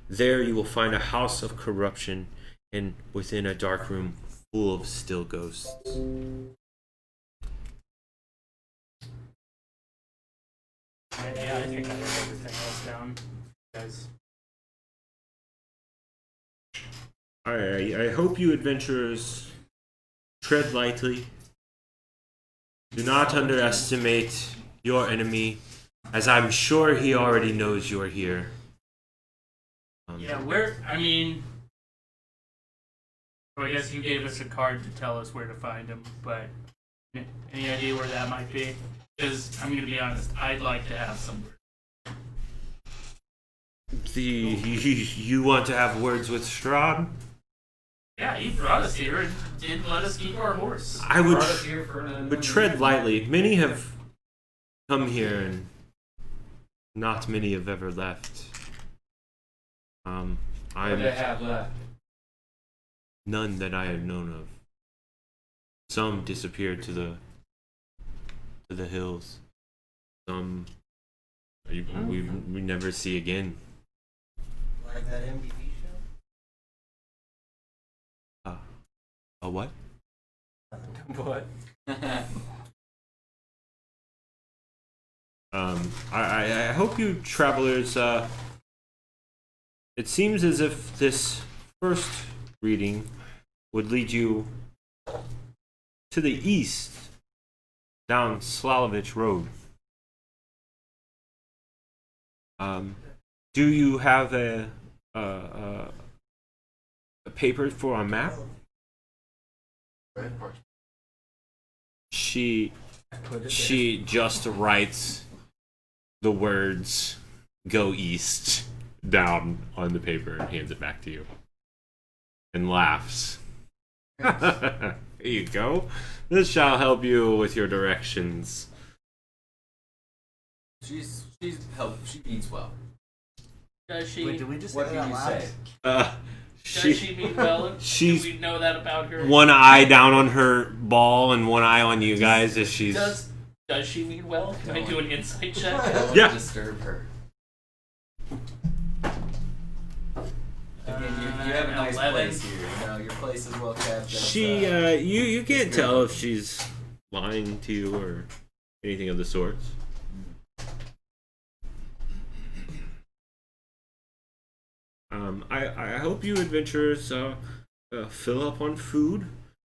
There you will find a house of corruption, and within a dark room full of still ghosts.
Yeah, I think I have everything else down, guys.
I hope you adventurers tread lightly. Do not underestimate your enemy, as I'm sure he already knows you're here.
Yeah, I guess you gave us a card to tell us where to find him, but any idea where that might be? Because, I'm going to be honest, I'd like to have some.
You want to have words with Strahd?
Yeah, he brought us here and didn't let us keep our horse.
I would tread lightly. Many have come here and not many have ever left.
What do they have left?
None that I have known of. Some disappeared to the hills. Some we never see again.
Like that MTV show?
A what?
What?
I hope you travelers. It seems as if this first reading would lead you to the east, down Slalovich Road. Do you have a paper for a map? She just writes the words "Go east" down on the paper and hands it back to you, and laughs. Here you go. This shall help you with your directions.
She's help. She means well.
Does she?
Wait, did we just
What
say
do
that
you
out loud?
say?
Does she mean well?
she's-
Do we know that about her?
One eye down on her ball and one eye on you guys as she's.
Does she mean well? Can I do an insight check?
Don't
Yeah.
disturb her. Again, you have a nice
11.
place here. You know, your place is well kept.
She, you can't tell if she's lying to you or anything of the sorts. I hope you adventurers fill up on food,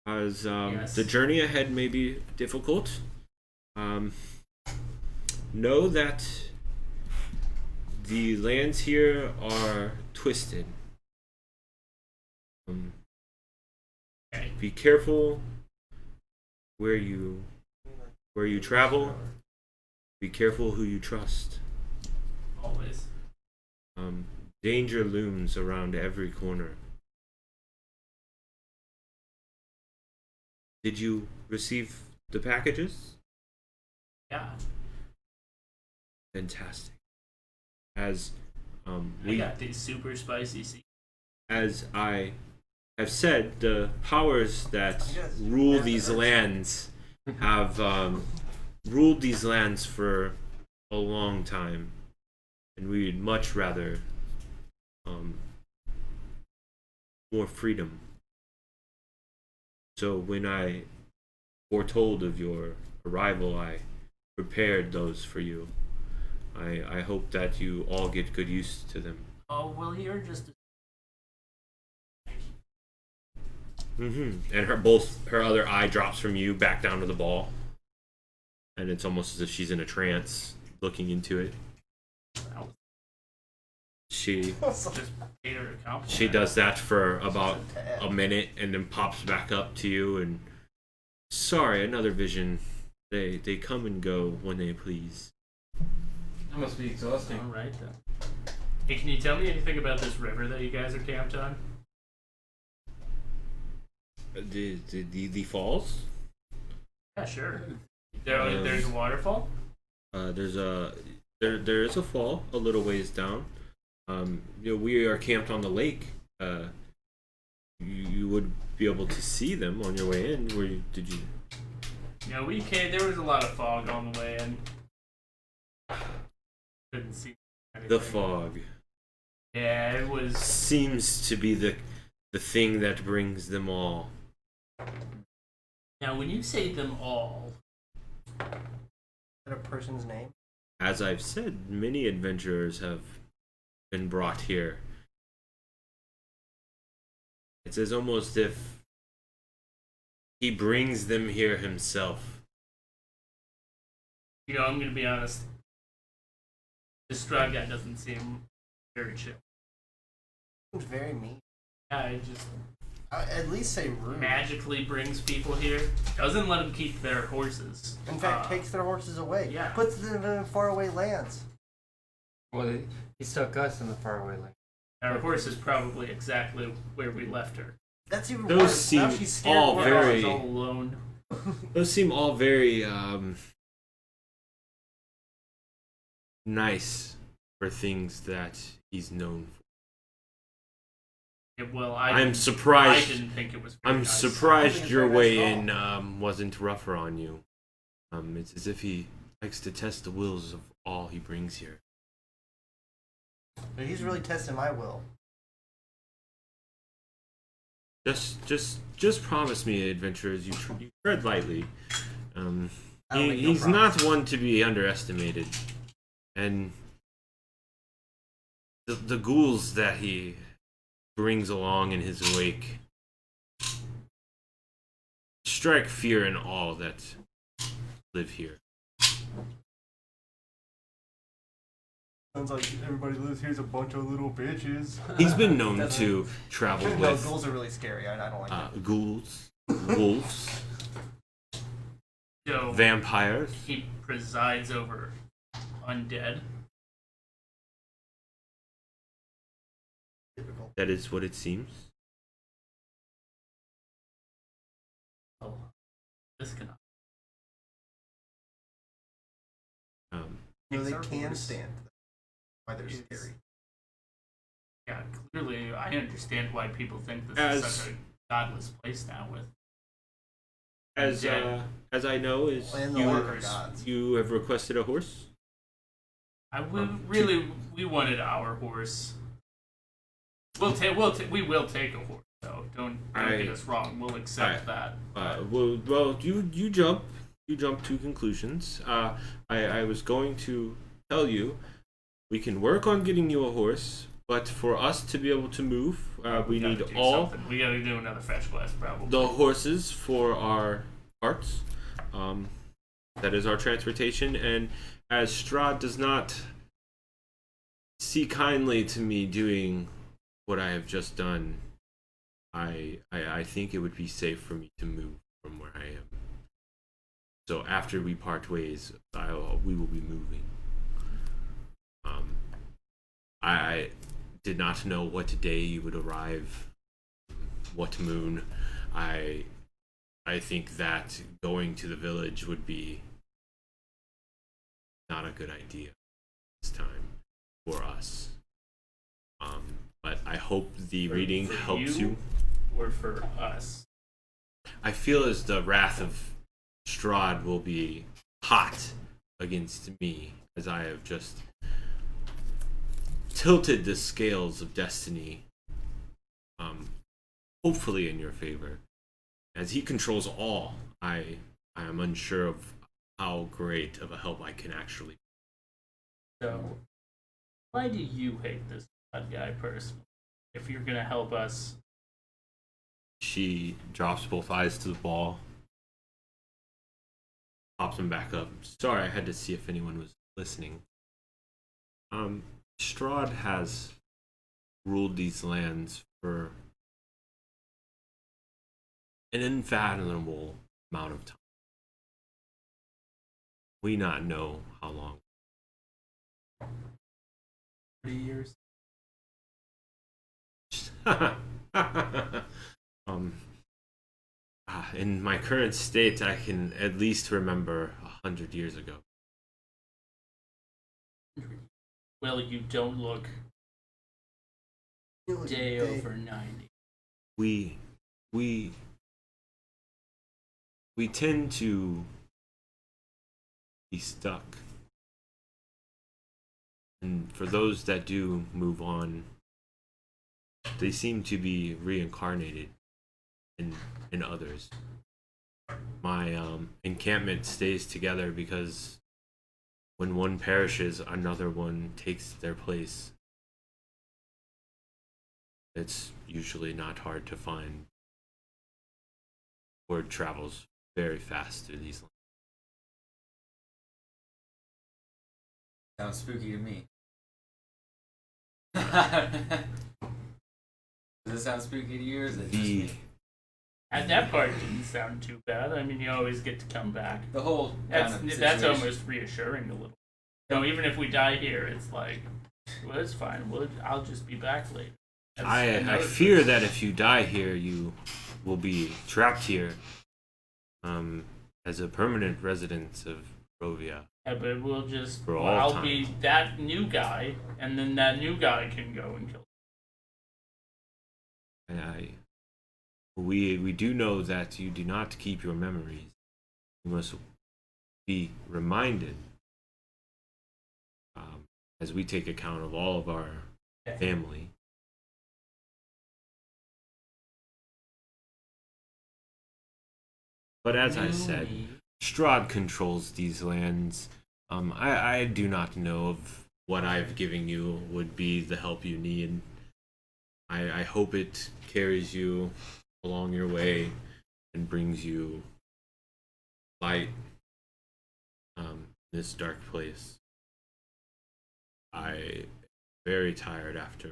as
Yes.
the journey ahead may be difficult. Know that the lands here are twisted.
Okay.
Be careful where you travel. Be careful who you trust.
Always.
Danger looms around every corner. Did you receive the packages?
Yeah.
Fantastic. As
I got these super spicy seeds.
as I have said, the powers that rule these lands have ruled these lands for a long time, and we'd much rather more freedom. So when I foretold of your arrival, I prepared those for you. I hope that you all get good use to them.
Oh, well, you're just.
And her other eye drops from you back down to the ball, and it's almost as if she's in a trance, looking into it. She
Just paid her a compliment.
she does that for about a minute, and then pops back up to you and, sorry, another vision. They come and go when they please.
That must be exhausting.
All right then. Hey, can you tell me anything about this river that you guys are camped on?
The falls.
Yeah, sure. There's a waterfall.
There is a fall a little ways down. We are camped on the lake. You would be able to see them on your way in. Did you?
Yeah, we came. There was a lot of fog on the way in. Couldn't see anything.
The fog
Yeah, it was.
seems to be the thing that brings them all.
Now, when you say them all,
Is that a person's name?
As I've said, many adventurers have been brought here. It's as almost if he brings them here himself.
I'm gonna be honest. This straw guy doesn't seem very chill.
Seems very mean.
Yeah, it just
At least say rude.
magically brings people here. Doesn't let them keep their horses.
In fact, takes their horses away.
yeah.
Puts them in faraway lands.
Well, he stuck us in the faraway land.
Our horse is probably exactly where we left her.
That's even
Those
worse. Now
seem
she's scared
all
worse.
very-
She's all alone.
Those seem all very nice for things that he's known for.
Yeah, well,
I'm
I
surprised.
didn't think it was. Very
I'm
nice.
surprised
it's
your
very
way
nice
in wasn't rougher on you. It's as if he likes to test the wills of all he brings here.
But he's really testing my will.
Just promise me, adventurers, you tread lightly. He's not one to be underestimated. And the ghouls that he brings along in his wake strike fear in all that live here.
Sounds like everybody who lives here is a bunch of little bitches.
He's been known to travel
No,
with
ghouls are really scary. I don't like them.
ghouls, wolves,
So
vampires.
he presides over undead.
That is what it seems.
Oh, this cannot.
No, they
These are
can
horse.
stand. Why they're
It's-
scary.
Yeah, clearly, I understand why people think this
As-
is such a godless place now. With
As
Yeah.
as I know, is
And the worker gods.
you have requested a horse.
we wanted our horse. We will take a horse though. Don't get us wrong. We'll accept that.
Well, you jump to conclusions. I was going to tell you, we can work on getting you a horse, but for us to be able to move, we
gotta
need
do
all
something. We gotta do another fetch quest probably.
the horses for our carts. That is our transportation, and as Strahd does not see kindly to me doing what I have just done, I think it would be safe for me to move from where I am. So after we part ways, we will be moving. I did not know what day you would arrive, what moon. I think that going to the village would be not a good idea this time for us. But I hope the reading
for
helps
you?
you.
Or for us.
I feel as the wrath of Strahd will be hot against me, as I have just tilted the scales of destiny, hopefully in your favor. As he controls all, I am unsure of how great of a help I can actually.
So, why do you hate this bad guy personally? If you're gonna help us,
She drops both eyes to the ball, pops them back up. Sorry, I had to see if anyone was listening. Strahd has ruled these lands for an unfathomable amount of time. We not know how long.
3 years.
In my current state, I can at least remember 100 years ago.
Well, you don't look day over 90.
We tend to be stuck. And for those that do move on, they seem to be reincarnated in others. My encampment stays together because when one perishes, another one takes their place. It's usually not hard to find. Word travels very fast through these lands.
Sounds spooky to me. Does it sound spooky to you, or is it just me?
And that part didn't sound too bad. I mean, you always get to come back.
The whole
That's
kind of
that's
situation.
almost reassuring a little. So even if we die here, it's like, well, it's fine. I'll just be back later.
I
another
fear
person.
that if you die here, you will be trapped here as a permanent resident of Rovia.
Yeah, but we'll just.
For all
I'll
time.
be that new guy, and then that new guy can go and kill.
We do know that you do not keep your memories. You must be reminded as we take account of all of our family. But as I said, Strahd controls these lands. I do not know if what I've given you would be the help you need. I hope it carries you along your way and brings you light this dark place. I am very tired after.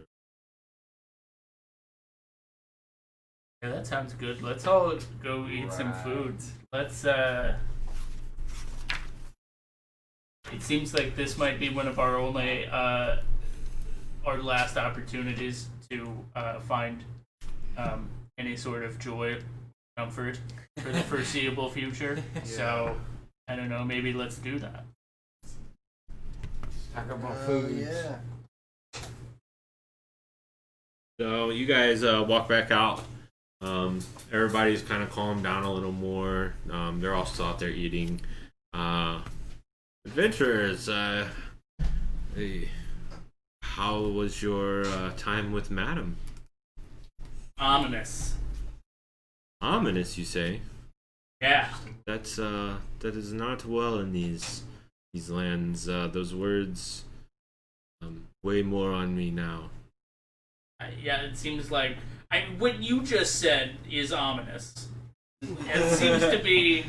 Yeah, that sounds good. Let's all go eat some food. Let's It seems like this might be one of our only our last opportunities to find any sort of joy, comfort for the foreseeable future.
Yeah.
So I don't know, maybe let's do that.
Talk about food.
Yeah.
So you guys walk back out. Everybody's kind of calmed down a little more. They're all still out there eating. Adventurers, hey, how was your time with Madam?
Ominous.
Ominous, you say?
Yeah.
That is not well in these lands. Those words weigh more on me now.
Yeah, it seems like what you just said is ominous. It seems to be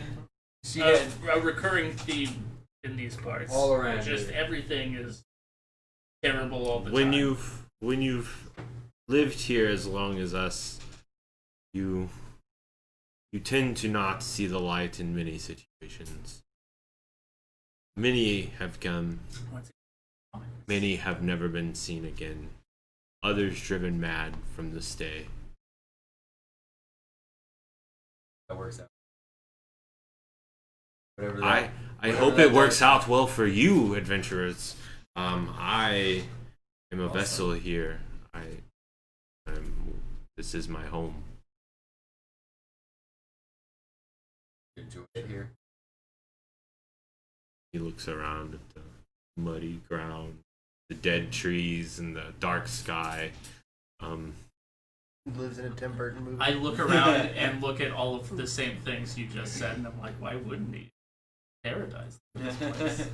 a recurring theme in these parts.
All around
Just
here.
everything is terrible all the
When
time.
you've lived here as long as us, you tend to not see the light in many situations. Many have come, many have never been seen again. Others driven mad from the stay.
That works out. Whatever
I
that,
I hope it works out well for you, adventurers. I am a vessel here. This is my home.
enjoy it here.
He looks around at the muddy ground, the dead trees, and the dark sky.
Lives in a Tim Burton movie.
I look around and look at all of the same things you just said, and I'm like, why wouldn't he? Paradise. This place.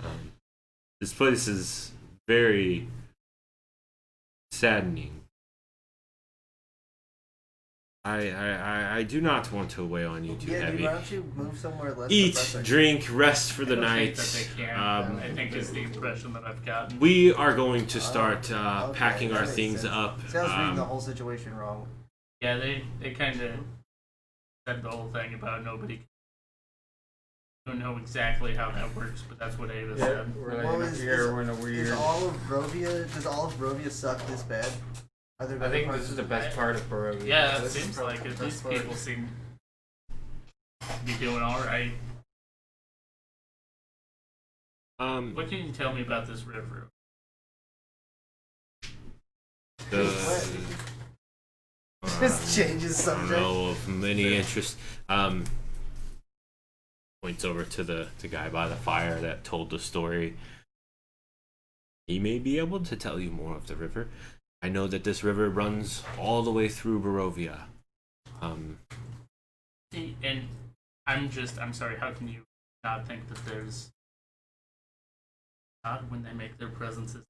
This place is very saddening. I do not want to weigh on you too
yeah,
heavy.
dude, why don't you move somewhere less
Eat,
depressing?
drink, rest for the
I
night.
don't think that they can. I think is the impression that I've gotten.
We are going to start
Okay,
packing
that
our
makes
things
sense.
up.
See, I was reading the whole situation wrong.
Yeah, they kind of said the whole thing about nobody. I don't know exactly how that works, but that's what Ava said.
We're
Well,
like here in a weird.
Is all of Rovia? Does all of Rovia suck this bad? Are there
I
better
think
parts
this is
of
the best part of Barovia.
Yeah, it
This is
seems
probably
like
the
it.
best
These
part.
people seem to be doing all right. What can you tell me about this river?
Just changes
I don't
subject.
know of many interests. Points over to the guy by the fire that told the story. He may be able to tell you more of the river. I know that this river runs all the way through Barovia.
See, and I'm sorry, how can you not think that there's God when they make their presences?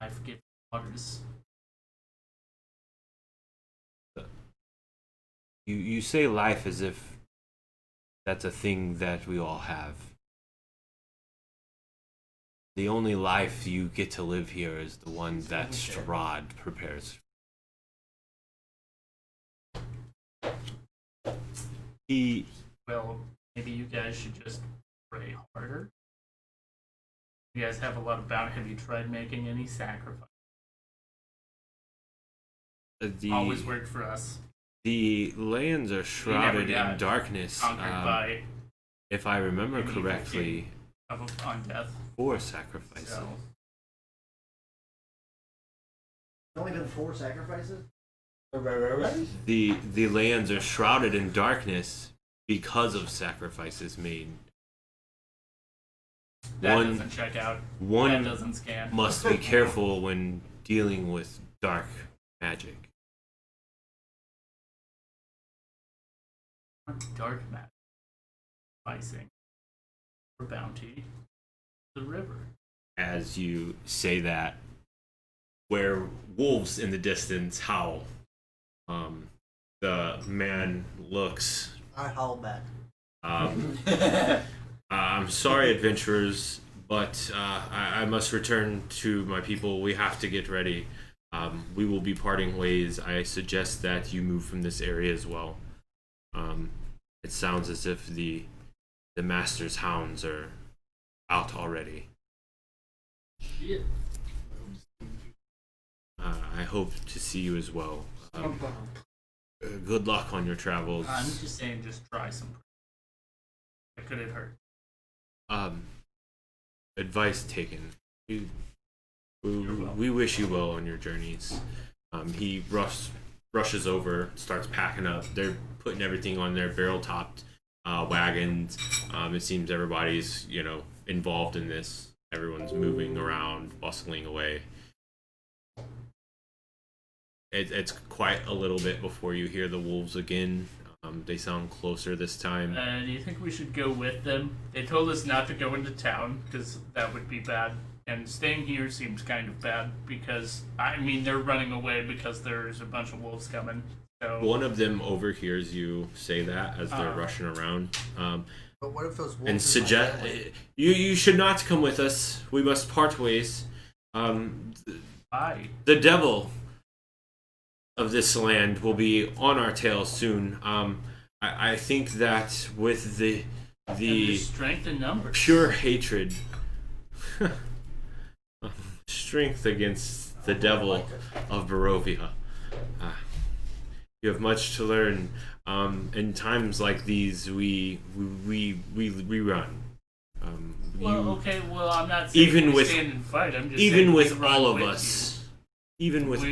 I forget waters.
You say life as if that's a thing that we all have. The only life you get to live here is the one that Strahd prepares.
Well, maybe you guys should just pray harder. You guys have a lot of bounty. Have you tried making any sacrifice? Always worked for us.
The lands are shrouded
got
in darkness.
Conquered by
If I remember
an evil
correctly,
on death.
4 sacrifices.
So
Only been 4 sacrifices.
The lands are shrouded in darkness because of sacrifices made.
that
One-
doesn't check out.
One
That doesn't scan.
must be careful when dealing with dark magic.
Dark magic, icing, or bounty, the river.
As you say that, where wolves in the distance howl, the man looks.
I howl back.
I'm sorry, adventurers, but I must return to my people. We have to get ready. We will be parting ways. I suggest that you move from this area as well. It sounds as if the master's hounds are out already.
Shit.
I hope to see you as well. Good luck on your travels.
I'm just saying, just try some. What could it hurt?
Advice taken. We wish you well on your journeys. He rushes over, starts packing up. They're putting everything on their barrel-topped wagons. It seems everybody's, involved in this. Everyone's moving around, bustling away. It's quite a little bit before you hear the wolves again. They sound closer this time.
Do you think we should go with them? They told us not to go into town because that would be bad. And staying here seems kind of bad because, they're running away because there's a bunch of wolves coming. So
One of them overhears you say that as they're rushing around.
But what if those wolves?
And suggest you should not come with us. We must part ways.
Bye.
The devil of this land will be on our tails soon. I think that with the
strength in numbers,
pure hatred, strength against the devil of Barovia, you have much to learn. In times like these, we run.
I'm not saying stand and fight. I'm just
even
saying
with
we
all of
run
us,
you.
even with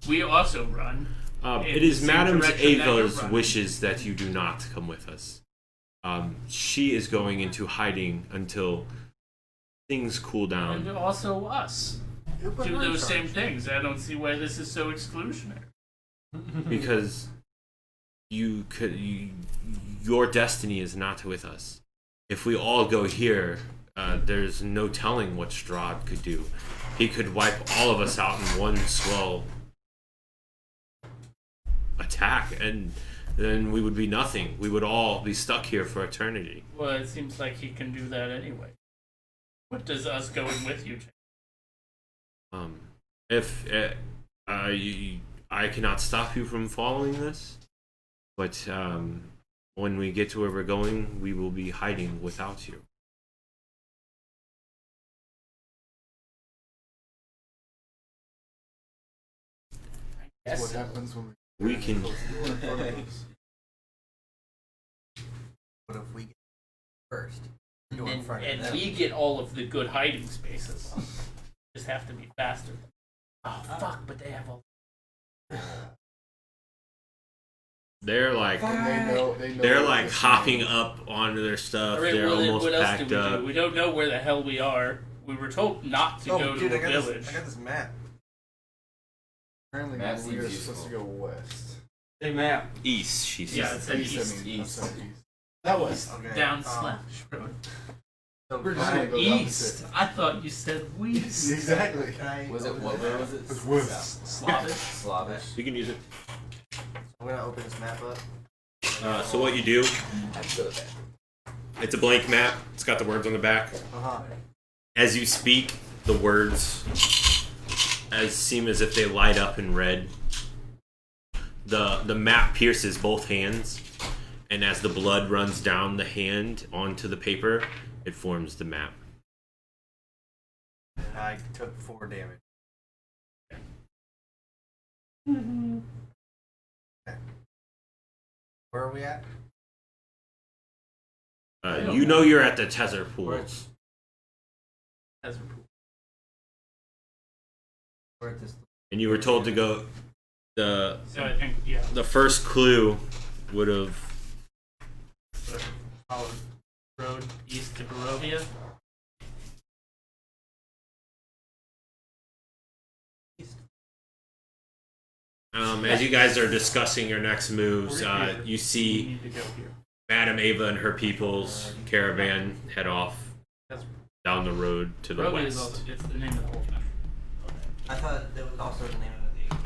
we also run.
it is
the same
Madame
direction that you're
Ava's
running.
wishes that you do not come with us. She is going into hiding until things cool down.
And also us
Who put
do
her in
those same
charge?
things. I don't see why this is so exclusionary.
Because your destiny is not with us. If we all go here, there's no telling what Strahd could do. He could wipe all of us out in one swell attack, and then we would be nothing. We would all be stuck here for eternity.
Well, it seems like he can do that anyway. What does us going with you change?
If I cannot stop you from following this, but when we get to where we're going, we will be hiding without you.
That's what happens when
We can.
What if we get first? Door in front of
And
them.
we get all of the good hiding spaces. Just have to be faster. Oh fuck! But they have all.
They're like
they know
they're
what
like
this
hopping
means.
up onto their stuff.
All right,
They're
well, then
almost
what else do
packed
we
up.
do? We don't know where the hell we are. We were told not to go
dude,
to
I
a
got
village.
I got this map.
Apparently,
That
we are
seems
supposed to go west.
Hey, map.
East, she says.
Yeah, it said
East,
east.
I mean, I'm sorry, east.
That was
Okay,
down
um,
slash road.
So
We're just gonna go the
East.
opposite.
I thought you said west.
Exactly.
Can I
Was it
open
what?
this
Where
map?
was it?
It's west.
Slavish.
Slavish.
You can use it.
I'm gonna open this map up.
So what you do?
I'd go there.
It's a blank map. It's got the words on the back. As you speak, the words seem as if they light up in red. The map pierces both hands, and as the blood runs down the hand onto the paper, it forms the map.
And I took 4 damage. Okay. Where are we at?
You know you're at the Tether pools.
As we're cool.
We're at this.
And you were told to go. The
So I think
the first clue would have.
follow road east to Barovia.
As you guys are discussing your next moves,
We're here.
you
We
see
need to go here.
Madame Ava and her people's caravan head off
That's
down the road to the
Barovia is
west.
also, it's the name of the whole town.
I thought that was also the name of the game that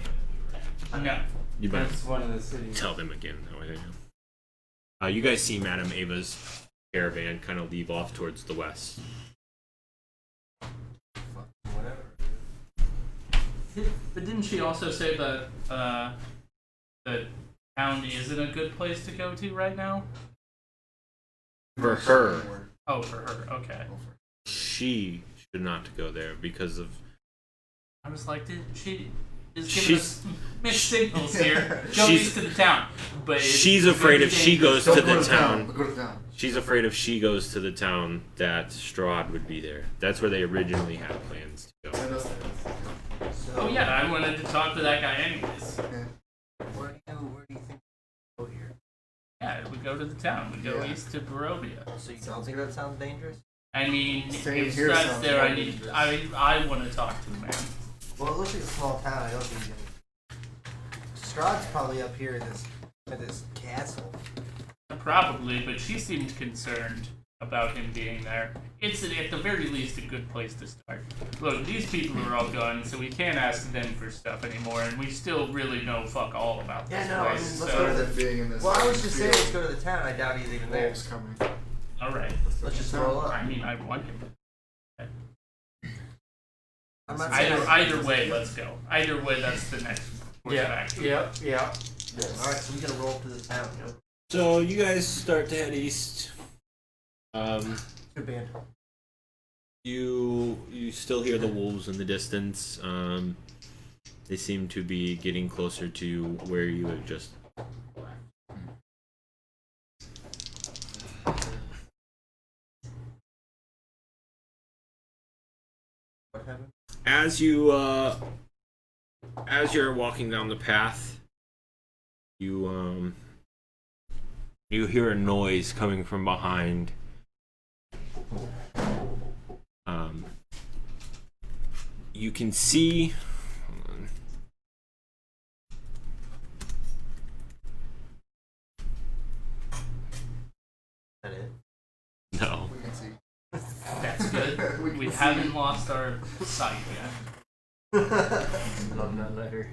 we were at.
No.
You better
That's one of the cities.
tell them again. That way they know. You guys see Madame Ava's caravan kind of leave off towards the west.
Whatever.
But didn't she also say that that town isn't a good place to go to right now?
For her,
Oh, for her. Okay.
she should not go there because of
I was like, she is giving
She's-
us mixed signals here. Go
she's-
east to the town, but
she's afraid if she goes
Don't
to
go
the
to town.
town.
Go to town.
She's afraid if she goes to the town that Strahd would be there. That's where they originally had plans to go.
I know that.
So,
Oh yeah, I wanted to talk to that guy anyways.
Where do you think we go here?
Yeah, we go to the town. We go
Yeah.
east to Barovia.
So you don't think that sounds dangerous?
I mean,
Staying
if
here
Strad's
sounds
there, I
more
need.
dangerous.
I want to talk to him, man.
Well, it looks like a small town. I don't think Strahd's probably up here at this castle.
Probably, but she seemed concerned about him being there. It's at the very least a good place to start. Look, these people are all gone, so we can't ask them for stuff anymore, and we still really know fuck all about this
Yeah, no, I
place.
mean, let's
so,
go to
Better than being in this.
Well, I was just saying,
field.
let's go to the town. I doubt he's even there.
Wolves coming.
all right.
Let's just roll up.
I mean, I want him.
I'm not saying
Either way, let's go. Either way, that's the next course of action.
Yeah.
All right, so we gotta roll up to the town. You know?
So you guys start to head east.
Good band.
You still hear the wolves in the distance. They seem to be getting closer to where you have just.
What happened?
As you're walking down the path, you hear a noise coming from behind. You can see. Hold on.
Is that it?
No.
We can see.
That's good.
We can
We
see.
haven't lost our sight yet.
Love that letter.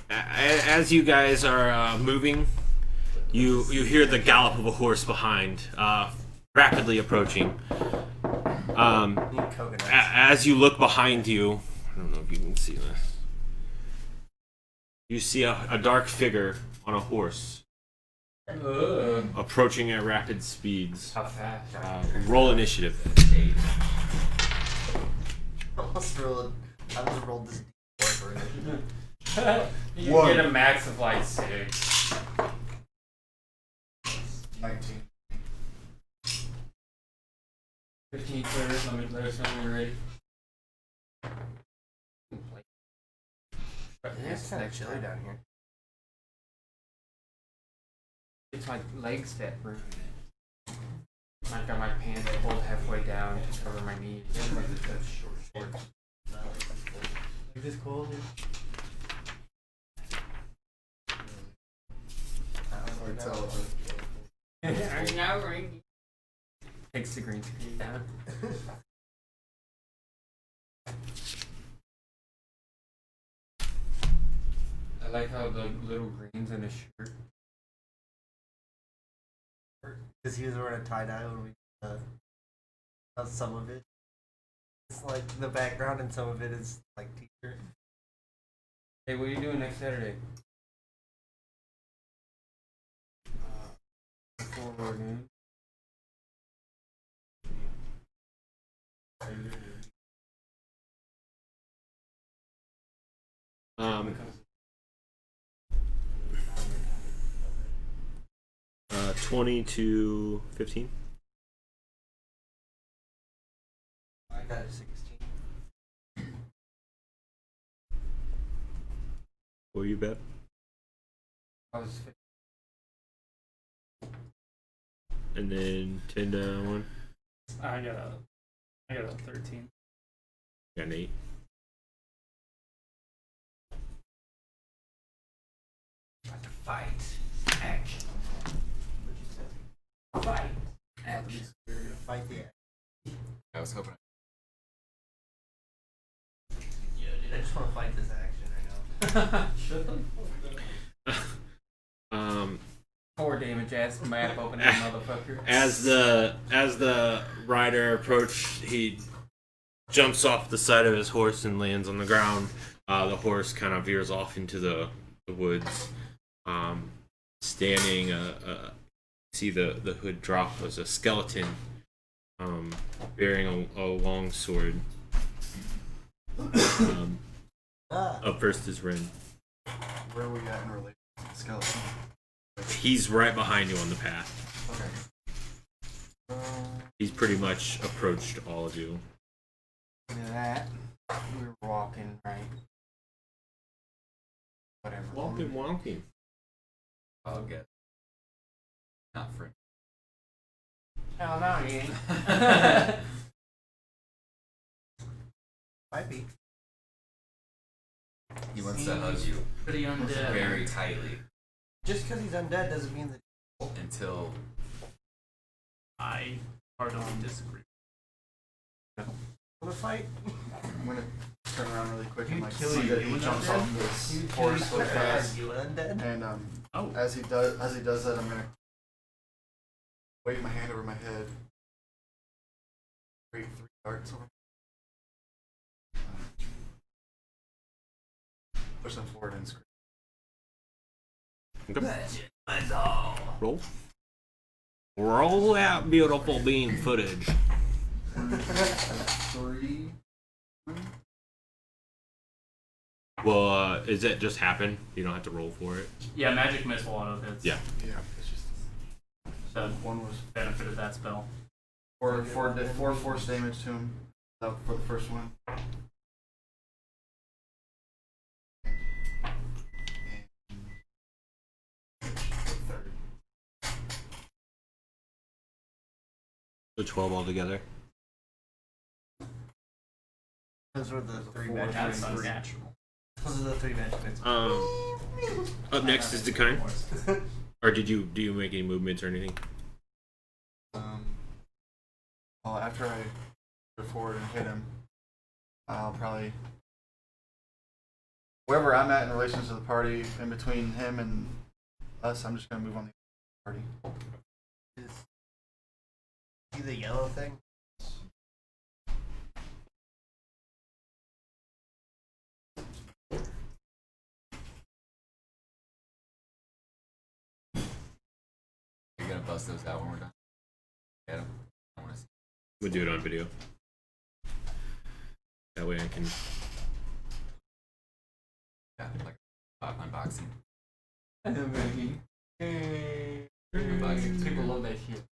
As you guys are moving, you hear the gallop of a horse behind, rapidly approaching.
Need coconuts.
As you look behind you, I don't know if you can see this. You see a dark figure on a horse approaching at rapid speeds.
How fast?
Roll initiative.
I almost rolled this D4 for it.
You
One.
get a max of like 6.
19.
15 players, let us know when you're ready.
It's kind of chilly down here.
It's my legs that burn it. I've got my pants pulled halfway down to cover my knees. Shorts.
Is this cool, dude?
Or tell it.
Takes the green screen down. I like how the little greens in his shirt.
Because he was wearing a tie-dye when we some of it. It's like the background and some of it is like t-shirt.
Hey, what are you doing next Saturday? Forward game.
Um, 20 to 15.
I got a 16.
What you bet?
I was
And then 10 to 1.
I got a 13.
Got an 8.
was hoping.
Yeah, dude, I just want to fight this action. I know.
4 damage ass map opening motherfucker.
As the rider approached, he jumps off the side of his horse and lands on the ground. The horse kind of veers off into the woods. Standing, see the hood drop was a skeleton, bearing a long sword. Up first is Rin.
Where are we at in relation to the skeleton?
He's right behind you on the path.
Okay.
He's pretty much approached all of you.
Look at that. We were walking, right? Whatever.
Walking.
I'll get. Not for.
Hell no, you ain't.
Might be.
He wants to hug you
Pretty undead.
very tightly
Just because he's undead doesn't mean that.
until.
I heartily disagree.
Want to fight?
I'm gonna turn around really quick and
He'd
like
kill
see
you.
that
You
he
an
jumps
undead?
off this
He'd kill you
horse so
quick.
fast.
You an undead?
And
Oh.
as he does that, I'm gonna wave my hand over my head. Create 3 darts over. Push them forward and scream.
Roll that beautiful bean footage.
3.
Well, is that just happen? You don't have to roll for it.
Yeah, magic missile auto hits.
Yeah.
Yeah, it's just
So
one was
benefit of that spell.
4 force damage to him. That for the first one. Third.
So 12 altogether.
Those were the 3
Four.
That's
magic.
unnatural.
Those are the 3 magic hits.
Up next is Dekine. Or do you make any movements or anything?
Well, after I go forward and hit him, I'll probably wherever I'm at in relation to the party, in between him and us, I'm just gonna move on the party.
See the yellow thing?
You're gonna bust those out when we're done. Get them. I want to see.
We'll do it on video. That way I can.
Yeah, like unboxing.
People love that shit.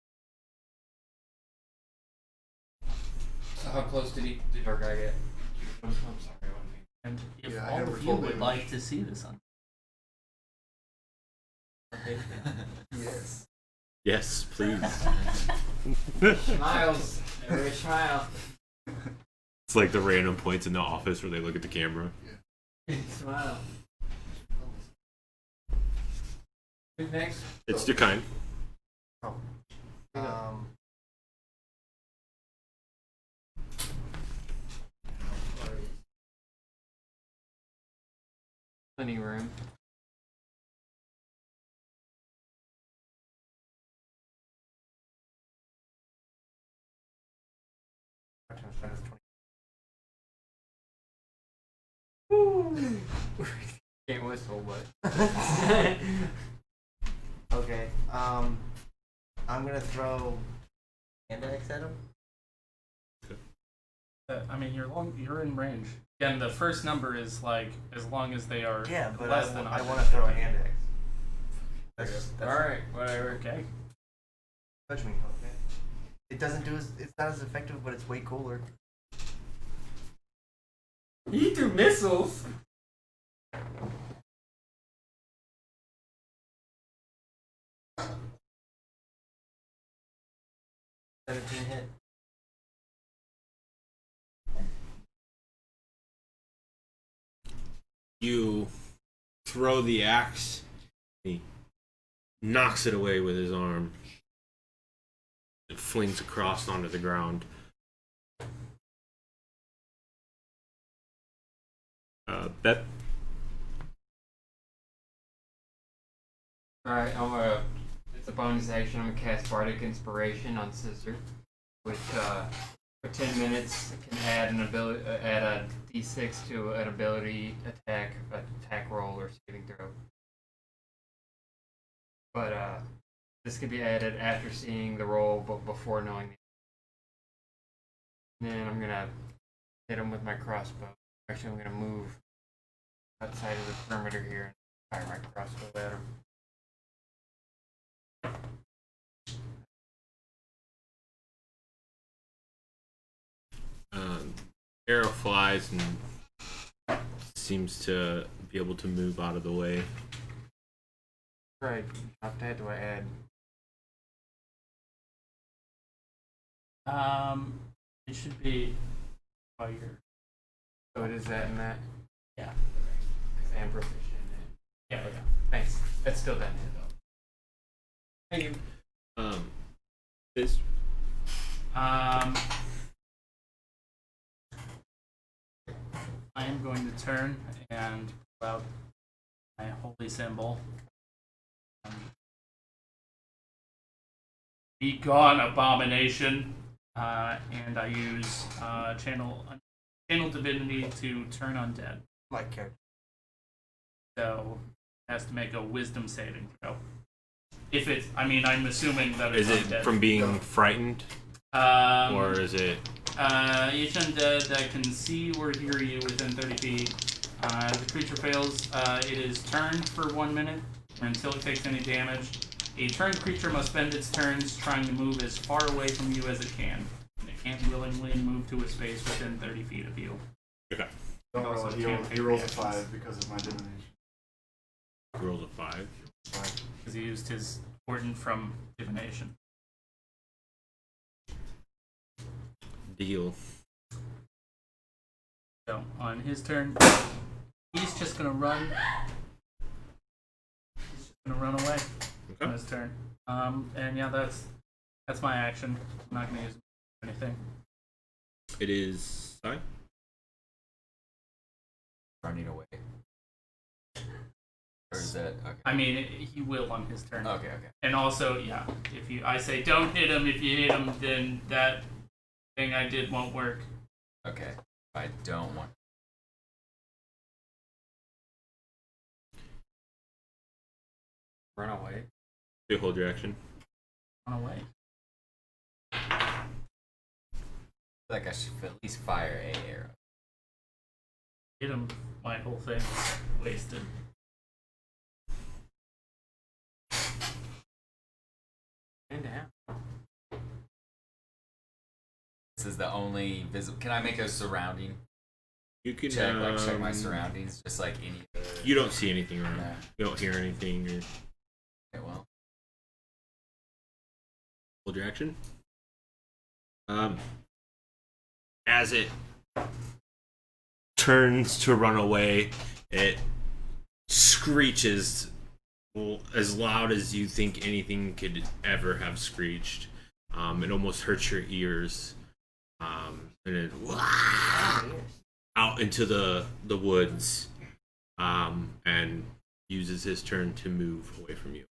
So how close did our guy get? I'm sorry,
And if
Yeah, I
all
never
of you
told
would
him.
like to see this on
Yes.
Yes, please.
Smiles. Every smile.
It's like the random points in the office where they look at the camera.
Smile. Who's next?
It's Dekine.
Um,
Plenty room. Can't whistle, but
okay. I'm gonna throw hand axe at him.
I mean, you're in range. Again, the first number is like as long as they are
Yeah, but
less than
I
100.
want to throw a hand axe. That's
alright, whatever.
Okay.
Touch me. Okay. It doesn't do as. It's not as effective, but it's way cooler.
He threw missiles.
Hit.
You throw the axe. He knocks it away with his arm. It flings across onto the ground. Beth.
Alright, it's a bonus action. I'm gonna cast Bardic Inspiration on Scissor, which, for 10 minutes can add add a d6 to an ability attack roll or saving throw. But, this could be added after seeing the roll, but before knowing the. Then I'm gonna hit him with my crossbow. Actually, I'm gonna move outside of the perimeter here and fire my crossbow at him.
Arrow flies and seems to be able to move out of the way.
Right, drop that. Do I add?
It should be while you're.
So it is that and that?
Yeah.
Because I am proficient in it.
Yeah.
Thanks. That's still that though. Thank you.
This.
I am going to turn and pull out my holy symbol. Be gone, abomination! And I use channel divinity to turn undead.
My character.
So it has to make a wisdom saving throw. If it's, I'm assuming that it's
Is it
undead.
from being frightened, or is it?
Each undead that can see or hear you within 30 feet. If the creature fails, it is turned for 1 minute until it takes any damage. A turned creature must spend its turns trying to move as far away from you as it can. It can't willingly move to a space within 30 feet of you.
Okay.
Don't roll
Also
it.
can't
He
take
rolls a
reactions.
5 because of my divination.
Rolls a 5.
Because he used his Important from divination.
Deal.
So on his turn, he's just gonna run. He's just gonna run away on his turn. And yeah, that's my action. I'm not gonna use anything.
It is. Sorry.
Running away. Or is that okay?
I mean, he will on his turn.
Okay, okay.
And also, yeah, I say don't hit him. If you hit him, then that thing I did won't work.
Okay. I don't want.
Run away.
You hold your action.
Run away.
I feel like I should at least fire a arrow.
Hit him. My whole thing is wasted.
And down.
This is the only visible. Can I make a surrounding
You can
check? Check my surroundings, just like any other.
You don't see anything around.
No.
You don't hear anything. Or
Okay, well.
hold your action. As it turns to run away, it screeches as loud as you think anything could ever have screeched. It almost hurts your ears. And it out into the woods, and uses his turn to move away from you.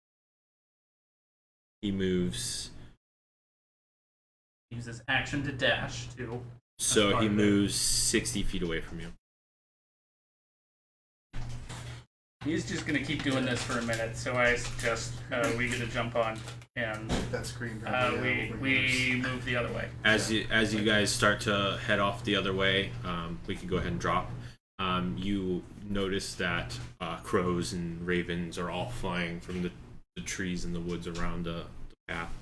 He moves.
Uses action to dash too.
So he moves 60 feet away from you.
He's just gonna keep doing this for a minute, so I suggest we get a jump on and
That screen.
we move the other way.
As you guys start to head off the other way, we can go ahead and drop. You notice that crows and ravens are all flying from the trees in the woods around the path.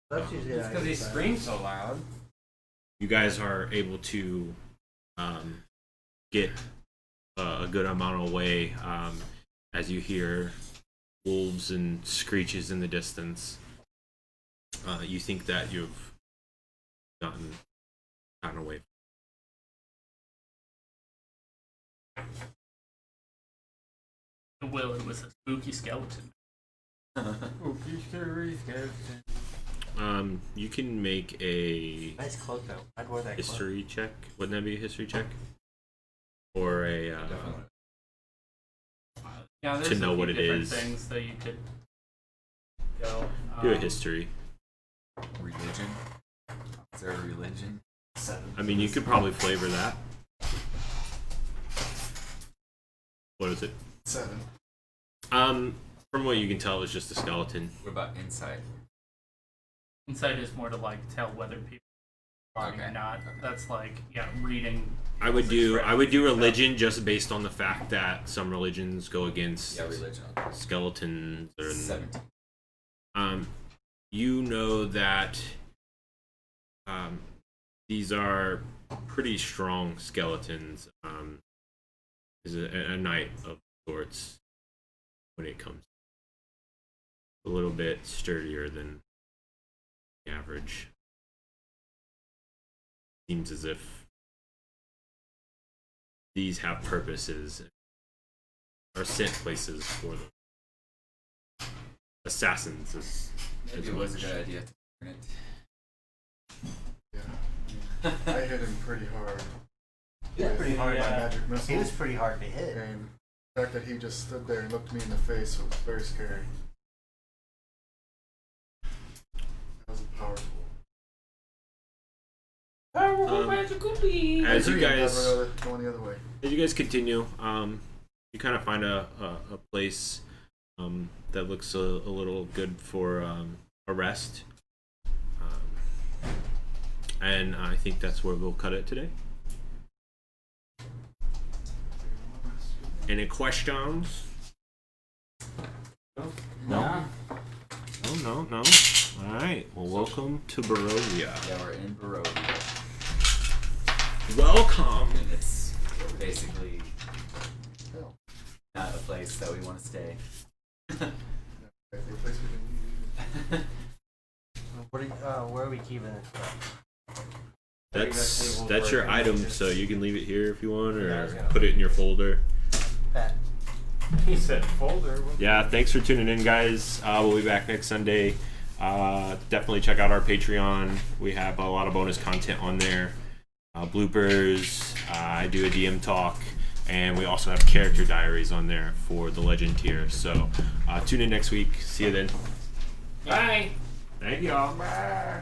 That's usually
It's because he screams so loud.
You guys are able to get a good amount away as you hear wolves and screeches in the distance. You think that you've gotten away.
Will, it was a spooky skeleton.
You can make a
nice cloak though. I'd wear that cloak.
history check. Wouldn't that be a history check? or a
Yeah, there's
to know
a few
what it
different
is.
things that you could go.
Do a history.
Religion. Is there a religion?
7.
I mean, you could probably flavor that. What is it?
7.
From what you can tell, it's just a skeleton.
What about insight?
Insight is more to like tell whether people are lying or not. That's like reading.
I would do
expressions and
religion just based on the fact that some religions go against
Yeah, religion.
skeletons. Or,
17.
you know that these are pretty strong skeletons. Is a knight of sorts when it comes. A little bit sturdier than the average. Seems as if these have purposes or sent places for them. Assassins is
Maybe it was a good idea to turn it.
Yeah. I hit him pretty hard.
He was pretty hard.
My magic missile.
He was pretty hard to hit.
And the fact that he just stood there and looked me in the face was very scary. That was powerful.
magical beam.
As you
Agree, I'd
guys
rather go the other way.
as you guys continue, you kind of find a place that looks a little good for a rest, and I think that's where we'll cut it today. Any questions?
No.
No. All right. Well, welcome to Barovia.
Yeah, we're in Barovia.
Welcome.
And it's basically not a place that we want to stay.
Where are we keeping it from?
That's your item, so you can leave it here if you want,
Yeah, I was
or
gonna-
put it in your folder.
Pat.
He said folder.
Yeah, thanks for tuning in, guys. We'll be back next Sunday. Definitely check out our Patreon. We have a lot of bonus content on there. Bloopers. I do a DM talk. And we also have character diaries on there for the Legend tier. So tune in next week. See you then.
Bye.
Thank y'all.
Bye.